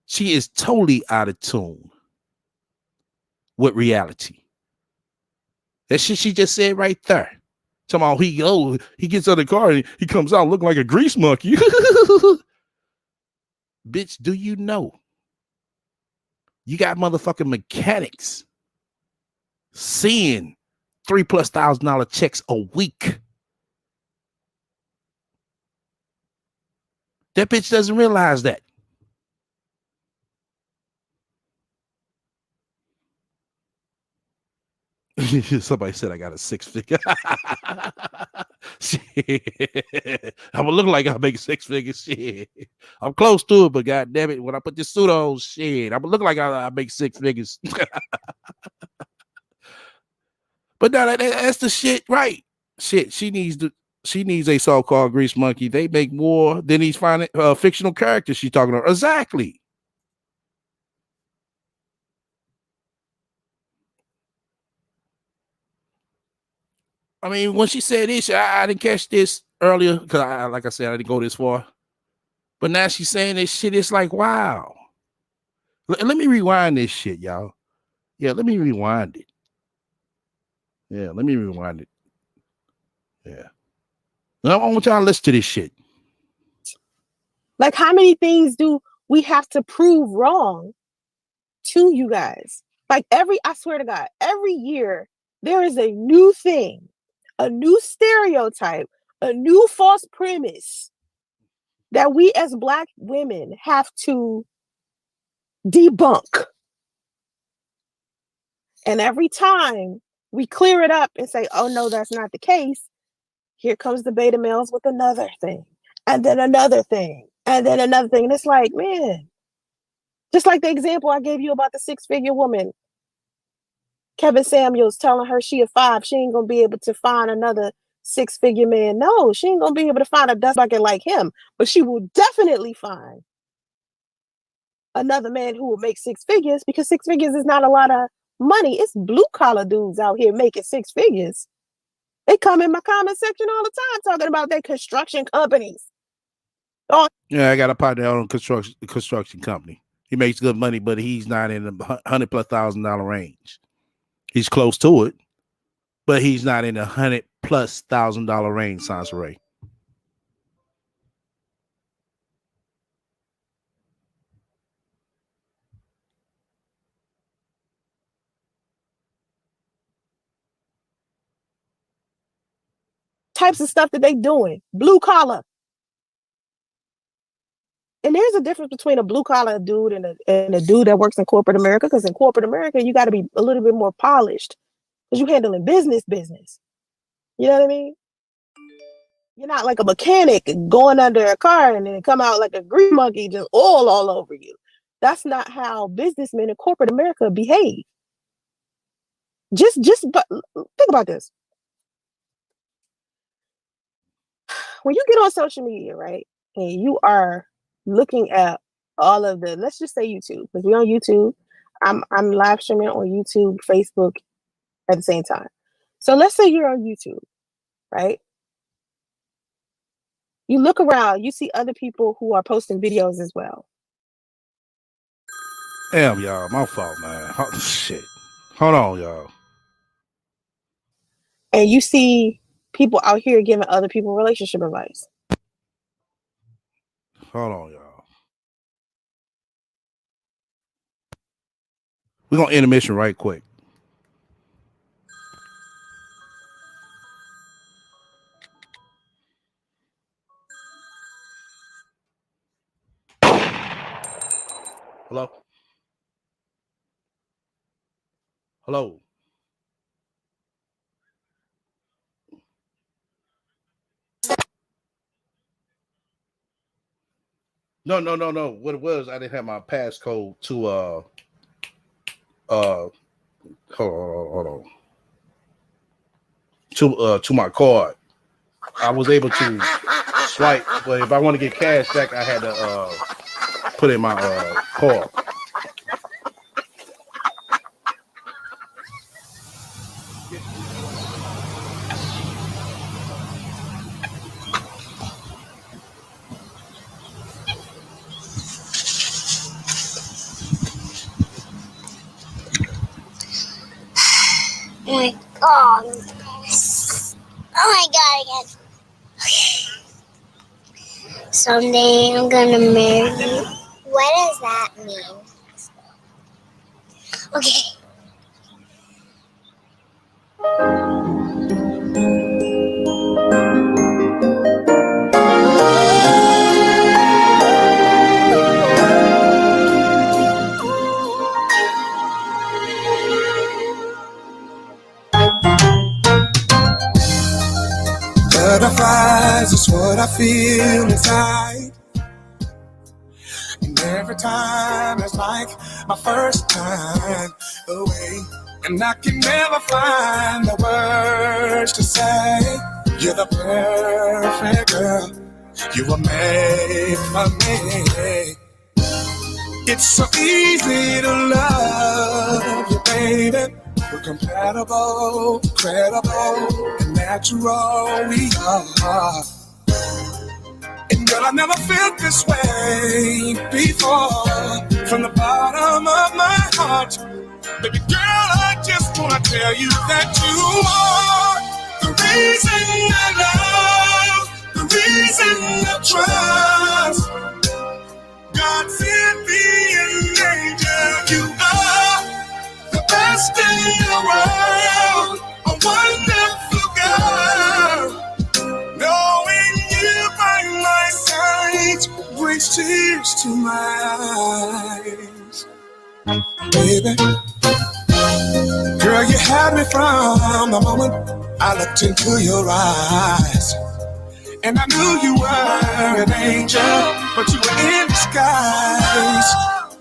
She is totally out of tune with reality. That shit she just said right there. Talking about he gets out of the car and he comes out looking like a grease monkey. Bitch, do you know? You got motherfucking mechanics seeing $3,000+ checks a week. That bitch doesn't realize that. Somebody said I got a six figure. Shit. I'm gonna look like I make six figures. Shit. I'm close to it, but god damn it, when I put this suit on, shit, I'm gonna look like I make six figures. But no, that's the shit, right? Shit, she needs a so-called grease monkey. They make more than these fictional characters she's talking about. Exactly. I mean, when she said this, I didn't catch this earlier because, like I said, I didn't go this far. But now she's saying this shit. It's like, wow. Let me rewind this shit, y'all. Yeah, let me rewind it. Yeah, let me rewind it. Yeah. I want y'all to listen to this shit. Like, how many things do we have to prove wrong to you guys? Like, I swear to God, every year there is a new thing, a new stereotype, a new false premise that we as Black women have to debunk. And every time we clear it up and say, oh no, that's not the case, here comes the beta males with another thing, and then another thing, and then another thing. And it's like, man, just like the example I gave you about the six-figure woman, Kevin Samuels telling her she a 5, she ain't gonna be able to find another six-figure man. No, she ain't gonna be able to find a dust bucket like him, but she will definitely find another man who will make six figures, because six figures is not a lot of money. It's blue collar dudes out here making six figures. They come in my comment section all the time talking about their construction companies. Oh, yeah, I got a partner on construction company. He makes good money, but he's not in the $100,000+ range. He's close to it, but he's not in the $100,000+ range, Sansaray. Types of stuff that they doing, blue collar. And there's a difference between a blue collar dude and a dude that works in corporate America, because in corporate America, you got to be a little bit more polished because you're handling business. You know what I mean? You're not like a mechanic going under a car and then come out like a green monkey, just all over you. That's not how businessmen in corporate America behave. But think about this. When you get on social media, right, and you are looking at all of the, let's just say YouTube, because we're on YouTube. I'm live streaming on YouTube, Facebook at the same time. So let's say you're on YouTube, right? You look around, you see other people who are posting videos as well. Damn, y'all, my fault, man. Shit. Hold on, y'all. And you see people out here giving other people relationship advice. Hold on, y'all. We're going to intermission right quick. Hello? Hello? No. What it was, I didn't have my passcode to hold on. To my card. I was able to swipe, but if I want to get cash back, I had to put in my card. Oh my god. Oh my god again. Someday I'm gonna marry you. What does that mean? Okay. Butterflies is what I feel inside. And every time it's like my first time away. And I can never find the words to say. You're the perfect girl. You were made for me. It's so easy to love you, baby. We're compatible, credible, and natural we are. And girl, I never felt this way before. From the bottom of my heart, baby girl, I just wanna tell you that you are the reason I love, the reason I trust. God sent me an angel. You are the best in the world, a wonderful girl. Knowing you by my side brings tears to my eyes. Baby, girl, you had me from the moment I looked into your eyes. And I knew you were an angel, but you were in disguise.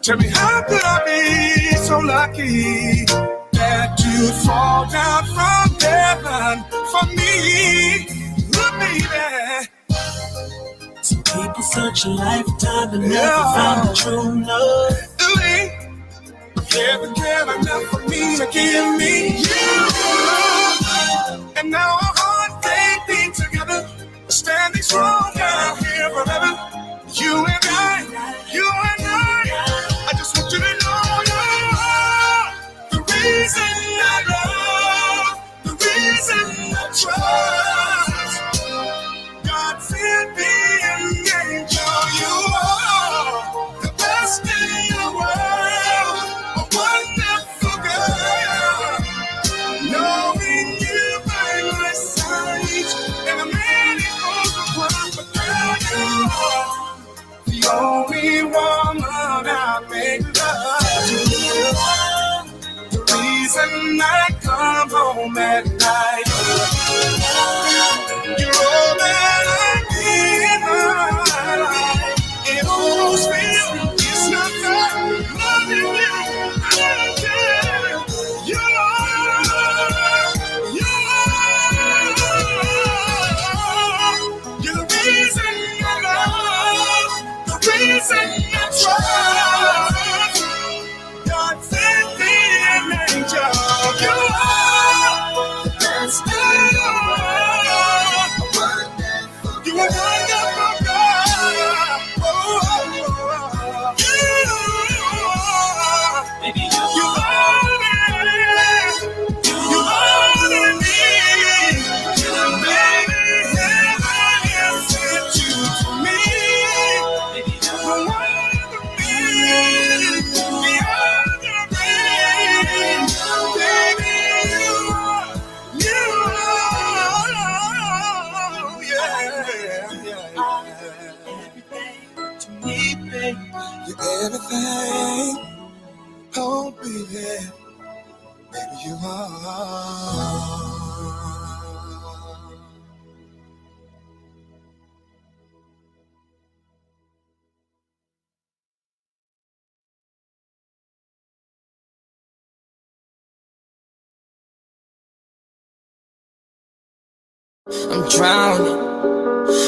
Tell me, how could I be so lucky that you'd fall down from heaven for me? Look, baby. Some people search a lifetime and never found the true love. Heaven cared enough for me to give me you. And now our hearts can't be together, standing strong down here forever. You and I, I just want you to know you're the reason I love, the reason I trust. God sent me an angel. You are the best in the world, a wonderful girl. Knowing you by my side, and a man is going to run, but girl, you are the only woman I make love to. The reason I come home at night. You're all that I need in my life. It almost feels it's not that loving you. You're the reason I love, the reason I trust. God sent me an angel. You are You're everything. Oh, baby, baby, you are. I'm drowning,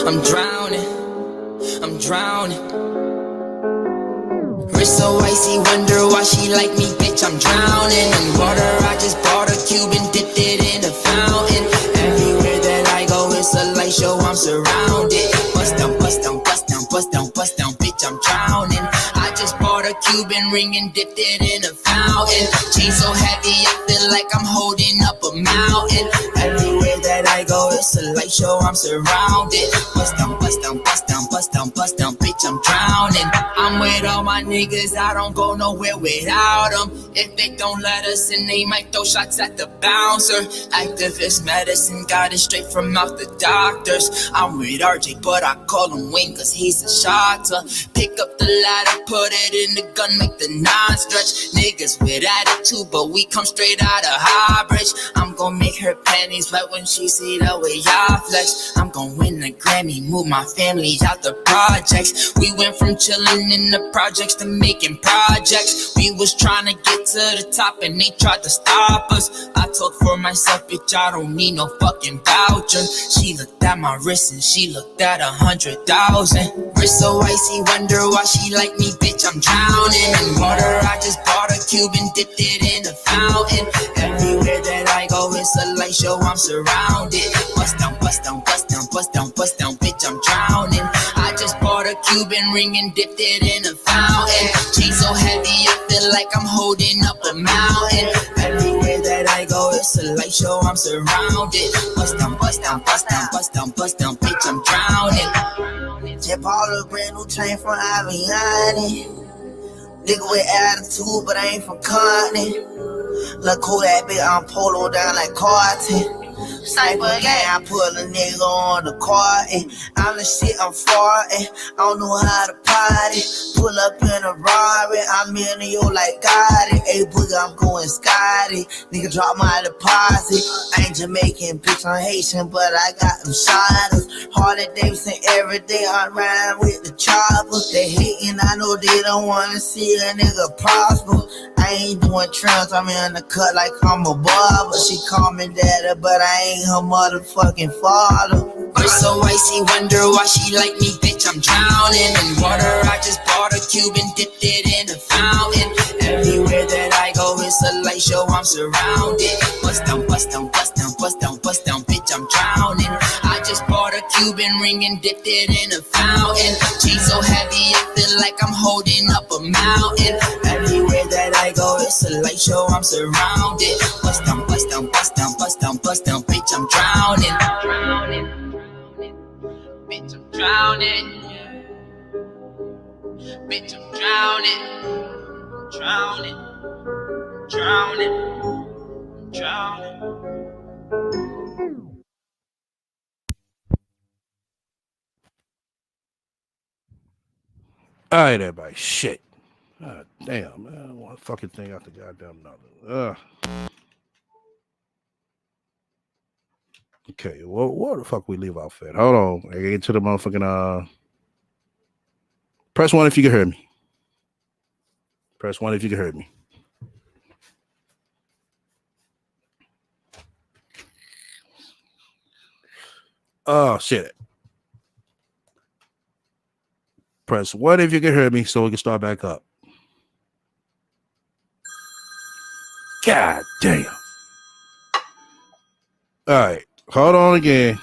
I'm drowning, I'm drowning. Wrist so icy, wonder why she like me, bitch, I'm drowning. In water, I just bought a cube and dipped it in a fountain. Everywhere that I go, it's a light show, I'm surrounded. Bust down, bust down, bust down, bust down, bust down, bitch, I'm drowning. I just bought a Cuban ring and dipped it in a fountain. Chain so heavy, I feel like I'm holding up a mountain. Everywhere that I go, it's a light show, I'm surrounded. Bust down, bust down, bust down, bust down, bust down, bitch, I'm drowning. I'm with all my niggas, I don't go nowhere without them. If they don't let us in, they might throw shots at the bouncer. Activist medicine, got it straight from out the doctors. I'm with RJ, but I call him Wayne, cause he's a shotter. Pick up the ladder, put it in the gun, make the nine stretch. Niggas with attitude, but we come straight out of Highbridge. I'm gon' make her panties wet when she see the way I flex. I'm gon' win the Grammy, move my family out the projects. We went from chillin' in the projects to making projects. We was trying to get to the top and they tried to stop us. I talk for myself, bitch, I don't need no fucking voucher. She looked at my wrist and she looked at 100,000. Wrist so icy, wonder why she like me, bitch, I'm drowning. In water, I just bought a cube and dipped it in a fountain. Everywhere that I go, it's a light show, I'm surrounded. Bust down, bust down, bust down, bust down, bust down, bitch, I'm drowning. I just bought a Cuban ring and dipped it in a fountain. Chain so heavy, I feel like I'm holding up a mountain. Everywhere that I go, it's a light show, I'm surrounded. Bust down, bust down, bust down, bust down, bust down, bitch, I'm drowning. Just bought a brand new chain from Aviani. Nigga with attitude, but I ain't from Connie. Look cool that bitch, I'm polo down like Carton. Sniper gang, I put a nigga on the car, I'm the shit, I'm farting. I don't know how to party. Pull up in a Rari, I'm in yo like Gotti. Hey, boogie, I'm going Scotty. Nigga, drop my deposit. I ain't Jamaican, bitch, I'm Haitian, but I got them shotters. Harley Davidson every day, I ride with the chopper. They hating, I know they don't wanna see a nigga prosper. I ain't doing trends, I'm in the cut like I'm a barber. She call me daddy, but I ain't her motherfucking father. Wrist so icy, wonder why she like me, bitch, I'm drowning. In water, I just bought a cube and dipped it in a fountain. Everywhere that I go, it's a light show, I'm surrounded. Bust down, bust down, bust down, bust down, bust down, bitch, I'm drowning. I just bought a Cuban ring and dipped it in a fountain. Chain so heavy, I feel like I'm holding up a mountain. Everywhere that I go, it's a light show, I'm surrounded. Bust down, bust down, bust down, bust down, bust down, bitch, I'm drowning. Bitch, I'm drowning. Bitch, I'm drowning. Drowning. Drowning. Drowning. All right, everybody. Shit. God damn, man. One fucking thing after goddamn another. Okay, well, what the fuck we leave off at? Hold on. I get to the motherfucking press one if you can hear me. Press one if you can hear me. Oh shit. Press one if you can hear me so we can start back up. God damn. All right. Hold on again.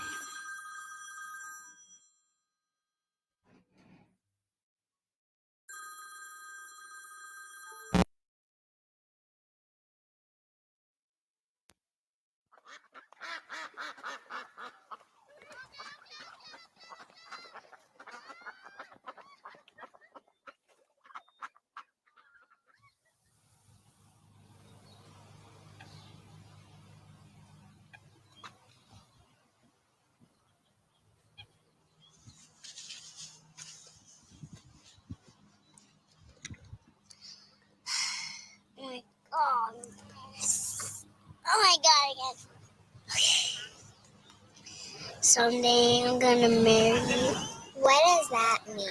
Someday I'm gonna marry you. What does that mean?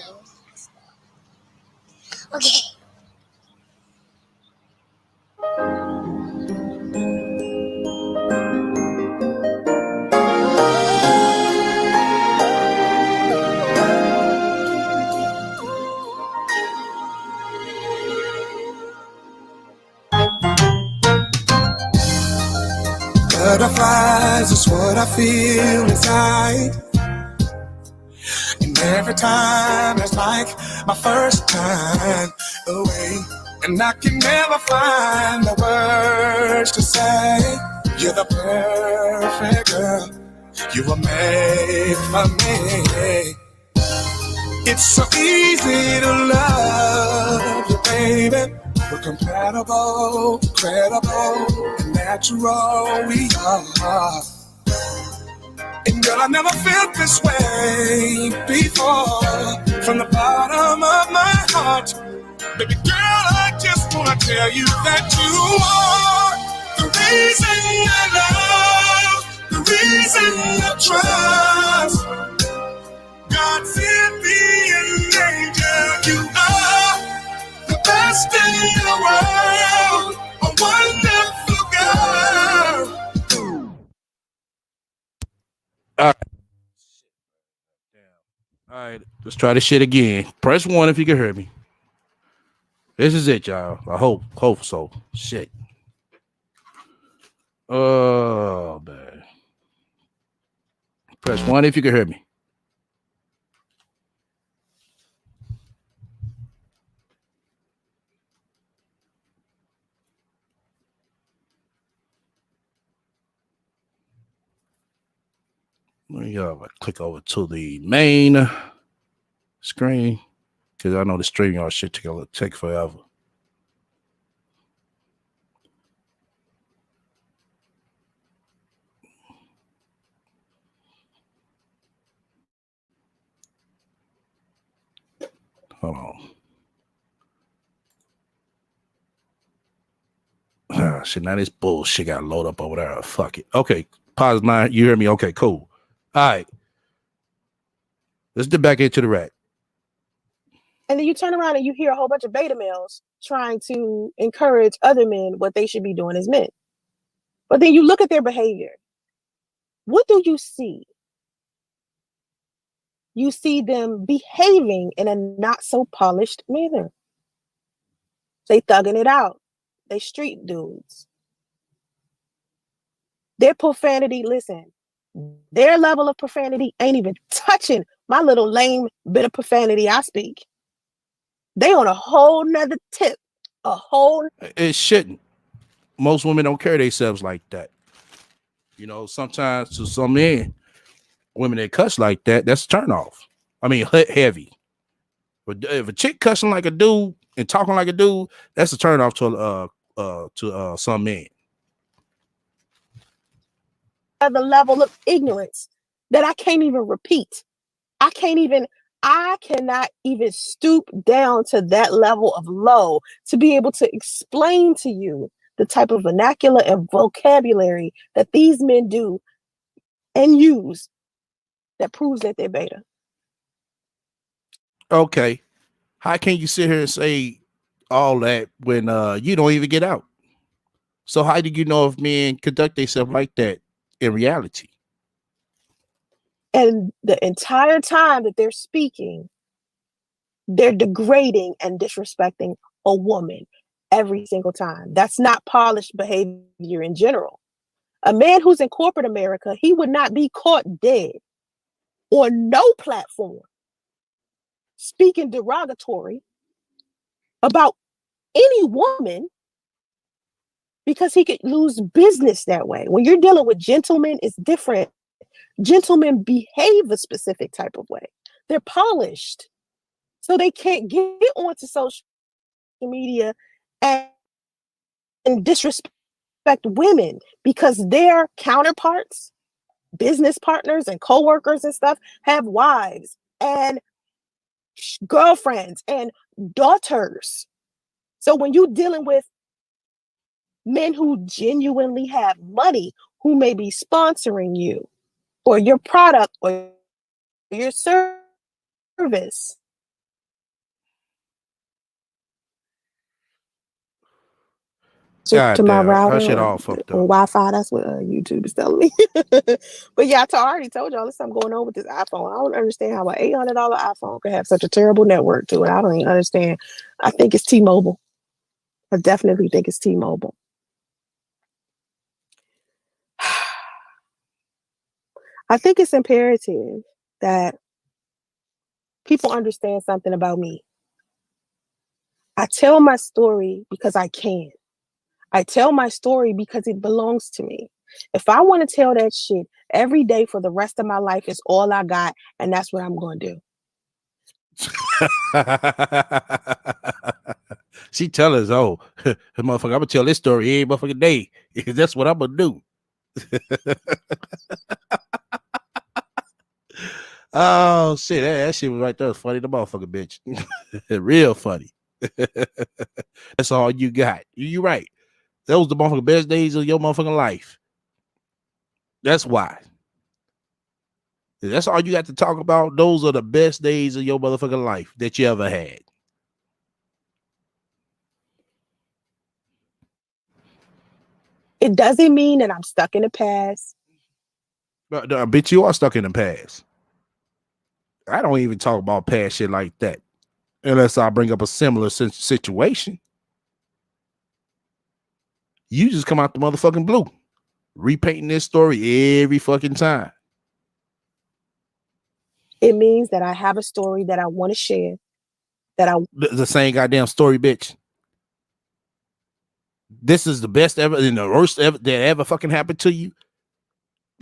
Okay. Butterflies is what I feel inside. And every time it's like my first time away. And I can never find the words to say. You're the perfect girl. You were made for me. It's so easy to love you, baby. We're compatible, credible, and natural we are. And girl, I never felt this way before. From the bottom of my heart, baby girl, I just wanna tell you that you are the reason I love, the reason I trust. God sent me an angel. You are the best in the world, a wonderful girl. All right, let's try this shit again. Press 1 if you can hear me. This is it, y'all. I hope so. Shit. Oh man. Press 1 if you can hear me. Let me click over to the main screen because I know the StreamYard shit take forever. Hold on. Shit, now this bullshit got load up over there. Fuck it. Okay. Pause mine. You hear me? Okay, cool. All right. Let's get back into the rack. And then you turn around and you hear a whole bunch of beta males trying to encourage other men what they should be doing as men. But then you look at their behavior. What do you see? You see them behaving in a not so polished manner. They thugging it out. They street dudes. Their profanity, listen, their level of profanity ain't even touching my little lame bit of profanity I speak. They on a whole nother tip. It shouldn't. Most women don't carry themselves like that. You know, sometimes to some men, women that cuss like that, that's a turn off. I mean, heavy. But if a chick cussing like a dude and talking like a dude, that's a turn off to some men. The level of ignorance that I can't even repeat. I cannot even stoop down to that level of low to be able to explain to you the type of vernacular and vocabulary that these men do and use that proves that they're beta. Okay. How can you sit here and say all that when you don't even get out? So how do you know if men conduct themselves like that in reality? And the entire time that they're speaking, they're degrading and disrespecting a woman every single time. That's not polished behavior in general. A man who's in corporate America, he would not be caught dead on no platform speaking derogatory about any woman because he could lose business that way. When you're dealing with gentlemen, it's different. Gentlemen behave a specific type of way. They're polished. So they can't get onto social media and disrespect women because their counterparts, business partners and co-workers and stuff, have wives and girlfriends and daughters. So when you're dealing with men who genuinely have money, who may be sponsoring you or your product or your service. God To my damn, her router shit or all fucked on up. Wi-Fi. That's what YouTube is telling me. But yeah, I already told y'all there's something going on with this iPhone. I don't understand how an $800 iPhone could have such a terrible network to it. I don't even understand. I think it's T-Mobile. I definitely think it's T-Mobile. I think it's imperative that people understand something about me. I tell my story because I can. I tell my story because it belongs to me. If I want to tell that shit every day for the rest of my life, it's all I got, and that's what I'm going to do. She tell us, oh, motherfucker, I'm gonna tell this story every motherfucking day. That's what I'm gonna do. Oh shit, that shit was right there. Funny the motherfucker, bitch. Real funny. That's all you got. You right. That was the motherfucking best days of your motherfucking life. That's why. That's all you got to talk about. Those are the best days of your motherfucking life that you ever had. It doesn't mean that I'm stuck in the past. But I bet you are stuck in the past. I don't even talk about past shit like that unless I bring up a similar situation. You just come out the motherfucking blue, repainting this story every fucking time. It means that I have a story that I want to share. The same goddamn story, bitch. This is the best ever and the worst ever that ever fucking happened to you.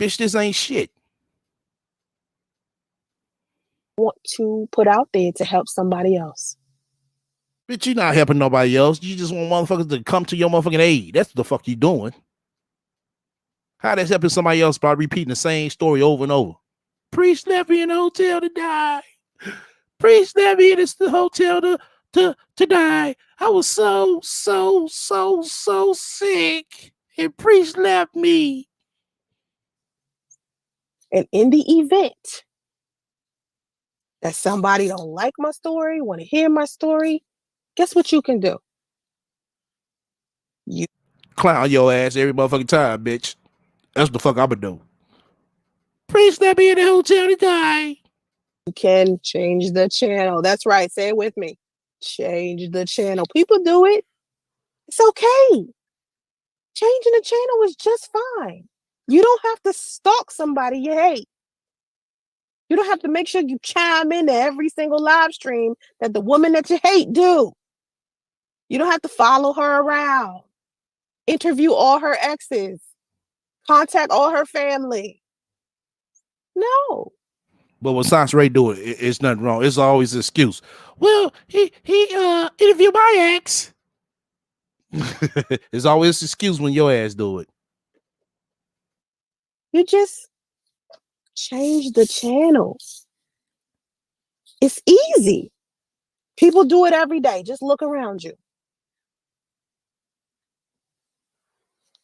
Bitch, this ain't shit. Want to put out there to help somebody else. Bitch, you not helping nobody else. You just want motherfuckers to come to your motherfucking aid. That's what the fuck you doing. How that's helping somebody else by repeating the same story over and over? Priest left me in the hotel to die. Priest left me in the hotel to die. I was so sick. And Priest left me. And in the event that somebody don't like my story, want to hear my story, guess what you can do? You Clown your ass every motherfucking time, bitch. That's what the fuck I'ma do. Priest left me in the hotel to die. can change the channel. That's right. Say it with me. Change the channel. People do it. It's okay. Changing the channel is just fine. You don't have to stalk somebody you hate. You don't have to make sure you chime into every single live stream that the woman that you hate do. You don't have to follow her around, interview all her exes, contact all her family. No. But when Sansa do it, it's nothing wrong. It's always an excuse. Well, he interviewed my ex. It's always an excuse when your ass do it. You just change the channel. It's easy. People do it every day. Just look around you.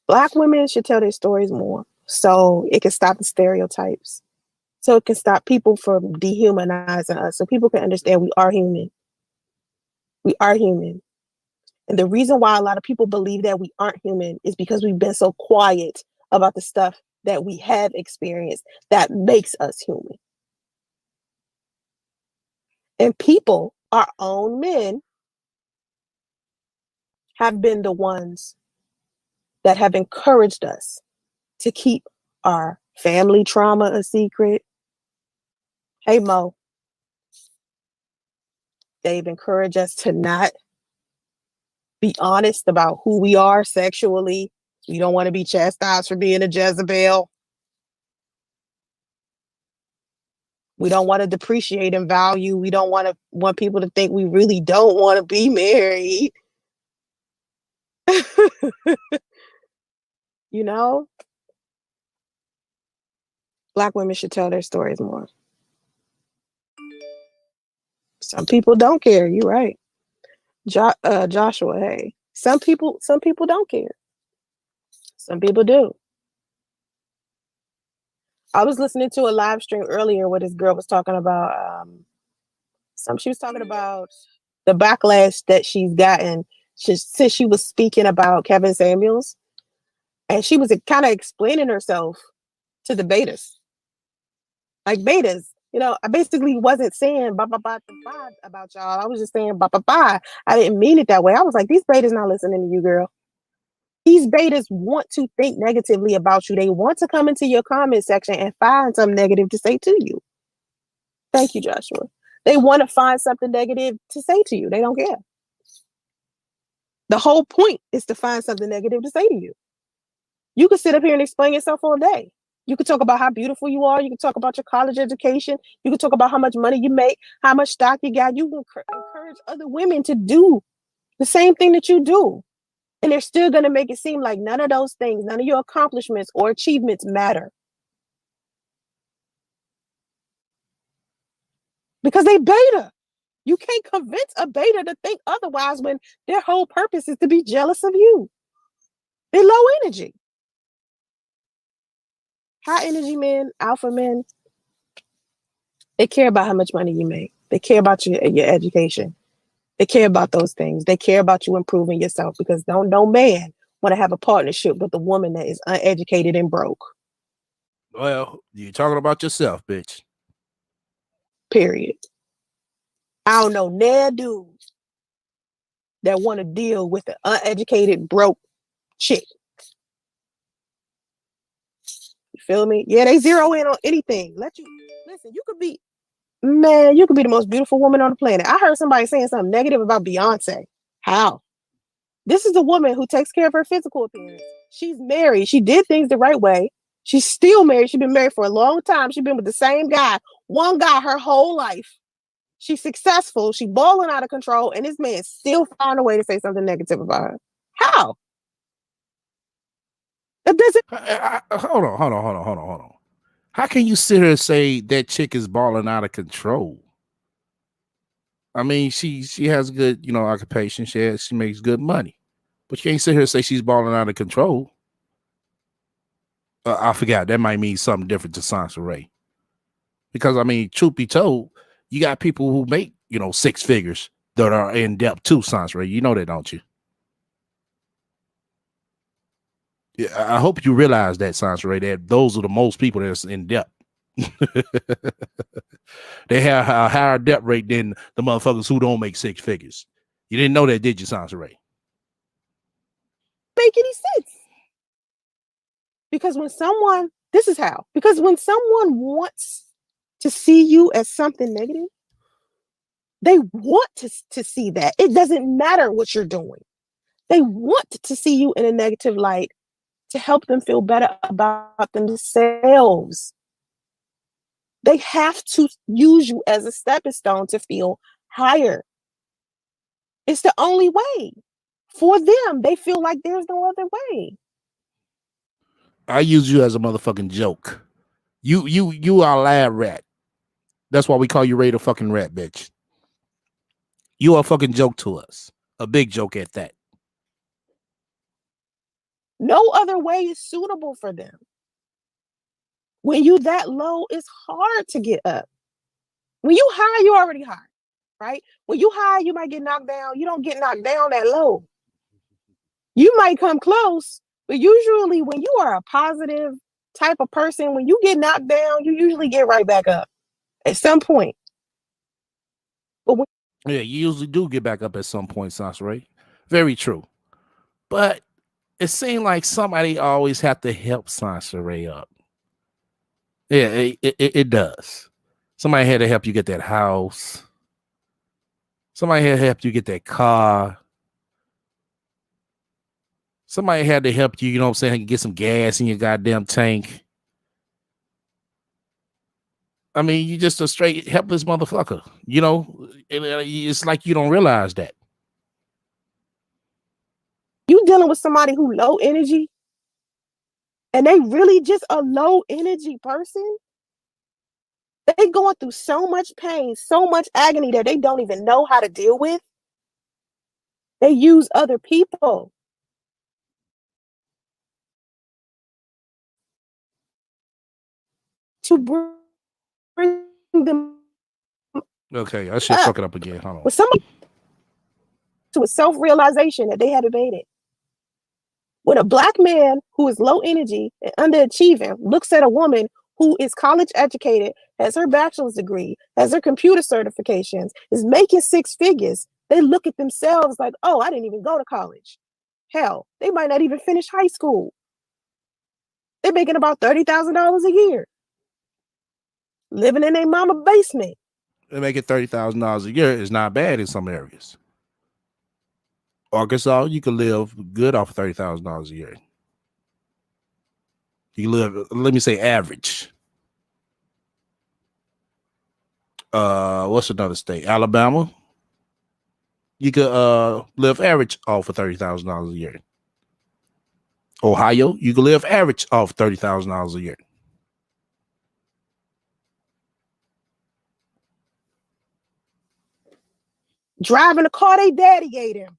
Black women should tell their stories more so it can stop the stereotypes. So it can stop people from dehumanizing us. So people can understand we are human. We are human. And the reason why a lot of people believe that we aren't human is because we've been so quiet about the stuff that we have experienced that makes us human. And people, our own men, have been the ones that have encouraged us to keep our family trauma a secret. Hey, Mo, they've encouraged us to not be honest about who we are sexually. We don't want to be chastised for being a Jezebel. We don't want to depreciate in value. We don't want people to think we really don't want to be married. You know? Black women should tell their stories more. Some people don't care. You're right. Joshua, hey. Some people don't care. Some people do. I was listening to a live stream earlier where this girl was talking about she was talking about the backlash that she's gotten since she was speaking about Kevin Samuels, and she was kind of explaining herself to the betas. Like, betas, I basically wasn't saying blah blah blah blah about y'all. I was just saying blah blah blah. I didn't mean it that way. I was like, these betas not listening to you, girl. These betas want to think negatively about you. They want to come into your comment section and find something negative to say to you. Thank you, Joshua. They want to find something negative to say to you. They don't care. The whole point is to find something negative to say to you. You can sit up here and explain yourself all day. You can talk about how beautiful you are. You can talk about your college education. You can talk about how much money you make, how much stock you got. You can encourage other women to do the same thing that you do. And they're still going to make it seem like none of those things, none of your accomplishments or achievements matter. Because they beta. You can't convince a beta to think otherwise when their whole purpose is to be jealous of you. They're low energy. High energy men, alpha men, they care about how much money you make. They care about your education. They care about those things. They care about you improving yourself, because no man want to have a partnership with a woman that is uneducated and broke. Well, you're talking about yourself, bitch. Period. I don't know no dudes that want to deal with an uneducated, broke chick. You feel me? Yeah, they zero in on anything. Listen, you could be the most beautiful woman on the planet. I heard somebody saying something negative about Beyonce. How? This is a woman who takes care of her physical appearance. She's married. She did things the right way. She's still married. She's been married for a long time. She's been with the same guy, one guy, her whole life. She's successful. She's balling out of control. And this man still found a way to say something negative about her. How? It doesn't. Hold on. How can you sit here and say that chick is balling out of control? I mean, she has good, occupation. She makes good money, but you can't sit here and say she's balling out of control. I forgot, that might mean something different to Sansa Ray, because I mean, truth be told, you got people who make six figures that are in depth too. Sansa Ray, you know that, don't you? Yeah, I hope you realize that, Sansa Ray, that those are the most people that's in depth. They have a higher debt rate than the motherfuckers who don't make six figures. You didn't know that, did you, Sansa Ray? Make any sense. Because when someone wants to see you as something negative, they want to see that. It doesn't matter what you're doing. They want to see you in a negative light to help them feel better about themselves. They have to use you as a stepping stone to feel higher. It's the only way. For them, they feel like there's no other way. I use you as a motherfucking joke. You are a lab rat. That's why we call you Ray the fucking rat, bitch. You are a fucking joke to us. A big joke at that. No other way is suitable for them. When you that low, it's hard to get up. When you high, you already high, right? When you high, you might get knocked down. You don't get knocked down that low. You might come close, but usually when you are a positive type of person, when you get knocked down, you usually get right back up at some point. But yeah, you usually do get back up at some point, Sansa Ray. Very true. But it seemed like somebody always have to help Sansa Ray up. Yeah, it does. Somebody had to help you get that house. Somebody had to help you get that car. Somebody had to help you, you know what I'm saying, get some gas in your goddamn tank. I mean, you just a straight helpless motherfucker. It's like you don't realize that. you dealing with somebody who low energy, and they really just a low energy person. They going through so much pain, so much agony that they don't even know how to deal with. They use other people. to bring them Okay, that shit up fucking up again. Hold on. with somebody to a self-realization that they haven't made it. When a black man who is low energy and underachieving looks at a woman who is college educated, has her bachelor's degree, has her computer certifications, is making six figures, they look at themselves like, oh, I didn't even go to college. Hell, they might not even finish high school. They're making about $30,000 a year, living in their mama basement. They making $30,000 a year is not bad in some areas. Arkansas, you can live good off of $30,000 a year. You live, let me say, average. What's another state? Alabama. You could live average off of $30,000 a year. Ohio, you can live average off $30,000 a year. Driving a car they daddy gave him.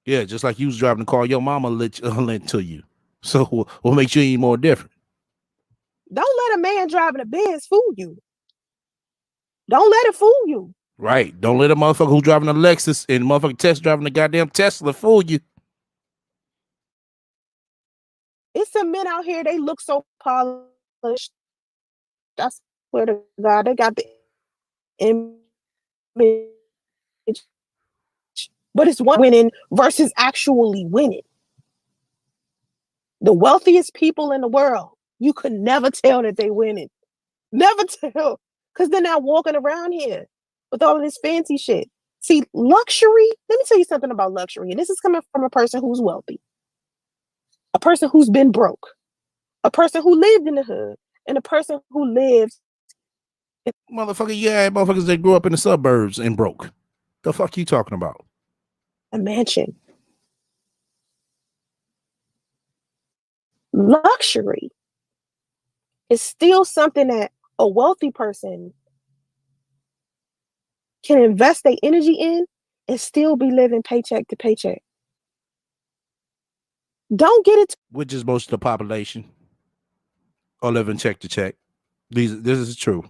Yeah, just like you was driving the car your mama lent to you. So what makes you any more different? Don't let a man driving a Benz fool you. Don't let it fool you. Right. Don't let a motherfucker who's driving a Lexus and motherfucking Tesla driving the goddamn Tesla fool you. It's some men out here, they look so polished. I swear to God, they got the image. But it's one winning versus actually winning. The wealthiest people in the world, you could never tell that they winning. Never tell. Because they're not walking around here with all of this fancy shit. See, luxury, let me tell you something about luxury. And this is coming from a person who's wealthy, a person who's been broke, a person who lived in the hood, and a person who lived. Motherfucker, yeah, motherfuckers that grew up in the suburbs and broke. The fuck you talking about? A mansion. Luxury is still something that a wealthy person can invest their energy in and still be living paycheck to paycheck. Don't get it. Which is most of the population are living check to check. This is true.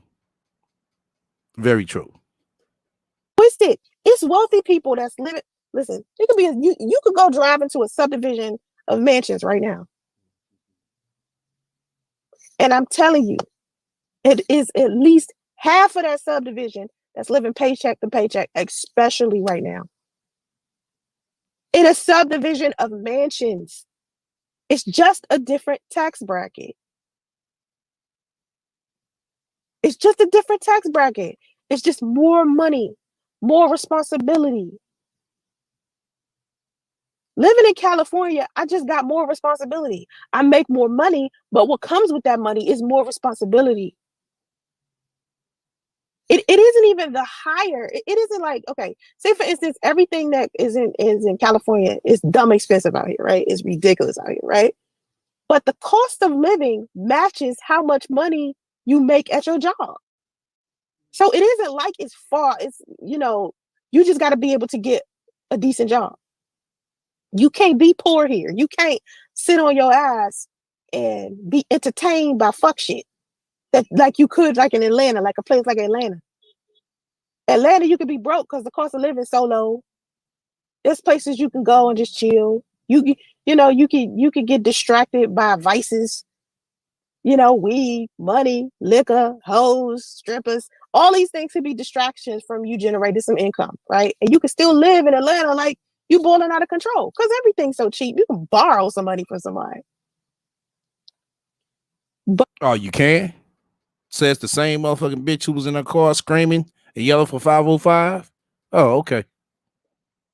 Very true. Twisted. It's wealthy people that's living. Listen, it could be you could go drive into a subdivision of mansions right now. And I'm telling you, it is at least half of that subdivision that's living paycheck to paycheck, especially right now. In a subdivision of mansions. It's just a different tax bracket. It's just a different tax bracket. It's just more money, more responsibility. Living in California, I just got more responsibility. I make more money, but what comes with that money is more responsibility. It isn't even the higher. It isn't like, okay, say for instance, everything that is in California is dumb expensive out here, right? It's ridiculous out here, right? But the cost of living matches how much money you make at your job. So it isn't like it's far. It's, you just got to be able to get a decent job. You can't be poor here. You can't sit on your ass and be entertained by fuck shit that like you could like in Atlanta, like a place like Atlanta. Atlanta, you could be broke because the cost of living is so low. There's places you can go and just chill. You could get distracted by vices. Weed, money, liquor, hoes, strippers. All these things could be distractions from you generating some income, right? And you can still live in Atlanta like you boiling out of control because everything's so cheap. You can borrow some money from somebody. But you can? Says the same motherfucking bitch who was in her car screaming and yelling for 505? Oh, okay.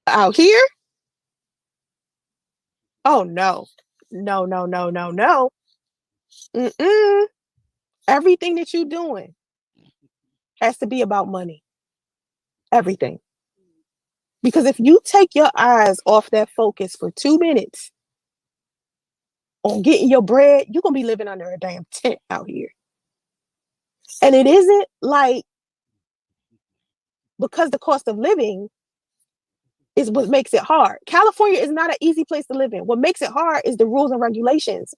Out here? Oh, no. No. Mm-mm. Everything that you're doing has to be about money. Everything. Because if you take your eyes off that focus for 2 minutes on getting your bread, you're going to be living under a damn tent out here. And it isn't like because the cost of living is what makes it hard. California is not an easy place to live in. What makes it hard is the rules and regulations.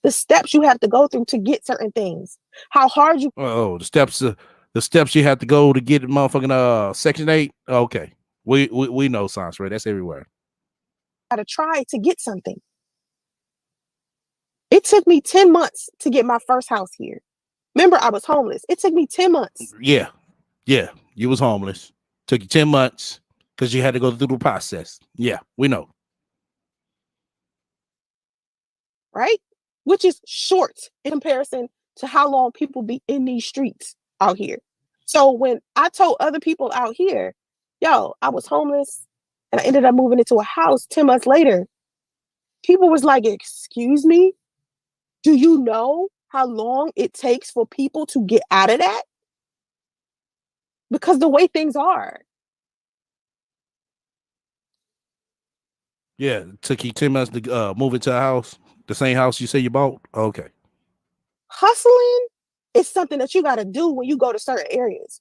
the steps you have to go through to get certain things, how hard you the steps you have to go to get motherfucking Section 8. Okay. We know science, right? That's everywhere. gotta try to get something. It took me 10 months to get my first house here. Remember, I was homeless. It took me 10 months. Yeah. You was homeless. Took you 10 months because you had to go through the process. Yeah, we know. Right? Which is short in comparison to how long people be in these streets out here. So when I told other people out here, yo, I was homeless and I ended up moving into a house 10 months later, people was like, excuse me? Do you know how long it takes for people to get out of that? Because the way things are. Yeah, it took you 10 months to move into a house, the same house you say you bought. Okay. Hustling is something that you got to do when you go to certain areas.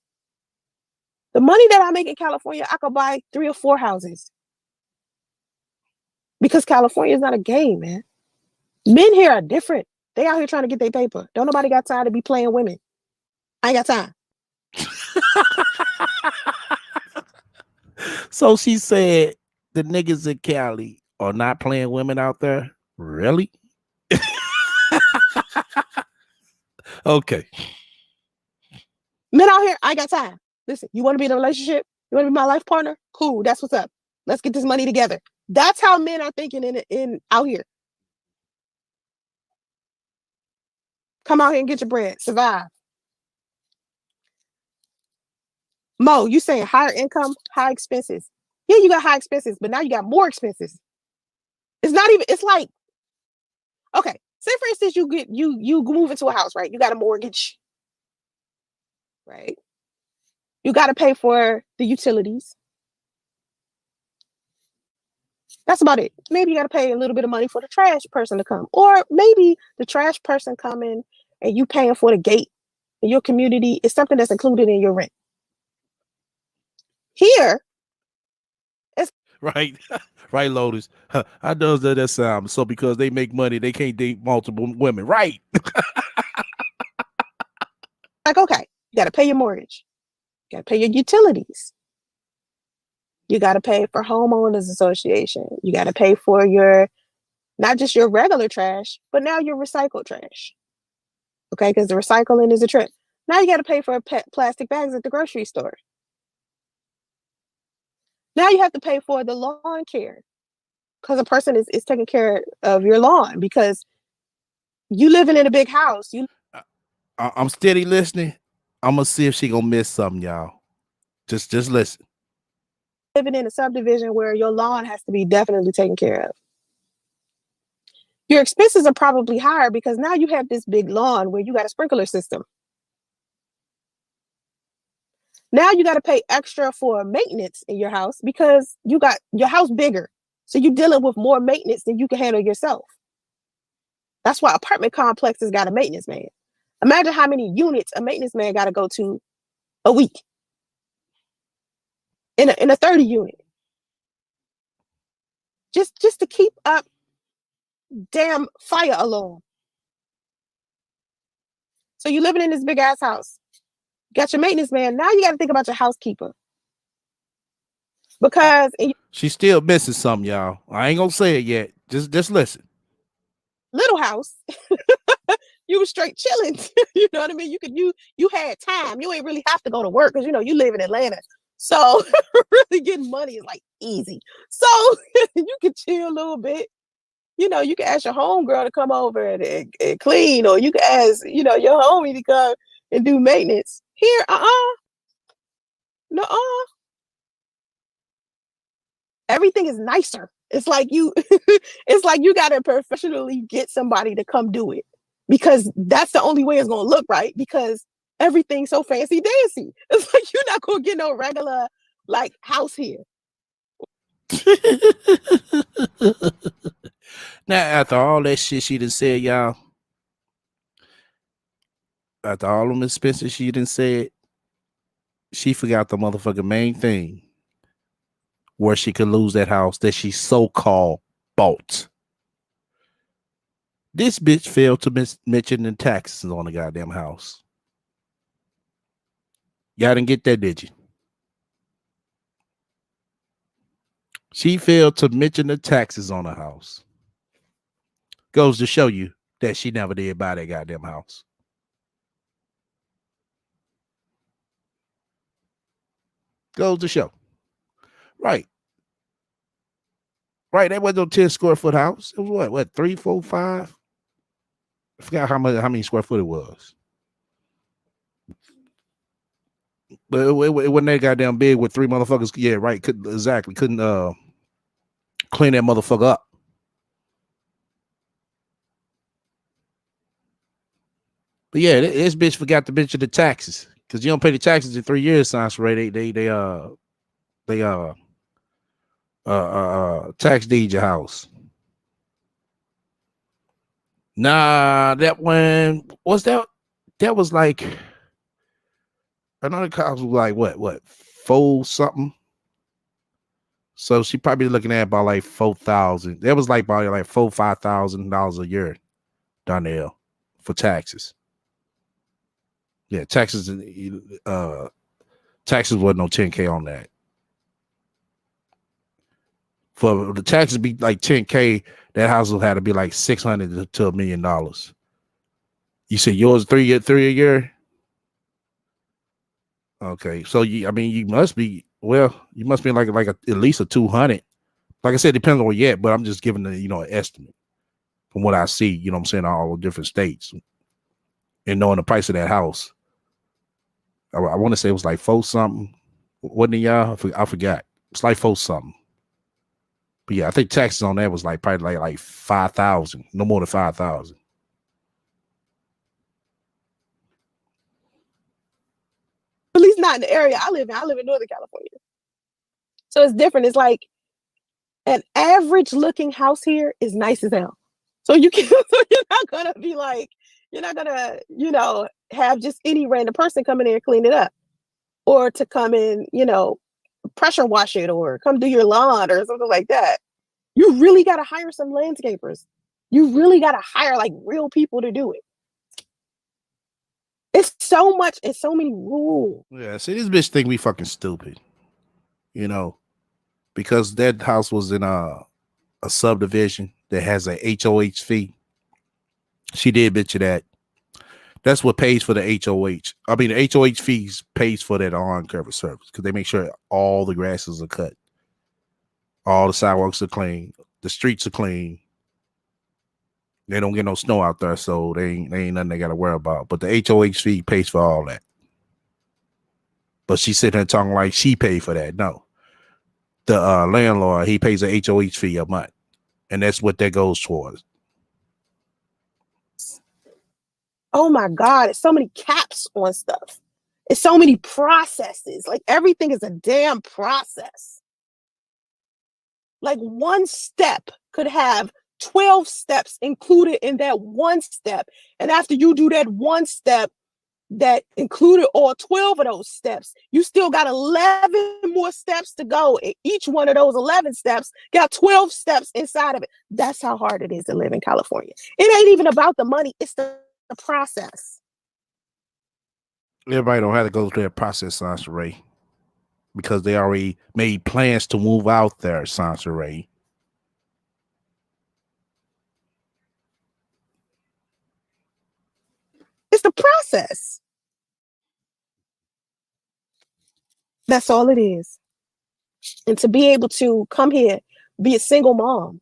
The money that I make in California, I could buy 3 or 4 houses. Because California is not a game, man. Men here are different. They out here trying to get their paper. Don't nobody got time to be playing women. I ain't got time. So she said the niggas in Cali are not playing women out there. Really? Okay. Men out here, I ain't got time. Listen, you want to be in a relationship? You want to be my life partner? Cool, that's what's up. Let's get this money together. That's how men are thinking in out here. Come out here and get your bread. Survive. Mo, you saying higher income, high expenses. Yeah, you got high expenses, but now you got more expenses. It's not even, it's like, okay, say for instance, you move into a house, right? You got a mortgage, right? You got to pay for the utilities. That's about it. Maybe you got to pay a little bit of money for the trash person to come, or maybe the trash person coming and you paying for the gate in your community is something that's included in your rent. Here, it's Right. Right, Lotus. How does that sound? So because they make money, they can't date multiple women. Right. like, okay, you got to pay your mortgage. You got to pay your utilities. You got to pay for homeowners association. You got to pay for your, not just your regular trash, but now your recycled trash. Okay, because the recycling is a trip. Now you got to pay for plastic bags at the grocery store. Now you have to pay for the lawn care because a person is taking care of your lawn because you living in a big house. I'm steady listening. I'm gonna see if she gonna miss something, y'all. Just listen. Living in a subdivision where your lawn has to be definitely taken care of. Your expenses are probably higher because now you have this big lawn where you got a sprinkler system. Now you got to pay extra for maintenance in your house because you got your house bigger. So you're dealing with more maintenance than you can handle yourself. That's why apartment complexes got a maintenance man. Imagine how many units a maintenance man got to go to a week in a 30 unit. Just to keep up damn fire alarm. So you living in this big ass house. Got your maintenance man. Now you got to think about your housekeeper. Because she's still missing something, y'all. I ain't gonna say it yet. Just listen. Little house, you were straight chilling. You know what I mean? You had time. You ain't really have to go to work because you live in Atlanta. So really getting money is like easy. So you can chill a little bit. You can ask your homegirl to come over and clean, or you can ask, your homie to come and do maintenance. Here, no, everything is nicer. It's like it's like you gotta professionally get somebody to come do it because that's the only way it's gonna look right because everything's so fancy dancy. It's like you're not gonna get no regular like house here. Now, after all that shit she done said, y'all, after all them expenses she done said, she forgot the motherfucking main thing where she could lose that house that she so-called bought. This bitch failed to mention the taxes on the goddamn house. Y'all didn't get that, did you? She failed to mention the taxes on the house. Goes to show you that she never did buy that goddamn house. Goes to show. Right. Right. That wasn't no 10 square foot house. It was what 3, 4, 5? I forgot how many square foot it was. But it wasn't that goddamn big with 3 motherfuckers. Yeah, right. Couldn't clean that motherfucker up. But yeah, this bitch forgot to mention the taxes. Because you don't pay the taxes in 3 years, Sansaray. They tax deed your house. Nah, that one was that was like another cost was like what 4 something. So she probably looking at about like 4,000. That was like probably like $5,000 a year down there for taxes. Yeah, taxes wasn't no 10K on that. For the taxes be like 10K, that house will have to be like $600 to $1 million. You said yours 3 a year? Okay, so you must be like at least a 200. Like I said, it depends on where you're at, but I'm just giving an estimate from what I see. You know what I'm saying? All the different states, and knowing the price of that house. I want to say it was like 4 something. Wasn't it, y'all? I forgot. It's like 4 something. But yeah, I think taxes on that was like probably like 5,000, no more than 5,000. At least not in the area I live in. I live in Northern California. So it's different. It's like an average looking house here is nice as hell. So you're not gonna be like, you're not gonna, have just any random person come in there and clean it up. Or to come in, pressure wash it or come do your lawn or something like that. You really gotta hire some landscapers. You really gotta hire like real people to do it. It's so much, it's so many rules. Yeah, see, this bitch think we fucking stupid. Because that house was in a subdivision that has a HOH fee. She did bitch of that. That's what pays for the HOH. I mean, the HOH fees pays for that on-cover service because they make sure all the grasses are cut, all the sidewalks are clean, the streets are clean. They don't get no snow out there, so they ain't nothing they got to worry about. But the HOH fee pays for all that. But she's sitting there talking like she paid for that. No, the landlord, he pays a HOH fee a month, and that's what that goes towards. Oh my God, it's so many caps on stuff. It's so many processes. Like everything is a damn process. Like one step could have 12 steps included in that one step. And after you do that one step that included all 12 of those steps, you still got 11 more steps to go. And each one of those 11 steps got 12 steps inside of it. That's how hard it is to live in California. It ain't even about the money. It's the process. Everybody don't have to go through that process, Sansaray, because they already made plans to move out there, Sansaray. It's the process. That's all it is. And to be able to come here, be a single mom,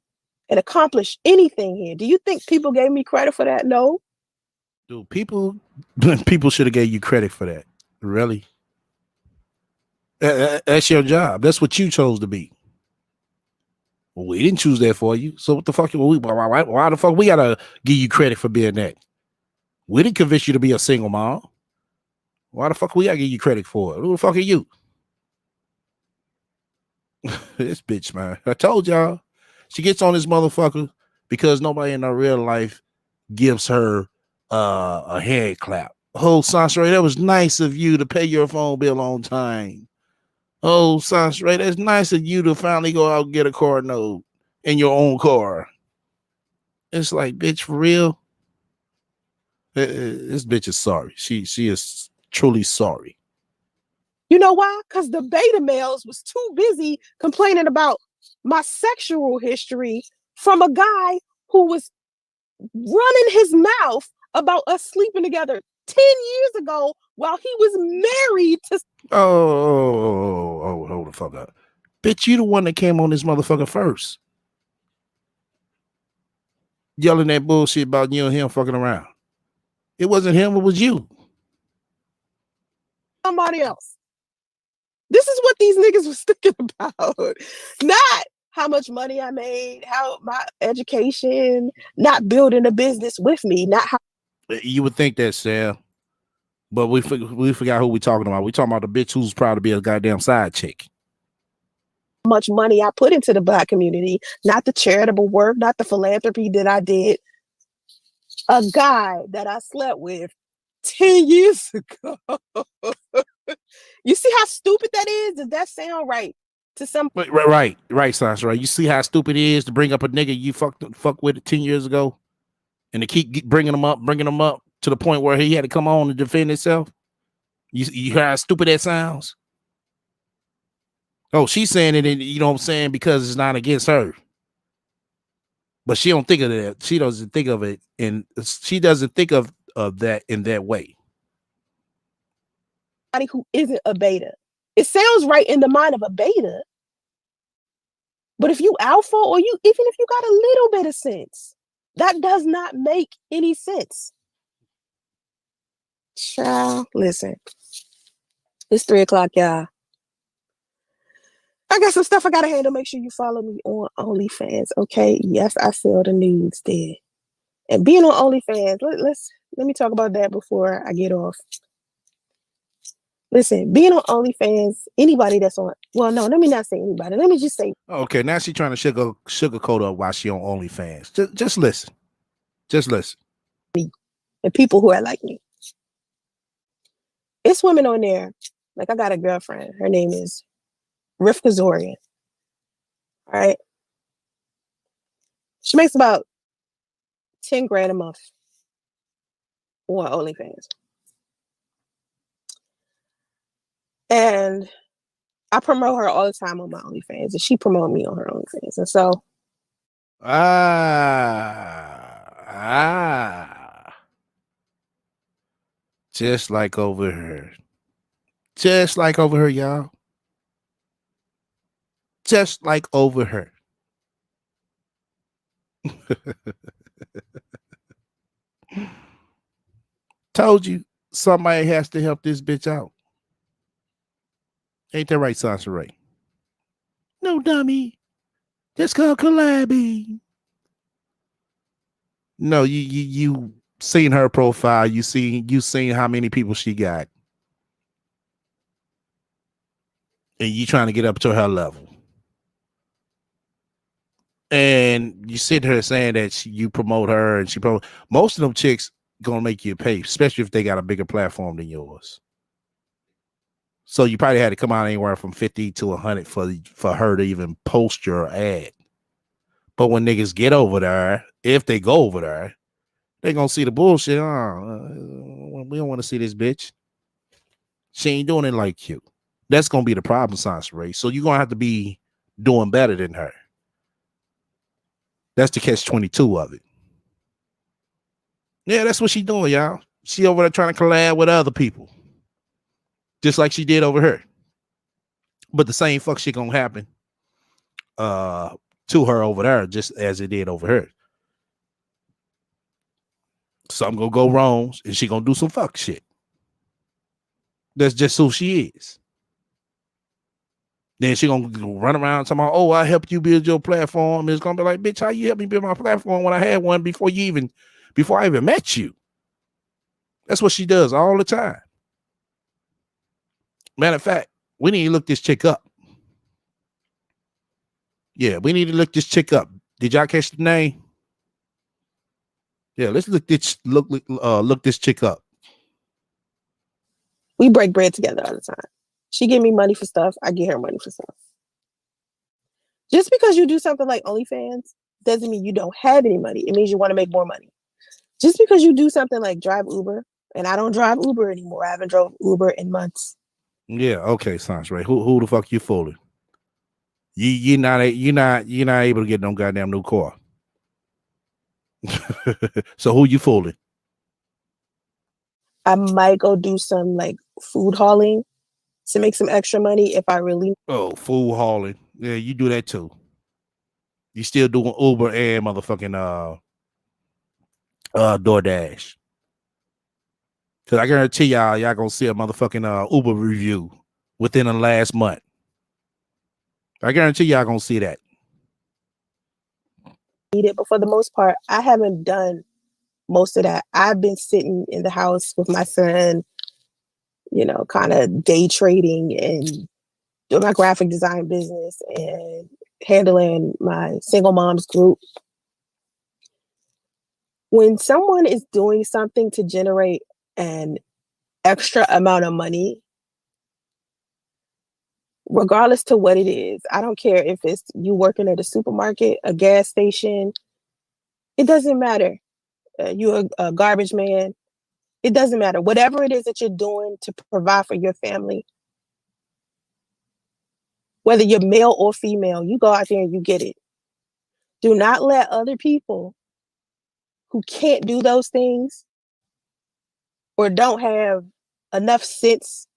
and accomplish anything here. Do you think people gave me credit for that? No. Dude, people should have gave you credit for that. Really? That's your job. That's what you chose to be. Well, we didn't choose that for you. So what the fuck? Why the fuck we gotta give you credit for being that? We didn't convince you to be a single mom. Why the fuck we gotta give you credit for it? Who the fuck are you? This bitch, man. I told y'all. She gets on this motherfucker because nobody in her real life gives her a hand clap. Oh, Sansaray, that was nice of you to pay your phone bill on time. Oh, Sansaray, that's nice of you to finally go out and get a car note in your own car. It's like, bitch, for real. This bitch is sorry. She is truly sorry. You know why? Because the beta males was too busy complaining about my sexual history from a guy who was running his mouth about us sleeping together 10 years ago while he was married to. Oh, hold the fuck up. Bitch, you the one that came on this motherfucker first. Yelling that bullshit about you and him fucking around. It wasn't him, it was you. Somebody else. This is what these niggas was thinking about. Not how much money I made, how my education, not building a business with me, not how. You would think that, Sam. But we forgot who we talking about. We talking about the bitch who's proud to be a goddamn side chick. Much money I put into the Black community, not the charitable work, not the philanthropy that I did. A guy that I slept with 10 years ago. You see how stupid that is? Does that sound right to some? Right, Sasha. Right. You see how stupid it is to bring up a nigga you fuck with 10 years ago, and to keep bringing him up to the point where he had to come on and defend himself. You hear how stupid that sounds? Oh, she's saying it, you know what I'm saying, because it's not against her. But she don't think of that. She doesn't think of it, and she doesn't think of that in that way. Who isn't a beta. It sounds right in the mind of a beta. But if you alpha, or even if you got a little bit of sense, that does not make any sense. Child, listen. It's 3:00, y'all. I got some stuff I gotta handle. Make sure you follow me on OnlyFans, okay? Yes, I sell the nudes there. And being on OnlyFans, let me talk about that before I get off. Listen, being on OnlyFans, anybody that's on, well, no, let me not say anybody. Let me just say. Okay, now she's trying to sugarcoat up while she on OnlyFans. Just listen. Just listen. Me and people who are like me. It's women on there. Like, I got a girlfriend. Her name is Rivka Zorian. All right. She makes about 10 grand a month on OnlyFans. And I promote her all the time on my OnlyFans, and she promote me on her OnlyFans. And so, just like over here. Just like over here, y'all. Just like over her. Told you somebody has to help this bitch out. Ain't that right, Sasha Ray? No, dummy. That's called collabing. No, you seen her profile. You seen how many people she got. And you trying to get up to her level. And you sit here saying that you promote her and she promote. Most of them chicks gonna make you pay, especially if they got a bigger platform than yours. So you probably had to come out anywhere from 50 to 100 for her to even post your ad. But when niggas get over there, if they go over there, they gonna see the bullshit. We don't want to see this bitch. She ain't doing it like you. That's gonna be the problem, Science Ray. So you're gonna have to be doing better than her. That's the catch-22 of it. Yeah, that's what she doing, y'all. She over there trying to collab with other people. Just like she did over her. But the same fuck shit gonna happen to her over there, just as it did over her. Something gonna go wrong, and she gonna do some fuck shit. That's just who she is. Then she gonna run around talking about, oh, I helped you build your platform. It's gonna be like, bitch, how you help me build my platform when I had one before I even met you? That's what she does all the time. Matter of fact, we need to look this chick up. Yeah, we need to look this chick up. Did y'all catch the name? Yeah, let's look this chick up. We break bread together all the time. She give me money for stuff. I give her money for stuff. Just because you do something like OnlyFans doesn't mean you don't have any money. It means you want to make more money. Just because you do something like drive Uber, and I don't drive Uber anymore. I haven't drove Uber in months. Yeah, okay, sounds right. Who the fuck you fooling? You're not able to get no goddamn new car. So who you fooling? I might go do some like food hauling to make some extra money if I really. Oh, food hauling. Yeah, you do that too. You still doing Uber and motherfucking DoorDash. Cause I guarantee y'all gonna see a motherfucking Uber review within the last month. I guarantee y'all gonna see that. Need it, but for the most part, I haven't done most of that. I've been sitting in the house with my son, you know, kind of day trading and doing my graphic design business and handling my single moms group. When someone is doing something to generate an extra amount of money, regardless to what it is, I don't care if it's you working at a supermarket, a gas station, it doesn't matter. You're a garbage man. It doesn't matter. Whatever it is that you're doing to provide for your family, whether you're male or female, you go out there and you get it. Do not let other people who can't do those things or don't have enough sense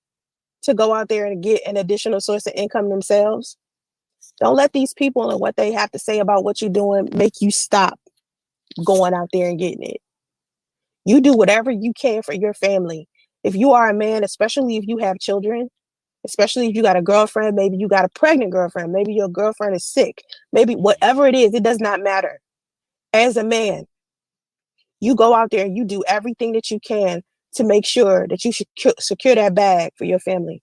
to go out there and get an additional source of income themselves. Don't let these people and what they have to say about what you're doing make you stop going out there and getting it. You do whatever you can for your family. If you are a man, especially if you have children, especially if you got a girlfriend, maybe you got a pregnant girlfriend, maybe your girlfriend is sick, maybe whatever it is, it does not matter. As a man, you go out there and you do everything that you can to make sure that you should secure that bag for your family.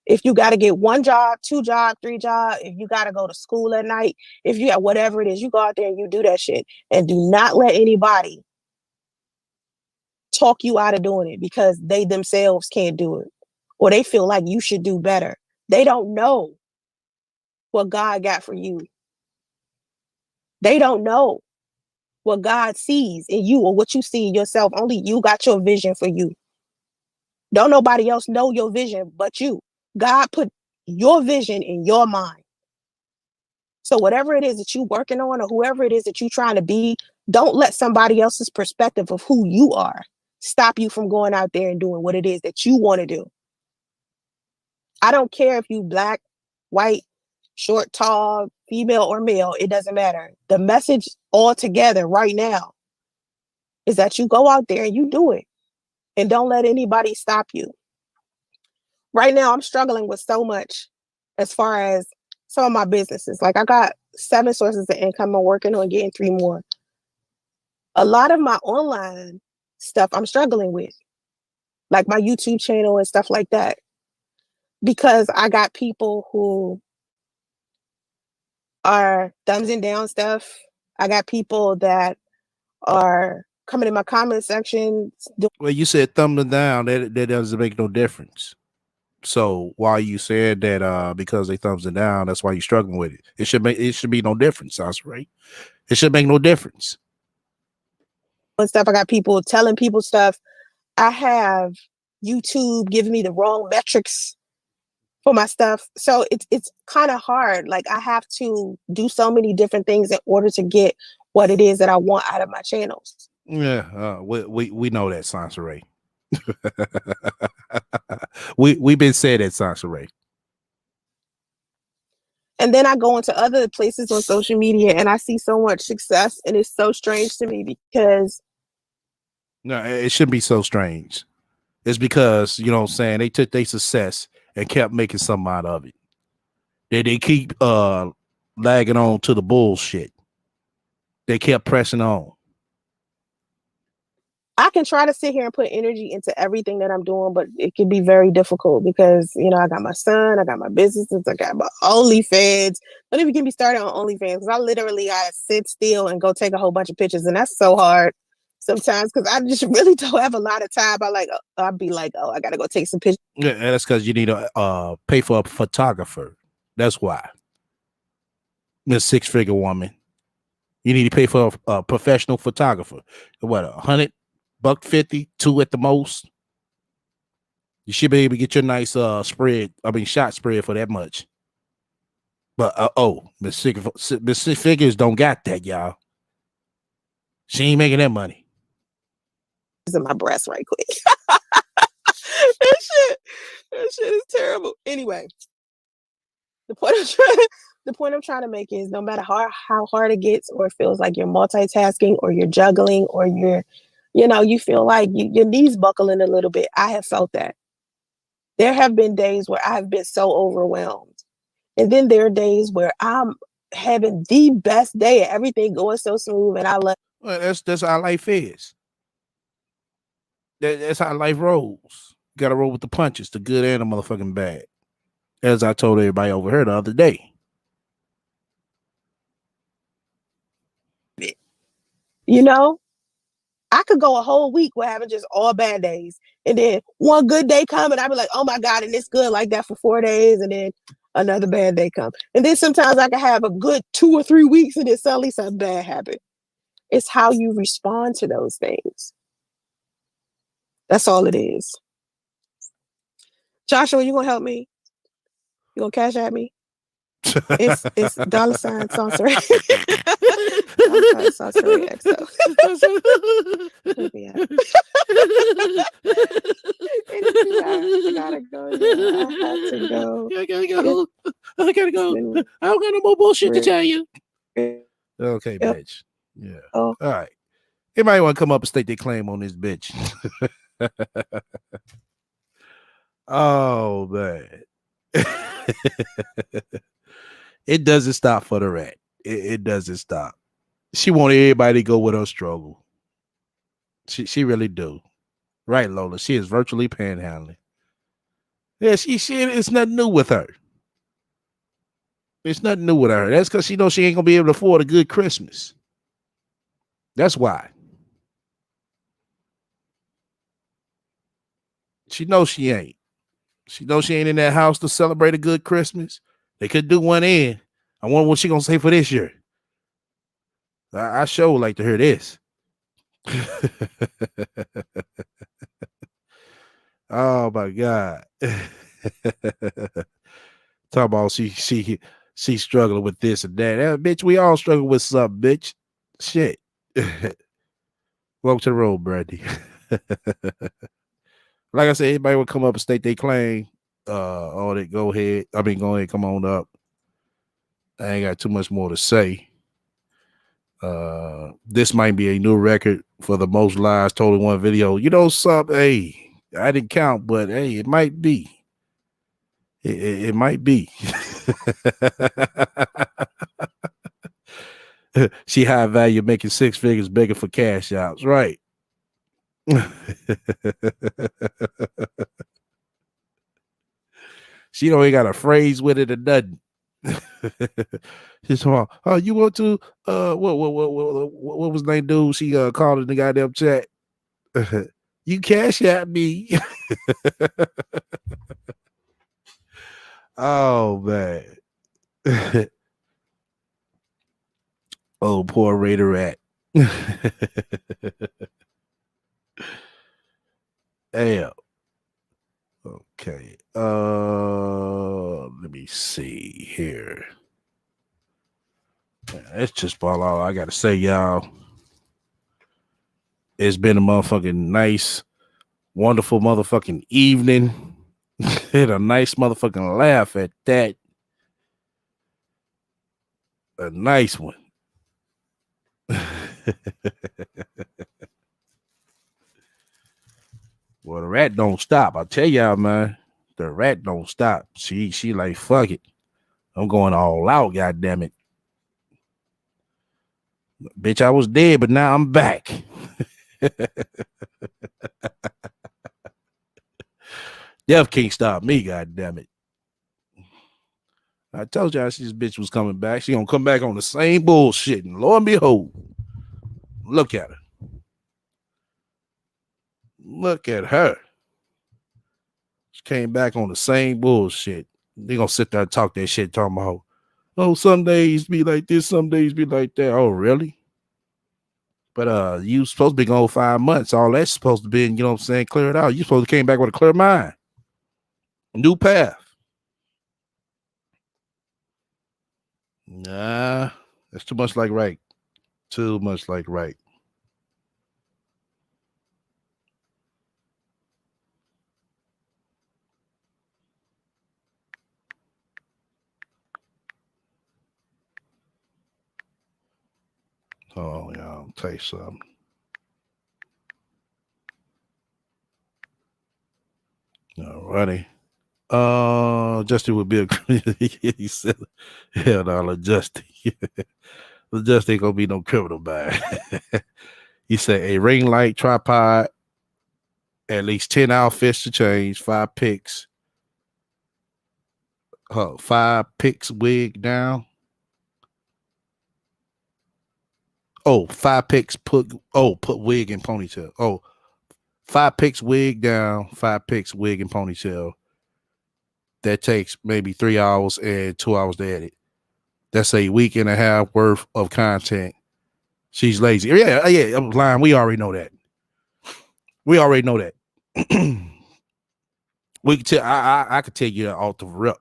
If you got to get 1 job, 2 jobs, 3 jobs, if you got to go to school at night, if you got whatever it is, you go out there and you do that shit. And do not let anybody talk you out of doing it because they themselves can't do it or they feel like you should do better. They don't know what God got for you. They don't know what God sees in you or what you see in yourself. Only you got your vision for you. Don't nobody else know your vision but you. God put your vision in your mind. So whatever it is that you're working on or whoever it is that you're trying to be, don't let somebody else's perspective of who you are stop you from going out there and doing what it is that you want to do. I don't care if you black, white, short, tall, female, or male. It doesn't matter. The message altogether right now is that you go out there and you do it and don't let anybody stop you. Right now, I'm struggling with so much as far as some of my businesses. Like I got 7 sources of income. I'm working on getting 3 more. A lot of my online stuff I'm struggling with, like my YouTube channel and stuff like that, because I got people who are thumbs and down stuff. I got people that are coming in my comment section. Well, you said thumb them down. That doesn't make no difference. So why you said that because they thumbs it down, that's why you're struggling with it. It should be no difference, that's right. It should make no difference. And stuff. I got people telling people stuff. I have YouTube giving me the wrong metrics for my stuff. So it's kind of hard. Like I have to do so many different things in order to get what it is that I want out of my channels. Yeah, we know that, Sansaray. We've been saying that, Sansaray. And then I go into other places on social media and I see so much success, and it's so strange to me because no, it shouldn't be so strange. It's because, you know what I'm saying, they took their success and kept making something out of it. They keep lagging on to the bullshit. They kept pressing on. I can try to sit here and put energy into everything that I'm doing, but it can be very difficult because, you know, I got my son, I got my businesses, I got my OnlyFans. Don't even get me started on OnlyFans because I literally gotta sit still and go take a whole bunch of pictures, and that's so hard sometimes because I just really don't have a lot of time. I'd be like, oh, I gotta go take some pictures. Yeah, that's because you need to pay for a photographer. That's why. Miss Six-Figure Woman. You need to pay for a professional photographer. What, $100, $50, $2 at the most. You should be able to get your nice shot spread for that much. But Miss Six Figures don't got that, y'all. She ain't making that money. In my breast right quick. that shit is terrible. Anyway, the point I'm trying to make is no matter how hard it gets, or it feels like you're multitasking, or you're juggling, or you feel like your knees buckling a little bit. I have felt that. There have been days where I've been so overwhelmed. And then there are days where I'm having the best day, everything going so smooth, and I love. Well, that's how life is. That's how life rolls. You gotta roll with the punches, the good and the motherfucking bad. As I told everybody over here the other day. I could go a whole week with having just all bad days. And then one good day come and I'd be like, oh my God, and it's good like that for 4 days. And then another bad day come. And then sometimes I can have a good 2 or 3 weeks and then suddenly something bad happen. It's how you respond to those things. That's all it is. Joshua, you gonna help me? You gonna cash at me? It's $sign Sauceray. Sauceray XO. Yeah. I gotta go. Yeah. I have to go. I gotta go. I don't got no more bullshit to tell you. Okay, bitch. Yeah. Oh. All right. Anybody want to come up and state their claim on this bitch? Oh man. It doesn't stop for the rat. It doesn't stop. She want everybody to go with her struggle. She really do. Right, Lola. She is virtually panhandling. Yeah, she it's nothing new with her. It's nothing new with her. That's because she knows she ain't gonna be able to afford a good Christmas. That's why. She knows she ain't. She knows she ain't in that house to celebrate a good Christmas. They could do one in. I wonder what she gonna say for this year. I sure would like to hear this. Oh my God. Talk about she struggling with this and that. Bitch, we all struggle with something, bitch. Shit. Welcome to the road, Brandy. Like I said, anybody will come up and state their claim. Or they go ahead, come on up. I ain't got too much more to say. This might be a new record for the most lives told in one video. You know something? Hey, I didn't count, but hey, it might be. It might be. She high value, making 6 figures, begging for cash outs, right? She don't ain't got a phrase with it or nothing. She's oh, you want to what was the name, dude? She called in the goddamn chat. You cash at me. Oh man. Oh, poor Raider Rat. Damn. Okay. Let me see here. That's just about all I gotta say, y'all. It's been a motherfucking nice, wonderful motherfucking evening. And a nice motherfucking laugh at that. A nice one. Well, the rat don't stop. I'll tell y'all, man. The rat don't stop. She like, fuck it. I'm going all out, goddamn it. Bitch, I was dead, but now I'm back. Death can't stop me, goddamn it. I told y'all this bitch was coming back. She gonna come back on the same bullshit, and lo and behold, look at her. Look at her. She came back on the same bullshit. They gonna sit there and talk that shit, talking about, Oh, some days be like this, some days be like that. Oh, really? But you supposed to be gone 5 months. All that's supposed to be, you know what I'm saying, clear it out. You supposed to came back with a clear mind. New path. Nah, that's too much like right. Too much like right. Oh, yeah, I'll tell you something. Alrighty. Justin would be a he said, hell no, Justin. Justin ain't gonna be no criminal bag. He said a ring light, tripod, at least 10 outfits to change, 5 picks. 5 picks wig down. Oh, 5 picks put wig and ponytail. Oh, 5 picks wig down, 5 picks wig and ponytail. That takes maybe 3 hours and 2 hours to edit. That's a week and a half worth of content. She's lazy. Yeah, I'm lying. We already know that. We could tell. I could tell you off the rip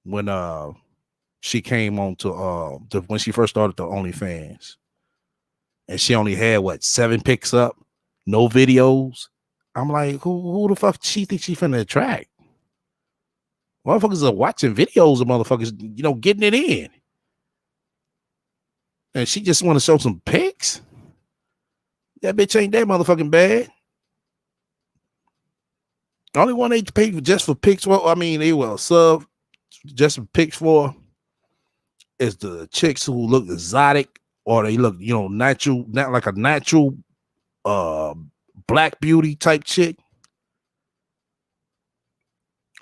when she came on to when she first started the OnlyFans, and she only had 7 picks up, no videos. I'm like, who the fuck she think she finna attract? Motherfuckers are watching videos of motherfuckers, getting it in. And she just want to show some pics? That bitch ain't that motherfucking bad. The only one they paid just for pics, they will sub just for pics for is the chicks who look exotic or they look, natural, not like a natural black beauty type chick.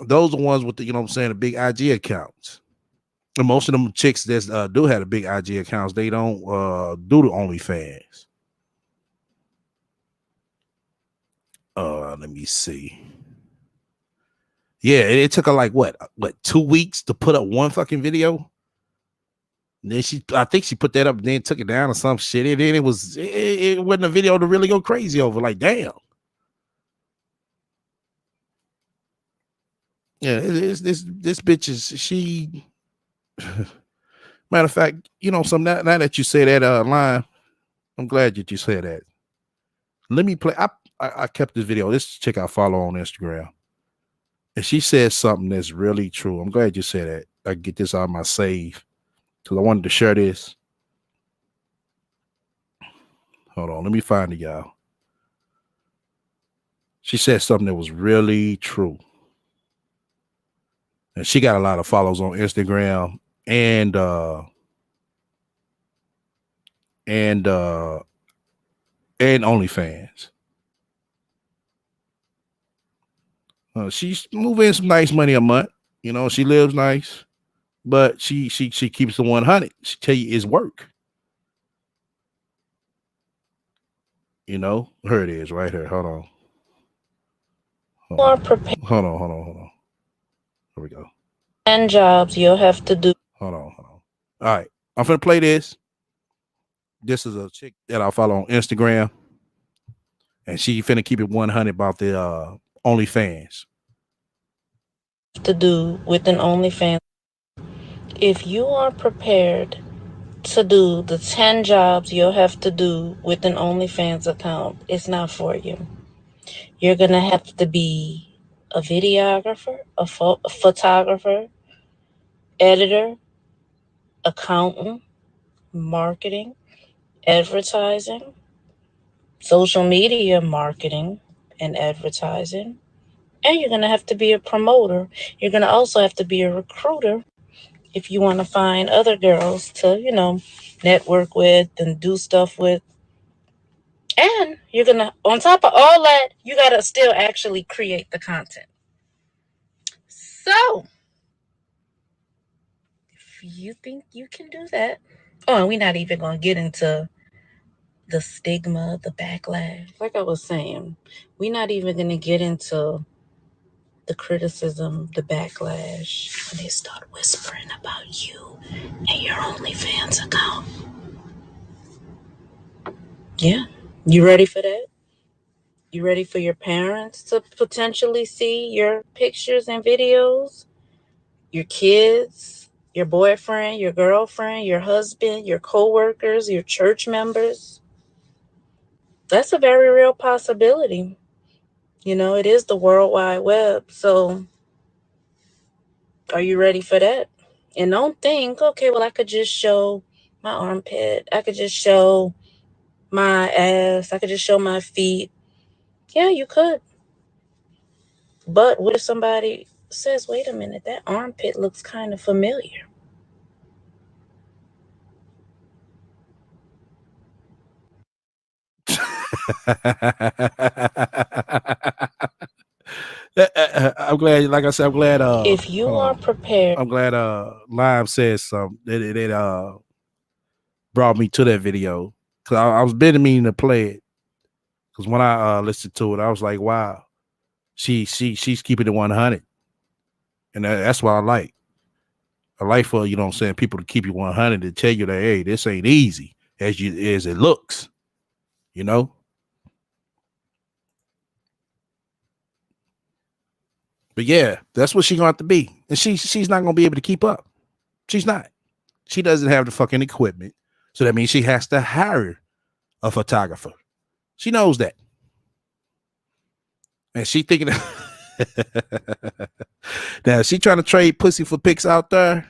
Those are the ones with the, the big IG accounts. And most of them chicks that do have the big IG accounts, they don't do the OnlyFans. Let me see. Yeah, it took her like 2 weeks to put up one fucking video. And then I think she put that up and then took it down or some shit. And then it wasn't a video to really go crazy over. Like, damn. Yeah, this bitch is she. Matter of fact, now that you say that line, I'm glad that you said that. Let me play. I kept this video. This chick I follow on Instagram, and she said something that's really true. I'm glad you said that. I get this out of my save because I wanted to share this. Hold on, let me find it, y'all. She said something that was really true. And she got a lot of followers on Instagram and OnlyFans. She's moving some nice money a month. She lives nice, but she keeps the 100. She tell you it's work. Here it is right here. Hold on. Hold on. Here we go. 10 jobs you'll have to do. Hold on. All right. I'm finna play this. This is a chick that I follow on Instagram. And she finna keep it 100 about the OnlyFans. To do with an OnlyFans. If you are prepared to do the 10 jobs you'll have to do with an OnlyFans account, it's not for you. You're going to have to be a videographer, a photographer, editor, accountant, marketing, advertising, social media marketing and advertising, and you're going to have to be a promoter. You're going to also have to be a recruiter if you want to find other girls to, network with and do stuff with. And you're going to, on top of all that, you got to still actually create the content. So, if you think you can do that, and we're not even going to get into the stigma, the backlash. Like I was saying, we're not even going to get into the criticism, the backlash, when they start whispering about you and your OnlyFans account. Yeah. You ready for that? You ready for your parents to potentially see your pictures and videos? Your kids, your boyfriend, your girlfriend, your husband, your coworkers, your church members? That's a very real possibility. You know, it is the World Wide Web. So are you ready for that? And don't think, okay, well, I could just show my armpit. I could just show my ass. I could just show my feet. Yeah, you could. But what if somebody says, wait a minute, that armpit looks kind of familiar? I'm glad, like I said, I'm glad If you hold are on. prepared, I'm glad Live says something. It brought me to that video. Cause I was been meaning to play it. Cause when I listened to it, I was like, wow, she's keeping it 100. And that's what I like. I like for, you know what I'm saying, people to keep you 100 to tell you that, hey, this ain't easy as it looks, you know? But yeah, that's what she's gonna have to be. And she's not gonna be able to keep up. She's not. She doesn't have the fucking equipment. So that means she has to hire a photographer. She knows that. And she thinking now she trying to trade pussy for pics out there.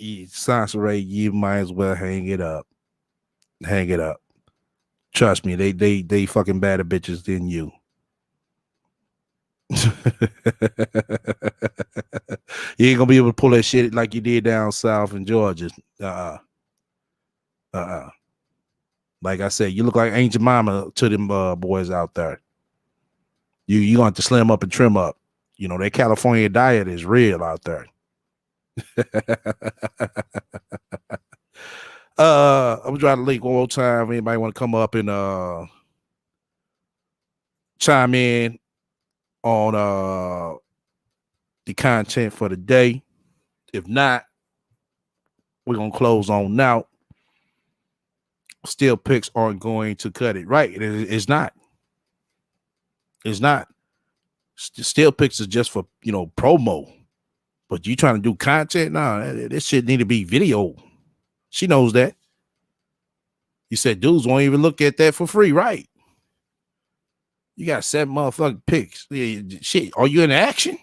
Sansaray, you might as well hang it up. Hang it up. Trust me, they fucking better bitches than you. You ain't gonna be able to pull that shit like you did down south in Georgia. Like I said, you look like Angel Mama to them boys out there. You gonna have to slim up and trim up. You know, that California diet is real out there. I'm gonna try to link one more time. Anybody want to come up and chime in on the content for the day? If not, we're gonna close on now. Still pics aren't going to cut it. Right. It's not. It's not. Still pics is just for, you know, promo. But you trying to do content? Nah, this shit need to be video. She knows that. You said dudes won't even look at that for free, right? You got 7 motherfucking pics. Yeah, shit, are you in action?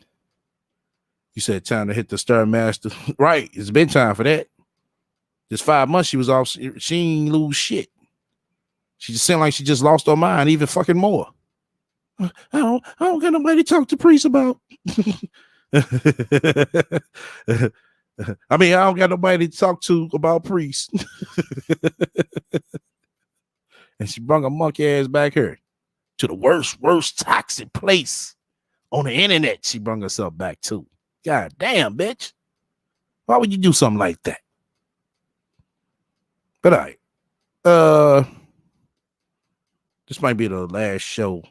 You said time to hit the Stairmaster. Right, it's been time for that. This 5 months she was off. She ain't lose shit. She just seemed like she just lost her mind, even fucking more. I don't got nobody to talk to priest about. I mean, I don't got nobody to talk to about priest. And she brung a monkey ass back here to the worst toxic place on the internet. She brung herself back to. God damn, bitch. Why would you do something like that? But all right. This might be the last show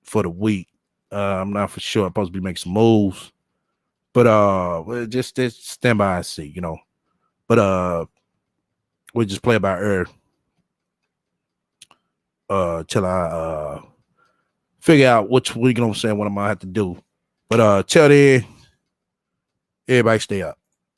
for the week. I'm not for sure. I'm supposed to be making some moves. But just stand by and see, you know. But we'll just play by ear till I figure out which week, you know what I'm saying, what I'm gonna have to do. But till then, everybody stay up.